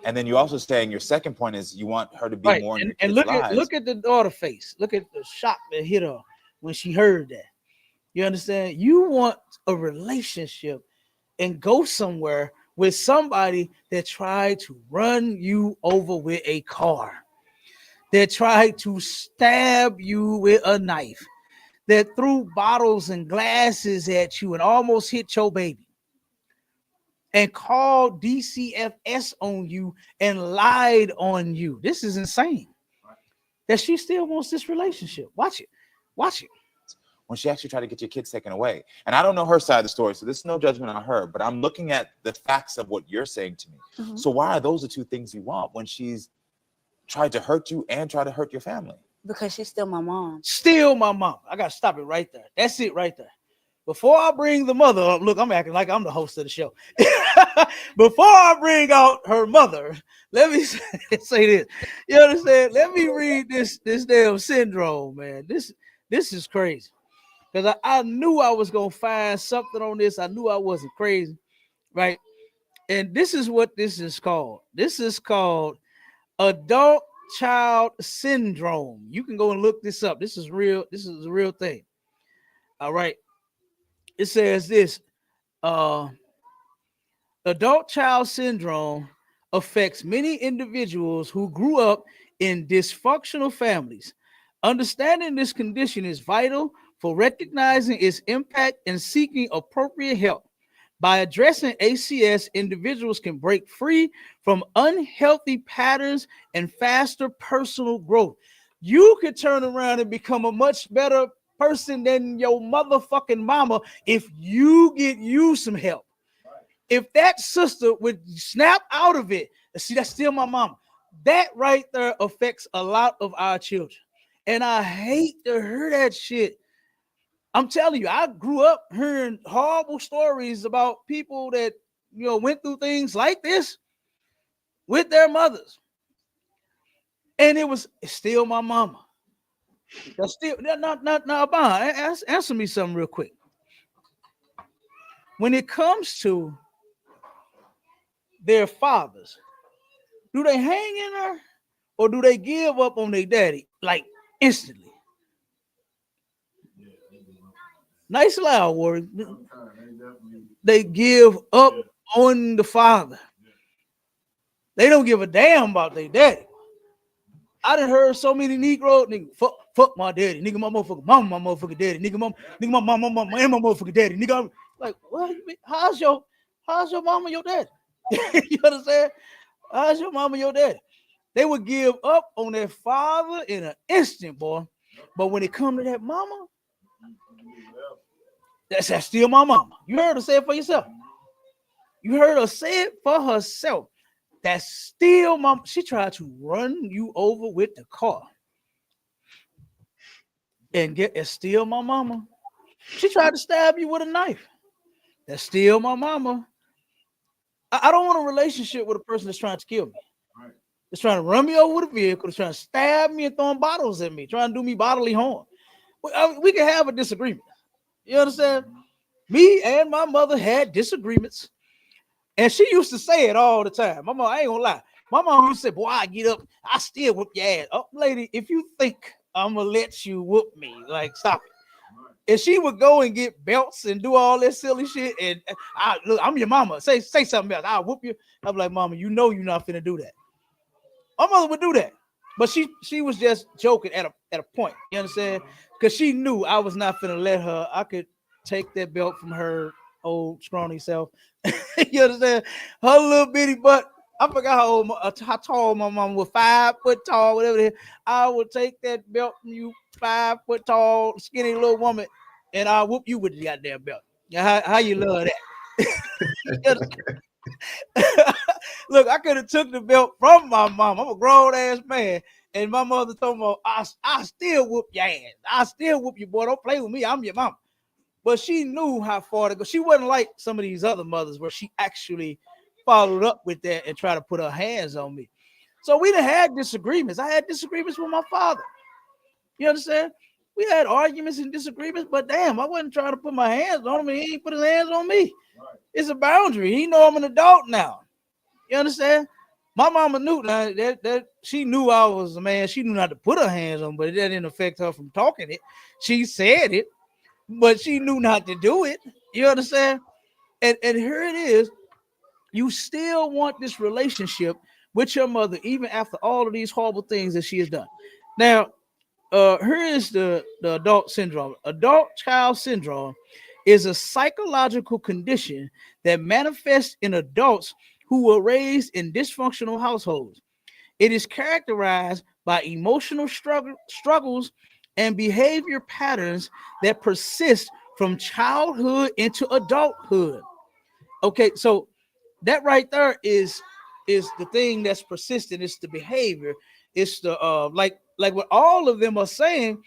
And then you also saying your second point is you want her to be more in your kids' lives. Look at the daughter face. Look at the shock that hit her when she heard that. You understand? You want a relationship and go somewhere with somebody that tried to run you over with a car, that tried to stab you with a knife, that threw bottles and glasses at you and almost hit your baby, and called DCFS on you and lied on you. This is insane. That she still wants this relationship. Watch it. Watch it. When she actually tried to get your kids taken away. And I don't know her side of the story, so this is no judgment on her, but I'm looking at the facts of what you're saying to me. So why are those the two things you want when she's tried to hurt you and try to hurt your family? Because she's still my mom. Still my mom. I got to stop it right there. That's it right there. Before I bring the mother up, look, I'm acting like I'm the host of the show. Before I bring out her mother, let me say this. You understand? Let me read this damn syndrome, man. This is crazy. Because I knew I was going to find something on this. I knew I wasn't crazy, right? And this is what this is called. This is called adult child syndrome. You can go and look this up. This is real. This is a real thing. All right. It says this. Adult child syndrome affects many individuals who grew up in dysfunctional families, Understanding this condition is vital for recognizing its impact and seeking appropriate help. By addressing ACS, individuals can break free from unhealthy patterns and faster personal growth. You could turn around and become a much better person than your motherfucking mama if you get you some help. If that sister would snap out of it, see, that's still my mama. That right there affects a lot of our children. And I hate to hear that shit. I'm telling you, I grew up hearing horrible stories about people that, you know, went through things like this with their mothers. And it's still my mama. That's still not Bond. Answer me something real quick. When it comes to their fathers, do they hang in there or do they give up on their daddy like instantly? Nice loud word. They give up on the father. They don't give a damn about their daddy. I done heard so many Negro nigga, fuck my daddy, nigga, my motherfucking mama, my motherfucking daddy, nigga, my mama, and my motherfucking daddy, nigga. I'm like, what? How's your mama, your daddy? You understand? How's your mama, your daddy? They would give up on their father in an instant, boy. But when it come to that mama, that's still my mama. You heard her say it for yourself. You heard her say it for herself. That's still mom. She tried to run you over with the car. And it's still my mama. She tried to stab you with a knife. That's still my mama. I don't want a relationship with a person that's trying to kill me. Right. It's trying to run me over with a vehicle. It's trying to stab me and throwing bottles at me, trying to do me bodily harm. We can have a disagreement. You understand? Me and my mother had disagreements. And she used to say it all the time. My mom, I ain't gonna lie. My mom used to say, boy, I get up, I still whoop your ass. Oh, lady, if you think I'm gonna let you whoop me, like, stop it. And she would go and get belts and do all this silly shit. And look, I'm your mama. Say something else. I'll whoop you. I'm like, mama, you know you're not finna do that. My mother would do that. But she was just joking at a point. You understand? Because she knew I was not finna let her. I could take that belt from her old scrawny self. You understand? Her little bitty butt. I forgot how tall my mom was, 5 foot tall, whatever it is. I would take that belt from you, 5 foot tall, skinny little woman, and I'll whoop you with the goddamn belt. How you love that? Look, I could have took the belt from my mom. I'm a grown ass man. And my mother told me, I still whoop your ass. I still whoop you, boy. Don't play with me. I'm your mama. But she knew how far to go. She wasn't like some of these other mothers where she actually followed up with that and tried to put her hands on me. So we done had disagreements. I had disagreements with my father. You understand? We had arguments and disagreements, but damn, I wasn't trying to put my hands on him and he ain't put his hands on me. Right. It's a boundary. He know I'm an adult now. You understand? My mama knew that she knew I was a man. She knew not to put her hands on, but it didn't affect her from talking it. She said it, but she knew not to do it. You understand? And here it is. You still want this relationship with your mother, even after all of these horrible things that she has done. Now, here is the adult syndrome. Adult child syndrome is a psychological condition that manifests in adults who were raised in dysfunctional households. It is characterized by emotional struggles and behavior patterns that persist from childhood into adulthood. Okay, so that right there is the thing that's persistent. It's the behavior. It's the like what all of them are saying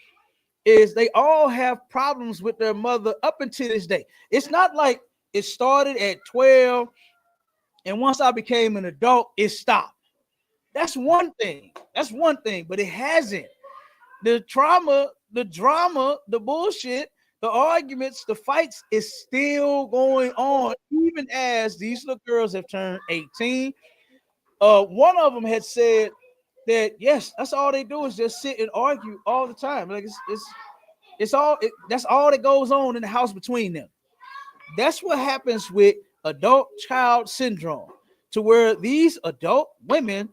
is they all have problems with their mother up until this day. It's not like it started at 12 and once I became an adult, it stopped. That's one thing. But it hasn't. The trauma, the drama, the bullshit, the arguments, the fights is still going on, even as these little girls have turned 18. One of them had said that yes, that's all they do is just sit and argue all the time. Like that's all that goes on in the house between them. That's what happens with adult child syndrome, to where these adult women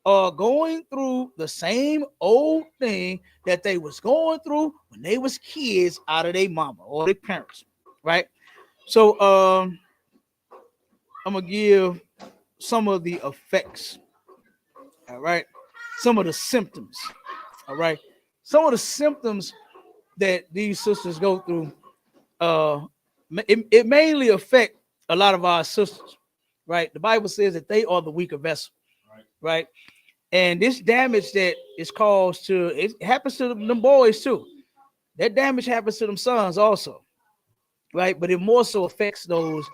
are going through the same old thing that they was going through when they was kids out of their mama or their parents, right? So I'm gonna give some of the effects, all right, some of the symptoms, all right, some of the symptoms that these sisters go through. It mainly affect a lot of our sisters, right? The Bible says that they are the weaker vessel, right? And this damage that is caused to, it happens to them boys too. That damage happens to them sons also, right? But it more so affects those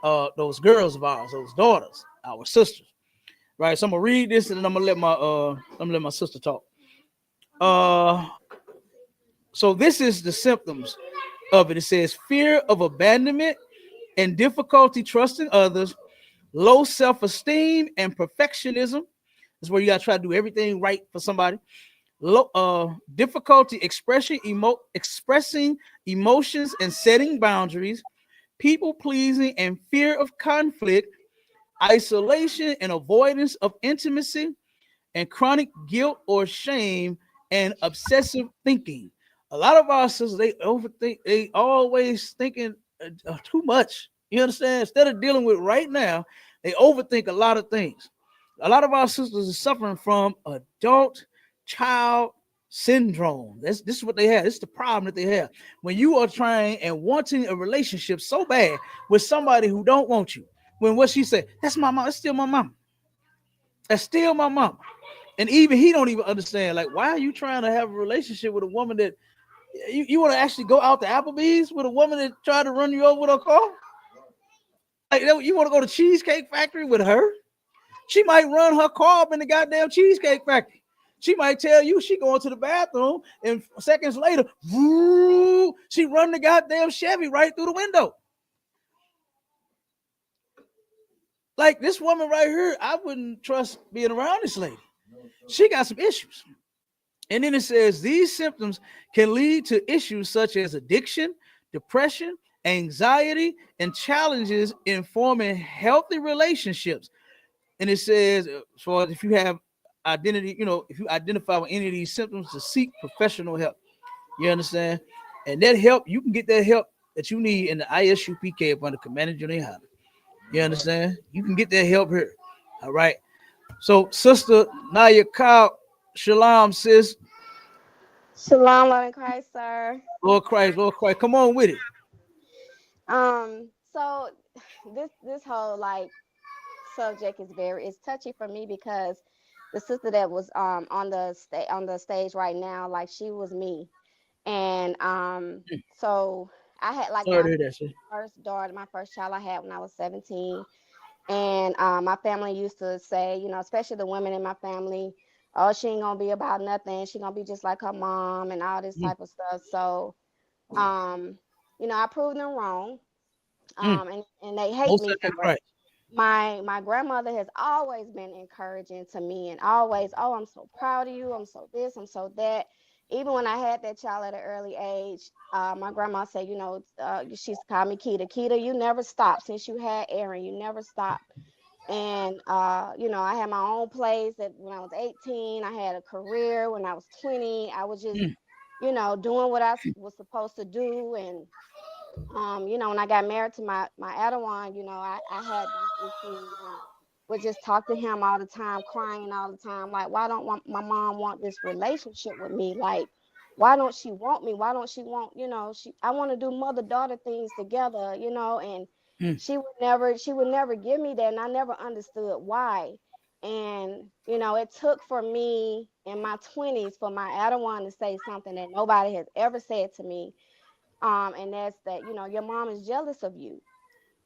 girls of ours, those daughters, our sisters, right? So I'm gonna read this and then I'm gonna let my sister talk. So this is the symptoms of it. It says fear of abandonment and difficulty trusting others, low self-esteem and perfectionism. Is where you gotta try to do everything right for somebody. Difficulty expressing emotions and setting boundaries, people pleasing and fear of conflict, isolation and avoidance of intimacy, and chronic guilt or shame and obsessive thinking. A lot of our sisters, they overthink, they always thinking too much. You understand? Instead of dealing with right now, they overthink a lot of things. A lot of our sisters are suffering from adult child syndrome. This is what they have. This is the problem that they have. When you are trying and wanting a relationship so bad with somebody who don't want you, when what she said, that's my mom, that's still my mom. That's still my mom. And even he don't even understand. Like, why are you trying to have a relationship with a woman that you want to actually go out to Applebee's with a woman that tried to run you over with a car? Like, you want to go to Cheesecake Factory with her? She might run her car up in the goddamn Cheesecake Factory. She might tell you she going to the bathroom, and seconds later, woo, she run the goddamn Chevy right through the window. Like this woman right here, I wouldn't trust being around this lady. She got some issues. And then it says these symptoms can lead to issues such as addiction, depression, anxiety, and challenges in forming healthy relationships. And it says, so if you have identity, if you identify with any of these symptoms, to seek professional help. You understand? And that help, you can get that help that you need in the ISUPK up under Commander Johnny Holland. You understand? You can get that help here. All right. So, Sister Naya Kyle, shalom, sis. Shalom, Lord in Christ, sir. Lord Christ, come on with it. So this whole like subject is it's touchy for me because the sister that was on the stage right now, like she was me, and so I had like my first child I had when I was 17, and my family used to say, especially the women in my family, oh, she ain't gonna be about nothing. She gonna be just like her mom and all this type of stuff. So, I proved them wrong. And they hate me for it. My grandmother has always been encouraging to me and always, oh, I'm so proud of you. I'm so this, I'm so that. Even when I had that child at an early age, my grandma said, she's called me Keita. Keita, you never stopped since you had Aaron. You never stopped. And, I had my own place when I was 18. I had a career when I was 20. I was just, doing what I was supposed to do. And, when I got married to my Adawan, I had these issues and would just talk to him all the time, crying all the time. Like, why don't my mom want this relationship with me? Like, why don't she want me? Why don't she want, I want to do mother-daughter things together, and she would never give me that. And I never understood why. And, it took for me in my 20s for my Adawan to say something that nobody has ever said to me. And that's that, your mom is jealous of you.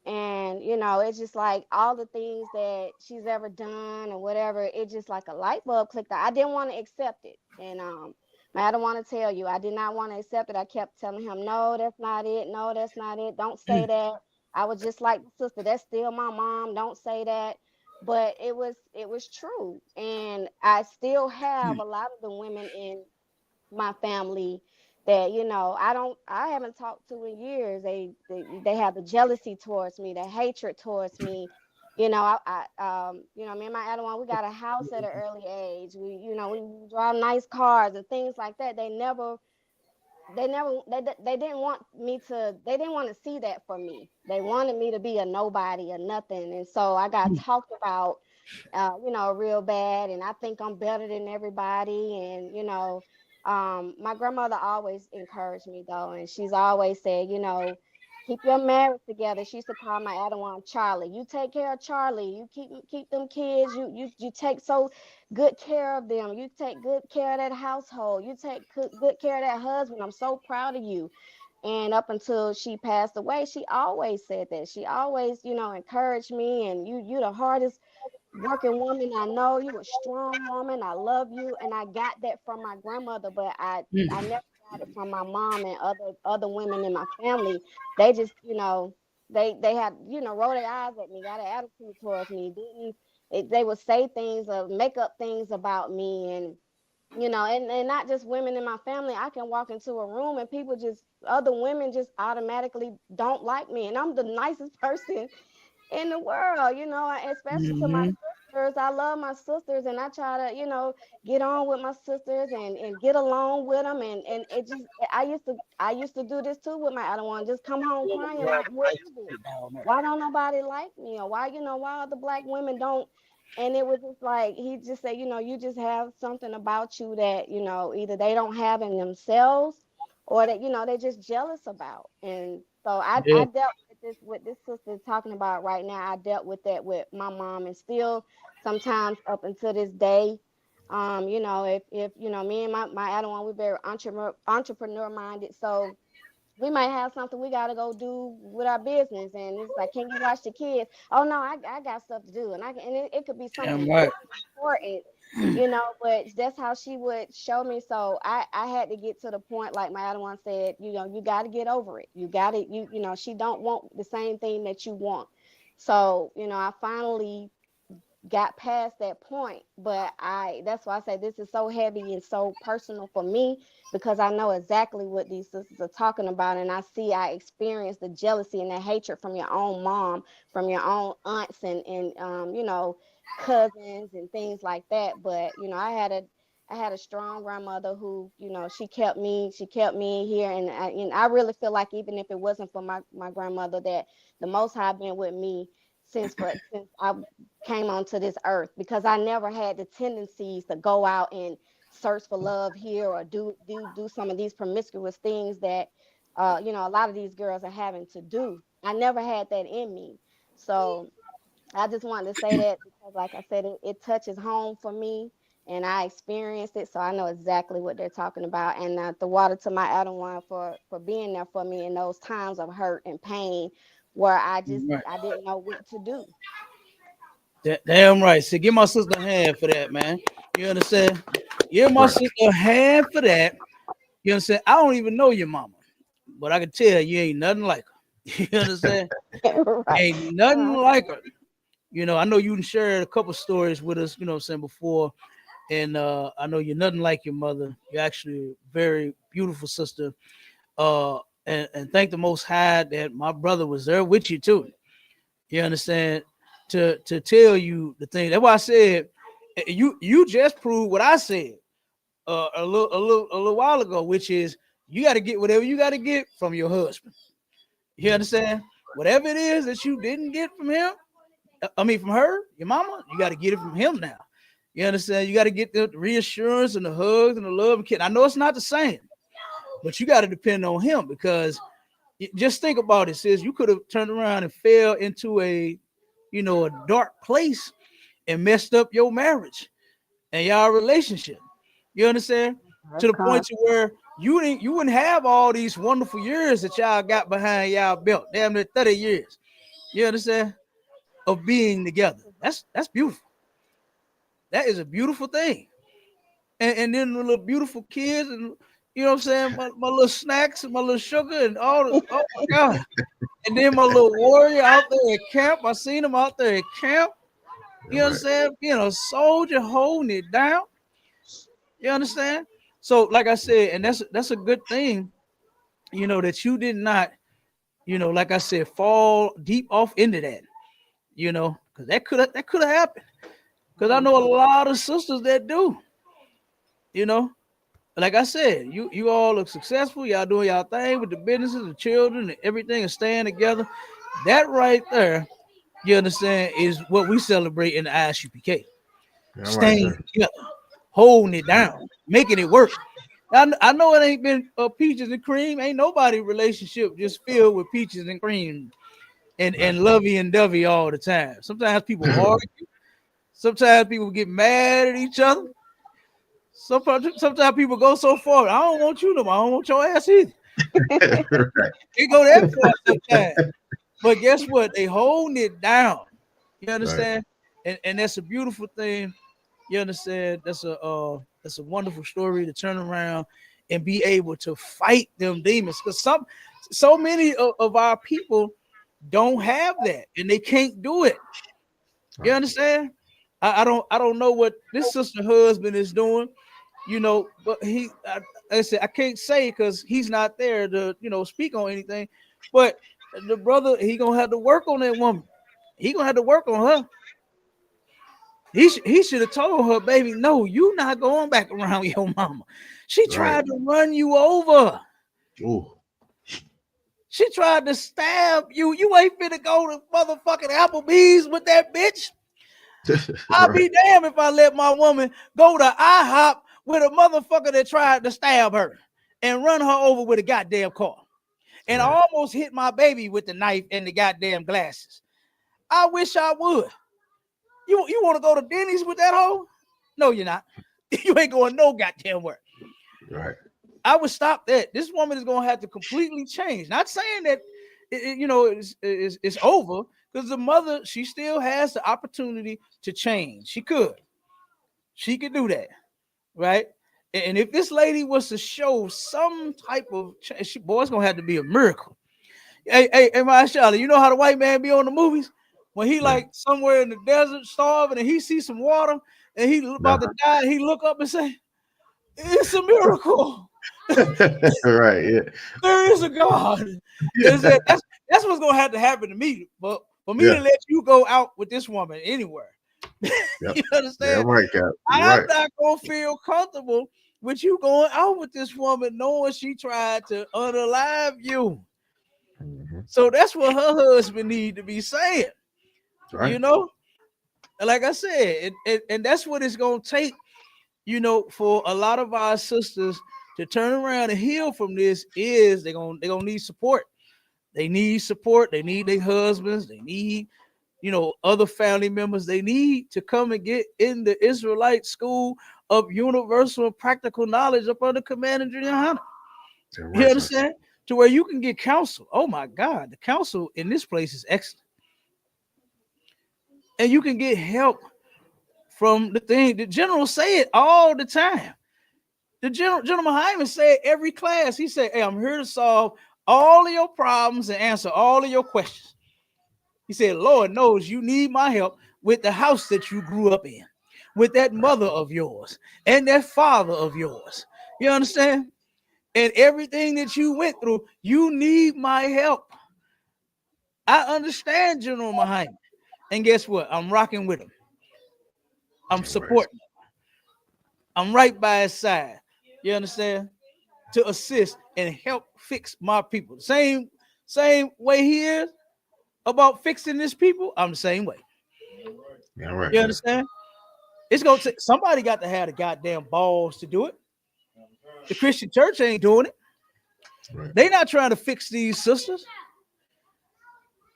And, it's just like all the things that she's ever done or whatever, it just like a light bulb clicked. I didn't want to accept it. And I don't want to tell you, I did not want to accept it. I kept telling him, no, that's not it. No, that's not it. Don't say that. I was just like, sister, that's still my mom. Don't say that. But it was true. And I still have a lot of the women in my family that I haven't talked to in years. They have the jealousy towards me, the hatred towards me, You know, you know, me and my Adawan, we got a house at an early age. You know, we drive nice cars and things like that. They didn't want me to, they didn't want to see that for me. They wanted me to be a nobody or nothing. And so I got talked about, you know, real bad. And I think I'm better than everybody. And, you know, my grandmother always encouraged me though. And she's always said, you know, keep your marriage together. She used to call my Adawan Charlie. You take care of Charlie. You keep them kids. You take so good care of them. You take good care of that household. You take good care of that husband. I'm so proud of you. And up until she passed away, she always said that. She always, you know, encouraged me. And you the hardest working woman I know. You a strong woman. I love you. And I got that from my grandmother, but I never got it from my mom and other women in my family. They just, you know, they had, you know, rolled their eyes at me, got an attitude towards me. They would say things or make up things about me. And you know, and not just women in my family. I can walk into a room and people just, other women just automatically don't like me. And I'm the nicest person in the world, you know, especially to my sisters. I love my sisters and I try to, you know, get on with my sisters and get along with them. And it just, I used to do this too with my other one, just come home crying like, what is it? Why don't nobody like me? Or why, you know, why other black women don't? And it was just like, he just said, you know, you just have something about you that, you know, either they don't have in themselves or that, you know, they're just jealous about. And so I dealt with this sister talking about right now. I dealt with that with my mom, and still sometimes up until this day, you know, if you know, me and my other one, we're very entrepreneur minded. So we might have something we got to go do with our business, and it's like, can you watch the kids? Oh no, I got stuff to do, and it could be something very important, you know. But that's how she would show me. So I had to get to the point, like my other one said, you know, you got to get over it. You got to, you know, she don't want the same thing that you want. So you know, I finally got past that point. But that's why I say this is so heavy and so personal for me, because I know exactly what these sisters are talking about. And I experience the jealousy and the hatred from your own mom, from your own aunts and you know, cousins and things like that. But you know, I had a strong grandmother who, you know, she kept me here. And I really feel like even if it wasn't for my grandmother, that the Most High been with me since I came onto this earth, because I never had the tendencies to go out and search for love here or do some of these promiscuous things that you know, a lot of these girls are having to do. I never had that in me. So I just wanted to say that, because like I said, it touches home for me, and I experienced it, so I know exactly what they're talking about. And the water to my other one for being there for me in those times of hurt and pain where I didn't know what to do. Damn right. So give my sister a hand for that, man. You understand? Give my sister a hand for that. You understand? I don't even know your mama, but I can tell you ain't nothing like her. You understand? Ain't nothing like her. You know, I know you shared a couple stories with us, you know what I'm saying, before. And I know you're nothing like your mother. You're actually a very beautiful sister. And thank the Most High that my brother was there with you too. You understand? To tell you the thing. That's why I said you just proved what I said a little while ago, which is you got to get whatever you got to get from your husband. You understand? Whatever it is that you didn't get from him, I mean from her, your mama, you got to get it from him now. You understand? You got to get the reassurance and the hugs and the love and kid. I know it's not the same, but you got to depend on him, because just think about it, sis. You could have turned around and fell into a dark place and messed up your marriage and y'all relationship. You understand? To the point to where you wouldn't have all these wonderful years that y'all got behind y'all belt. Damn near 30 years. You understand? Of being together. That's beautiful. That is a beautiful thing. And then the little beautiful kids, and you know what I'm saying, my little snacks and my little sugar and all the, oh my God. And then my little warrior out there at camp. I seen him out there at camp. You understand? Being a soldier, holding it down. You understand? So, like I said, and that's a good thing, that you did not, like I said, fall deep off into that, because because that could have happened. Because I know a lot of sisters that do. You know, like I said, you all look successful. Y'all doing y'all thing with the businesses, the children, and everything, and staying together. That right there, you understand, is what we celebrate in the ISUPK. Staying together, holding it down, making it work. I know it ain't been peaches and cream. Ain't nobody relationship just filled with peaches and cream and lovey and dovey all the time. Sometimes people argue. Sometimes people get mad at each other. Sometimes people go so far. I don't want you no more. I don't want your ass either. They go that far sometimes. But guess what? They holding it down. You understand? And that's a beautiful thing. You understand? That's a wonderful story to turn around and be able to fight them demons. Because so many of our people don't have that, and they can't do it. You understand? I don't know what this sister husband is doing, you know, but I said I can't say because he's not there to, you know, speak on anything. But the brother, he gonna have to work on that woman. He gonna have to work on her. He should have told her, baby, no, you not going back around your mama. She tried to run you over. Ooh. She tried to stab you. You ain't finna go to motherfucking Applebee's with that bitch. I'll be damned if I let my woman go to IHOP with a motherfucker that tried to stab her and run her over with a goddamn car. And I almost hit my baby with the knife and the goddamn glasses. I wish I would. You want to go to Denny's with that hoe? No, you're not. You ain't going no goddamn where. Right. I would stop that. This woman is going to have to completely change. Not saying that it's over, because the mother, she still has the opportunity to change. She could do that, right? And if this lady was to show some type of change, boy, it's gonna have to be a miracle. Hey, my Charlotte, you know how the white man be on the movies when he like somewhere in the desert starving and he sees some water and he about to die, and he look up and say, "It's a miracle." Right, yeah. There is a God. That's what's gonna have to happen to me. But for me to let you go out with this woman anywhere, you understand? Yeah, right, Cap. I'm not gonna feel comfortable with you going out with this woman, knowing she tried to unalive you. So that's what her husband need to be saying. You know, like I said, and that's what it's gonna take. You know, for a lot of our sisters to turn around and heal from this, is they're gonna need support. They need support. They need their husbands. They need, you know, other family members. They need to come and get in the Israelite school of universal and practical knowledge up under command of YAHANNA. You understand? To where you can get counsel. Oh my God, the counsel in this place is excellent. And you can get help from the thing. The general say it all the time. The General Hyman said every class, he said, "Hey, I'm here to solve all of your problems and answer all of your questions." He said, "Lord knows you need my help with the house that you grew up in, with that mother of yours and that father of yours." You understand? And everything that you went through, you need my help. I understand General Hyman. And guess what? I'm rocking with him. I'm supporting him. I'm right by his side. You understand? To assist and help fix my people. Same way he is about fixing this people. I'm the same way. Yeah, right. You understand? It's gonna take somebody got to have the goddamn balls to do it. The Christian church ain't doing it. They not trying to fix these sisters.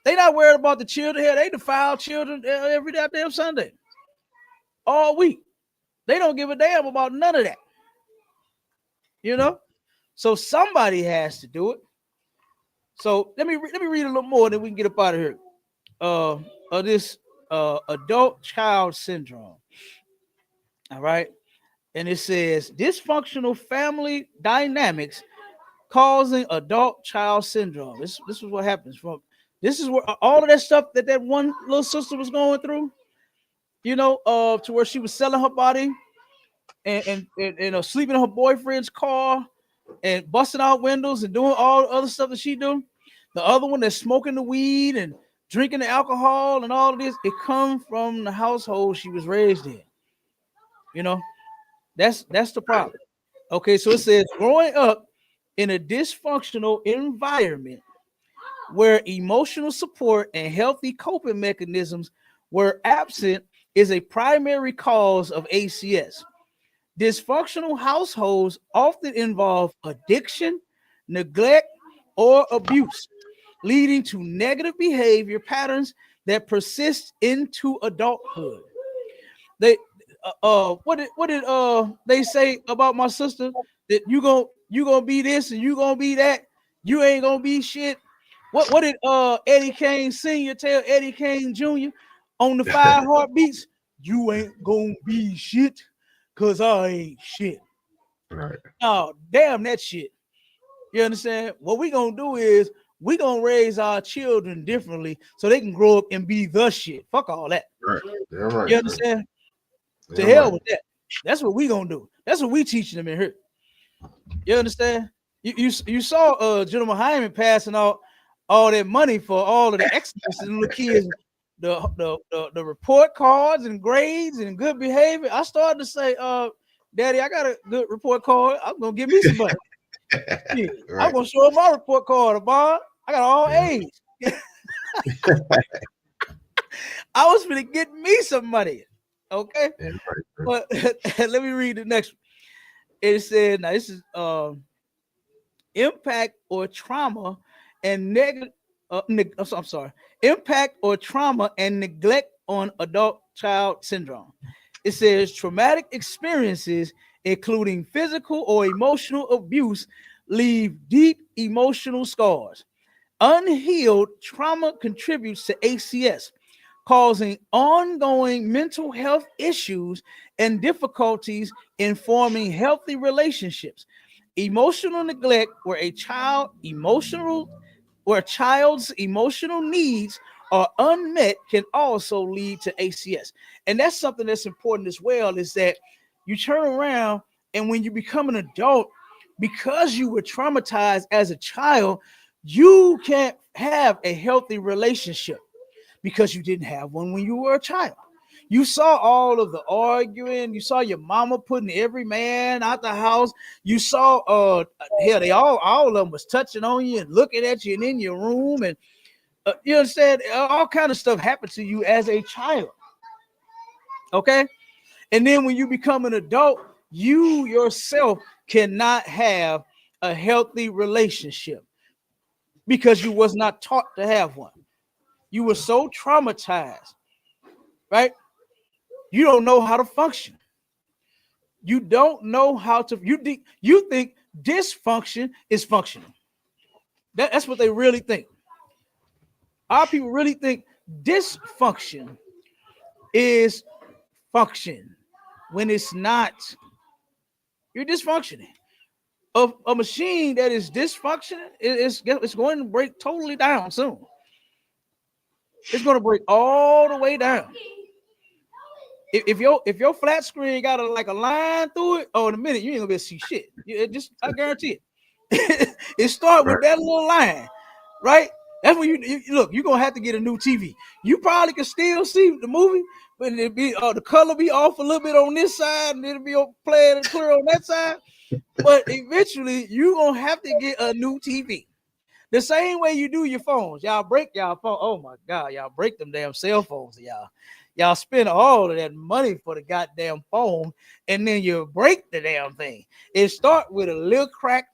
They not worried about the children here. They defile children every goddamn Sunday, all week. They don't give a damn about none of that. You know, so somebody has to do it. So let me read a little more, then we can get up out of here. Of this adult child syndrome. All right, and it says dysfunctional family dynamics causing adult child syndrome. This is what happens from. This is where all of that stuff that one little sister was going through. You know, to where she was selling her body and sleeping in her boyfriend's car and busting out windows and doing all the other stuff that she do. The other one that's smoking the weed and drinking the alcohol and all of this, it comes from the household she was raised in. You know, that's the problem. Okay, so it says growing up in a dysfunctional environment where emotional support and healthy coping mechanisms were absent is a primary cause of ACS. Dysfunctional households often involve addiction, neglect, or abuse, leading to negative behavior patterns that persist into adulthood. They what did they say about my sister, that you gonna be this and you gonna be that, you ain't gonna be shit. What did Eddie Kane Sr. tell Eddie Kane Jr. on the 5 Heartbeats? You ain't gonna be shit, cause I ain't shit. Right. Oh, damn that shit. You understand? What we gonna do is we gonna raise our children differently so they can grow up and be the shit. Fuck all that. Right. Yeah, right. You understand? Yeah, To hell right. with that. That's what we gonna do. That's what we teaching them in here. You understand? You saw General Hyman passing out all that money for all of the excellence and the kids, the report cards and grades and good behavior. I started to say, Daddy, I got a good report card. I'm gonna give me some money. Yeah, Right. I'm gonna show him my report card, Bob. I got all A's. I was gonna get me some money. Okay. Yeah, right. But let me read the next one. It said, now this is impact or trauma and I'm sorry, impact or trauma and neglect on adult child syndrome. It says traumatic experiences, including physical or emotional abuse, leave deep emotional scars. Unhealed trauma contributes to ACS, causing ongoing mental health issues and difficulties in forming healthy relationships. Emotional neglect, where a child's emotional needs are unmet, can also lead to ACS. And that's something that's important as well, is that you turn around and when you become an adult, because you were traumatized as a child, you can't have a healthy relationship because you didn't have one when you were a child. You saw all of the arguing. You saw your mama putting every man out the house. You saw, hell, they all of them was touching on you and looking at you and in your room, and you understand, all kind of stuff happened to you as a child. Okay, and then when you become an adult, you yourself cannot have a healthy relationship because you was not taught to have one. You were so traumatized, right? You don't know how to function. You don't know how to. You think dysfunction is functioning. That's what they really think. Our people really think dysfunction is function when it's not. You're dysfunctioning. A machine that is dysfunctioning it's going to break totally down soon. It's going to break all the way down. If your flat screen got a line through it, in a minute you ain't gonna be able to see shit. I guarantee it. It starts with that little line, right? That's when you look. You're gonna have to get a new TV. You probably can still see the movie, but it be the color be off a little bit on this side, and it'll be playing and clear on that side. But eventually, you're gonna have to get a new TV. The same way you do your phones. Y'all break y'all phone. Oh my God, y'all break them damn cell phones, y'all. Y'all spend all of that money for the goddamn phone, and then you break the damn thing. It start with a little crack,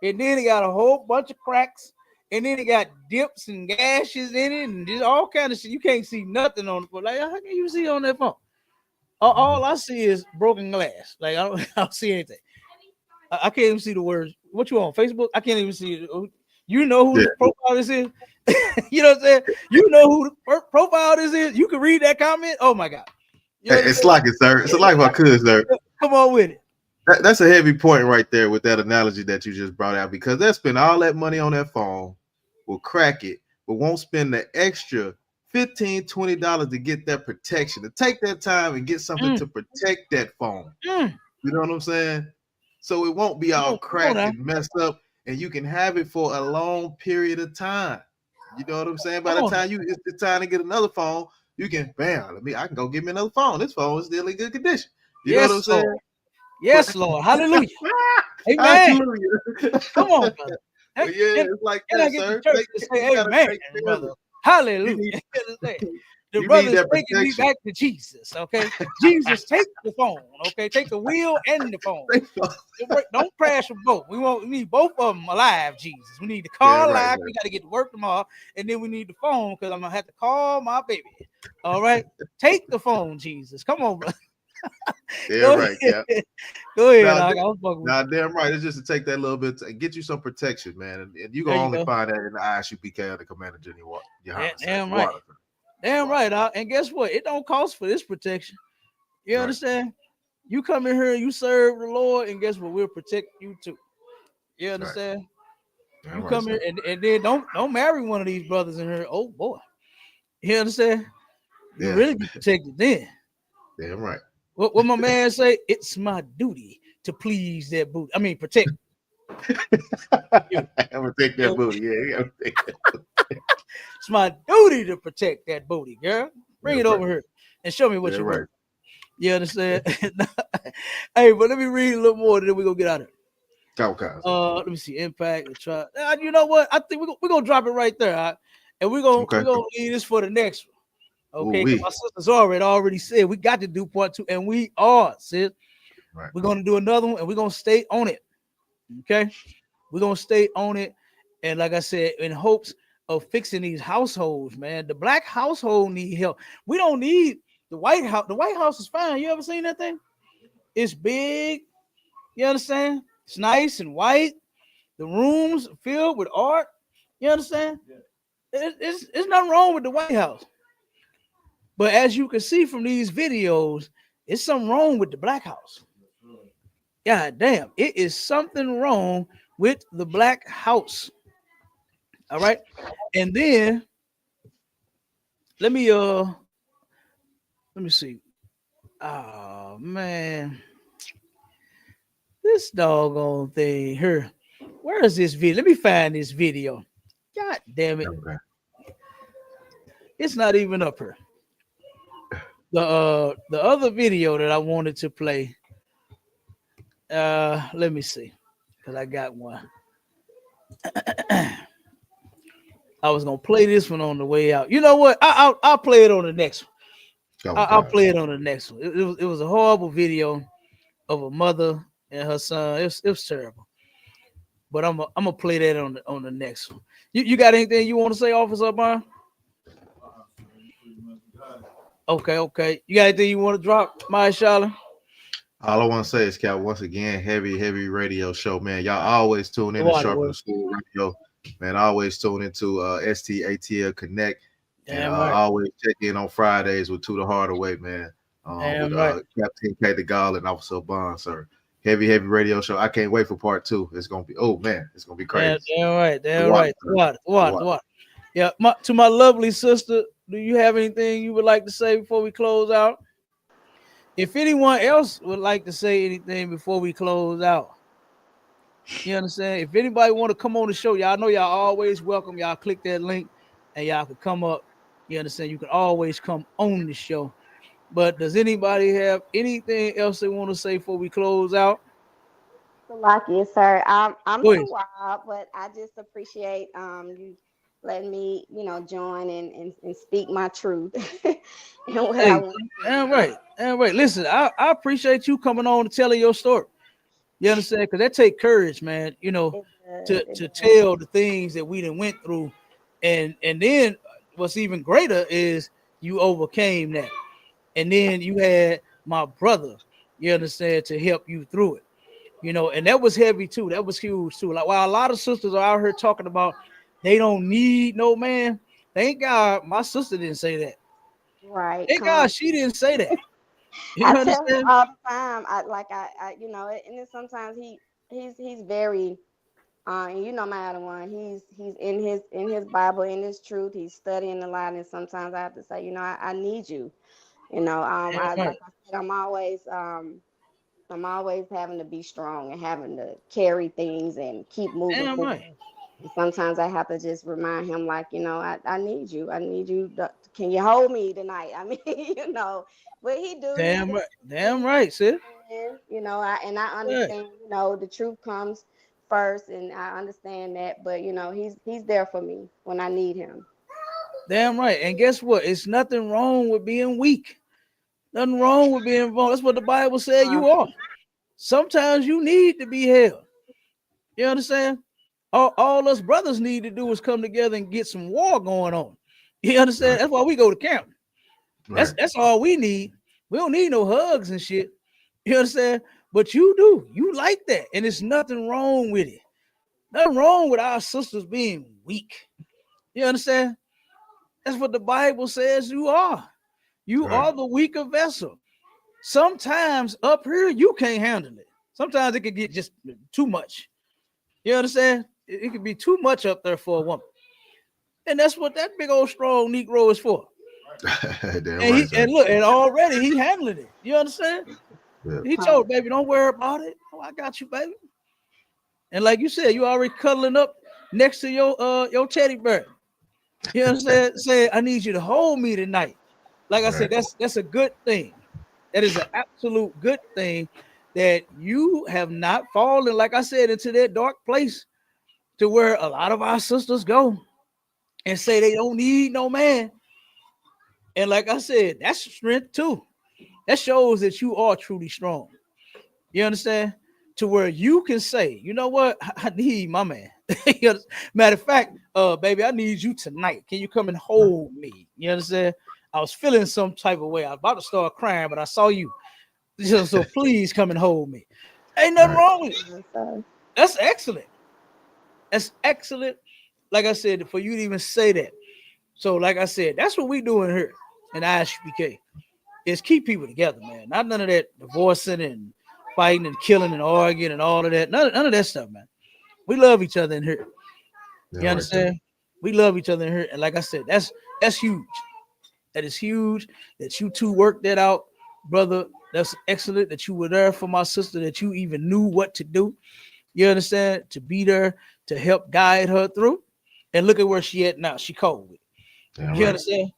and then it got a whole bunch of cracks, and then it got dips and gashes in it, and just all kind of shit. You can't see nothing on the phone. Like, how can you see on that phone? All I see is broken glass. Like, I don't see anything. I can't even see the words. What you on Facebook? I can't even see it. You know who the profile this is? You know what I'm saying? You know who the profile this is? You can read that comment. Oh my God. You know it's like it, sir. It's like my cousin, sir. Come on with it. That's a heavy point right there with that analogy that you just brought out, because they spend all that money on that phone, will crack it, but won't spend the extra $15, $20 to get that protection, to take that time and get something to protect that phone. You know what I'm saying? So it won't be all cracked and messed up, and you can have it for a long period of time. You know what I'm saying? By Come the on. time it's time to get another phone, you can I can go get me another phone. This phone is still in good condition. You know what I'm saying? Lord. Yes, Lord. Hallelujah. Amen. Hallelujah. Come on, brother. But yeah, it's like Can I that, get sir. the church to say You gotta amen, take care of brother? it. Hallelujah. You need, The you brother need is that taking me protection. back to Jesus. Okay. Jesus, take the phone. Okay. Take the wheel and the phone. Don't crash them both. We need both of them alive, Jesus. We need the car alive. We got to get to work tomorrow. And then we need the phone because I'm going to have to call my baby. All right. Take the phone, Jesus. Come on, bro. Yeah, right, Cap. Go ahead. Nah, damn right. It's just to take that little bit and get you some protection, man. And you can only find that in the ISUPK or the Commander General YAHANNA. Damn right. Damn right. And guess what? It don't cost for this protection. You understand? You come in here, you serve the Lord, and guess what? We'll protect you too. You understand? You come here and then don't marry one of these brothers in here. Oh boy. You understand? You really be protected then. Damn right. What my man say? It's my duty to please that booty. I mean, protect. I'm gonna take that booty. Yeah, it's my duty to protect that booty, girl. Bring it over here and show me what you're worth. You understand? Hey, but let me read a little more, then we're gonna get out of it. Let me see. Impact. Try. You know what? I think we're gonna drop it right there. Right? And we're gonna leave this for the next one. Okay, because my sister's already said we got to do part 2, and we are, sis. Right. We're gonna do another one, and we're gonna stay on it. Okay, we're gonna stay on it, and like I said, in hopes of fixing these households, man. The black household need help. We don't need the White House. The White House is fine. You ever seen that thing? It's big. You understand? It's nice and white. The rooms filled with art. You understand? Yeah. It's nothing wrong with the White House. But as you can see from these videos, it's something wrong with the Black House. God damn, it is something wrong with the Black House. All right. And then let me see. Oh man. This doggone thing here. Where is this video? Let me find this video. God damn it. Okay. It's not even up here. The other video that I wanted to play. Let me see. Because I got one. I was gonna play this one on the way out. You know what? I'll play it on the next one. I'll play it on the next one. It was a horrible video of a mother and her son. It was terrible. But I'm gonna play that on the next one. You got anything you want to say, Officer Byron? Okay. You got anything you want to drop, Maya Shala? All I want to say is, Cal, once again, heavy radio show, man. Y'all always tune in to Sharpen the School Radio, man. Always tune into STATL Connect, and always check in on Fridays with To the Hardaway, man. With Captain K. the Gall and Officer Bond, sir. Heavy radio show. I can't wait for part 2. It's gonna be it's gonna be crazy. Damn right. What? Yeah, to my lovely sister, do you have anything you would like to say before we close out? If anyone else would like to say anything before we close out, you understand? If anybody want to come on the show, y'all know y'all always welcome. Y'all click that link and y'all can come up. You understand? You can always come on the show. But does anybody have anything else they want to say before we close out? Lucky, sir. I'm so wild, but I just appreciate you letting me, join and speak my truth. Damn right. Listen, I appreciate you coming on and telling your story. You understand? Because that take courage, man. To tell the things that we done went through, and then what's even greater is you overcame that, and then you had my brother. You understand, to help you through it. And that was heavy too. That was huge too. Like, while a lot of sisters are out here talking about they don't need no man, thank God my sister didn't say that. Right. Thank God she didn't say that. I tell him all the time. And then sometimes he's very, my other one. He's in his Bible, in his truth. He's studying a lot, and sometimes I have to say, I need you. Like I said, I'm always having to be strong and having to carry things and keep moving forward. Sometimes I have to just remind him, like, you know, I need you. I need you. Can you hold me tonight? I mean, you know, but he do. Damn right. Damn right, sis. You know, I understand, you know, the truth comes first, and I understand that, but you know, he's there for me when I need him. Damn right. And guess what? It's nothing wrong with being weak. Nothing wrong with being wrong. That's what the Bible said you are. Sometimes you need to be held. You understand? All us brothers need to do is come together and get some war going on. You understand? Right. That's why we go to camp. Right. That's all we need. We don't need no hugs and shit. You understand? But you do. You like that. And there's nothing wrong with it. Nothing wrong with our sisters being weak. You understand? That's what the Bible says you are. You are the weaker vessel. Sometimes up here, you can't handle it. Sometimes it can get just too much. You understand? It can be too much up there for a woman. And that's what that big old strong Negro is for. And look, and already he handling it. You understand? Yeah. He told baby, don't worry about it. Oh, I got you, baby. And like you said, you already cuddling up next to your teddy bear. You understand? Say, I need you to hold me tonight. Like I said, that's a good thing. That is an absolute good thing that you have not fallen, like I said, into that dark place to where a lot of our sisters go and say they don't need no man. And like I said, that's strength too. That shows that you are truly strong. You understand? To where you can say, you know what? I need my man. Matter of fact, baby, I need you tonight. Can you come and hold me? You understand? I was feeling some type of way. I was about to start crying, but I saw you. So please come and hold me. Ain't nothing wrong with it. That's excellent. That's excellent. Like I said, for you to even say that. So like I said, that's what we doing here in ISUPK is keep people together, man. Not none of that divorcing and fighting and killing and arguing and all of that. None of that stuff, man. We love each other in here. You understand? We love each other in here. And like I said, that's huge. That is huge that you two worked that out, brother. That's excellent that you were there for my sister, that you even knew what to do. You understand? To be there to help guide her through. And look at where she at now. She cold with it. You understand?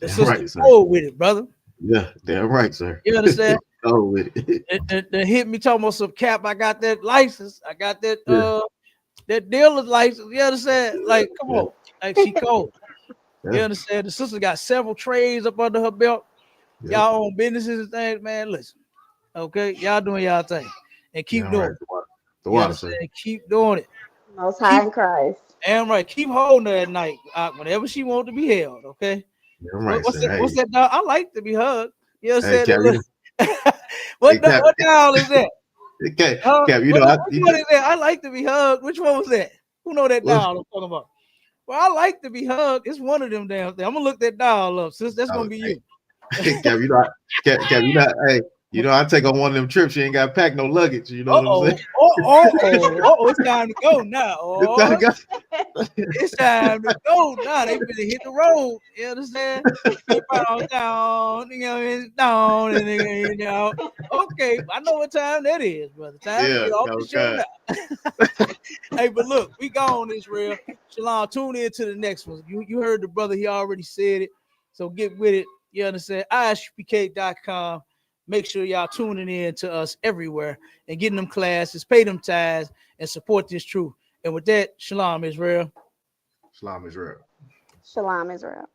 The sister cold with it, brother. Yeah, damn right, sir. You understand? Cold with it. They hit me talking about some cap. I got that license. I got that that dealer's license. You understand? Like, come on. Like, she cold. You understand? The sister got several trades up under her belt. Y'all own businesses and things, man. Listen, okay, y'all doing y'all thing and keep doing it. The water, keep doing it. Most high in Christ. And right, keep holding her at night whenever she wants to be held. Okay. What's that dog? I like to be hugged. You know what I'm saying? What doll is that? Cap, you know, what is that? I like to be hugged. Which one was that? Who know that doll I'm talking about? Well, I like to be hugged. It's one of them damn things. I'm gonna look that doll up, sis. That's gonna be you. Cap, hey, you know, I take on one of them trips. You ain't got to pack no luggage. You know what I'm saying? It's time to go now. It's time to go now. They finna hit the road. You understand? They down, you know, down, and you know. Okay, I know what time that is, brother. Time to get off the show now. Hey, but look, we gone, Israel. Shalom, tune in to the next one. You heard the brother, he already said it. So get with it. You understand? ISUPK.com. Make sure y'all tuning in to us everywhere and getting them classes, pay them tithes, and support this truth. And with that, Shalom, Israel. Shalom, Israel. Shalom, Israel.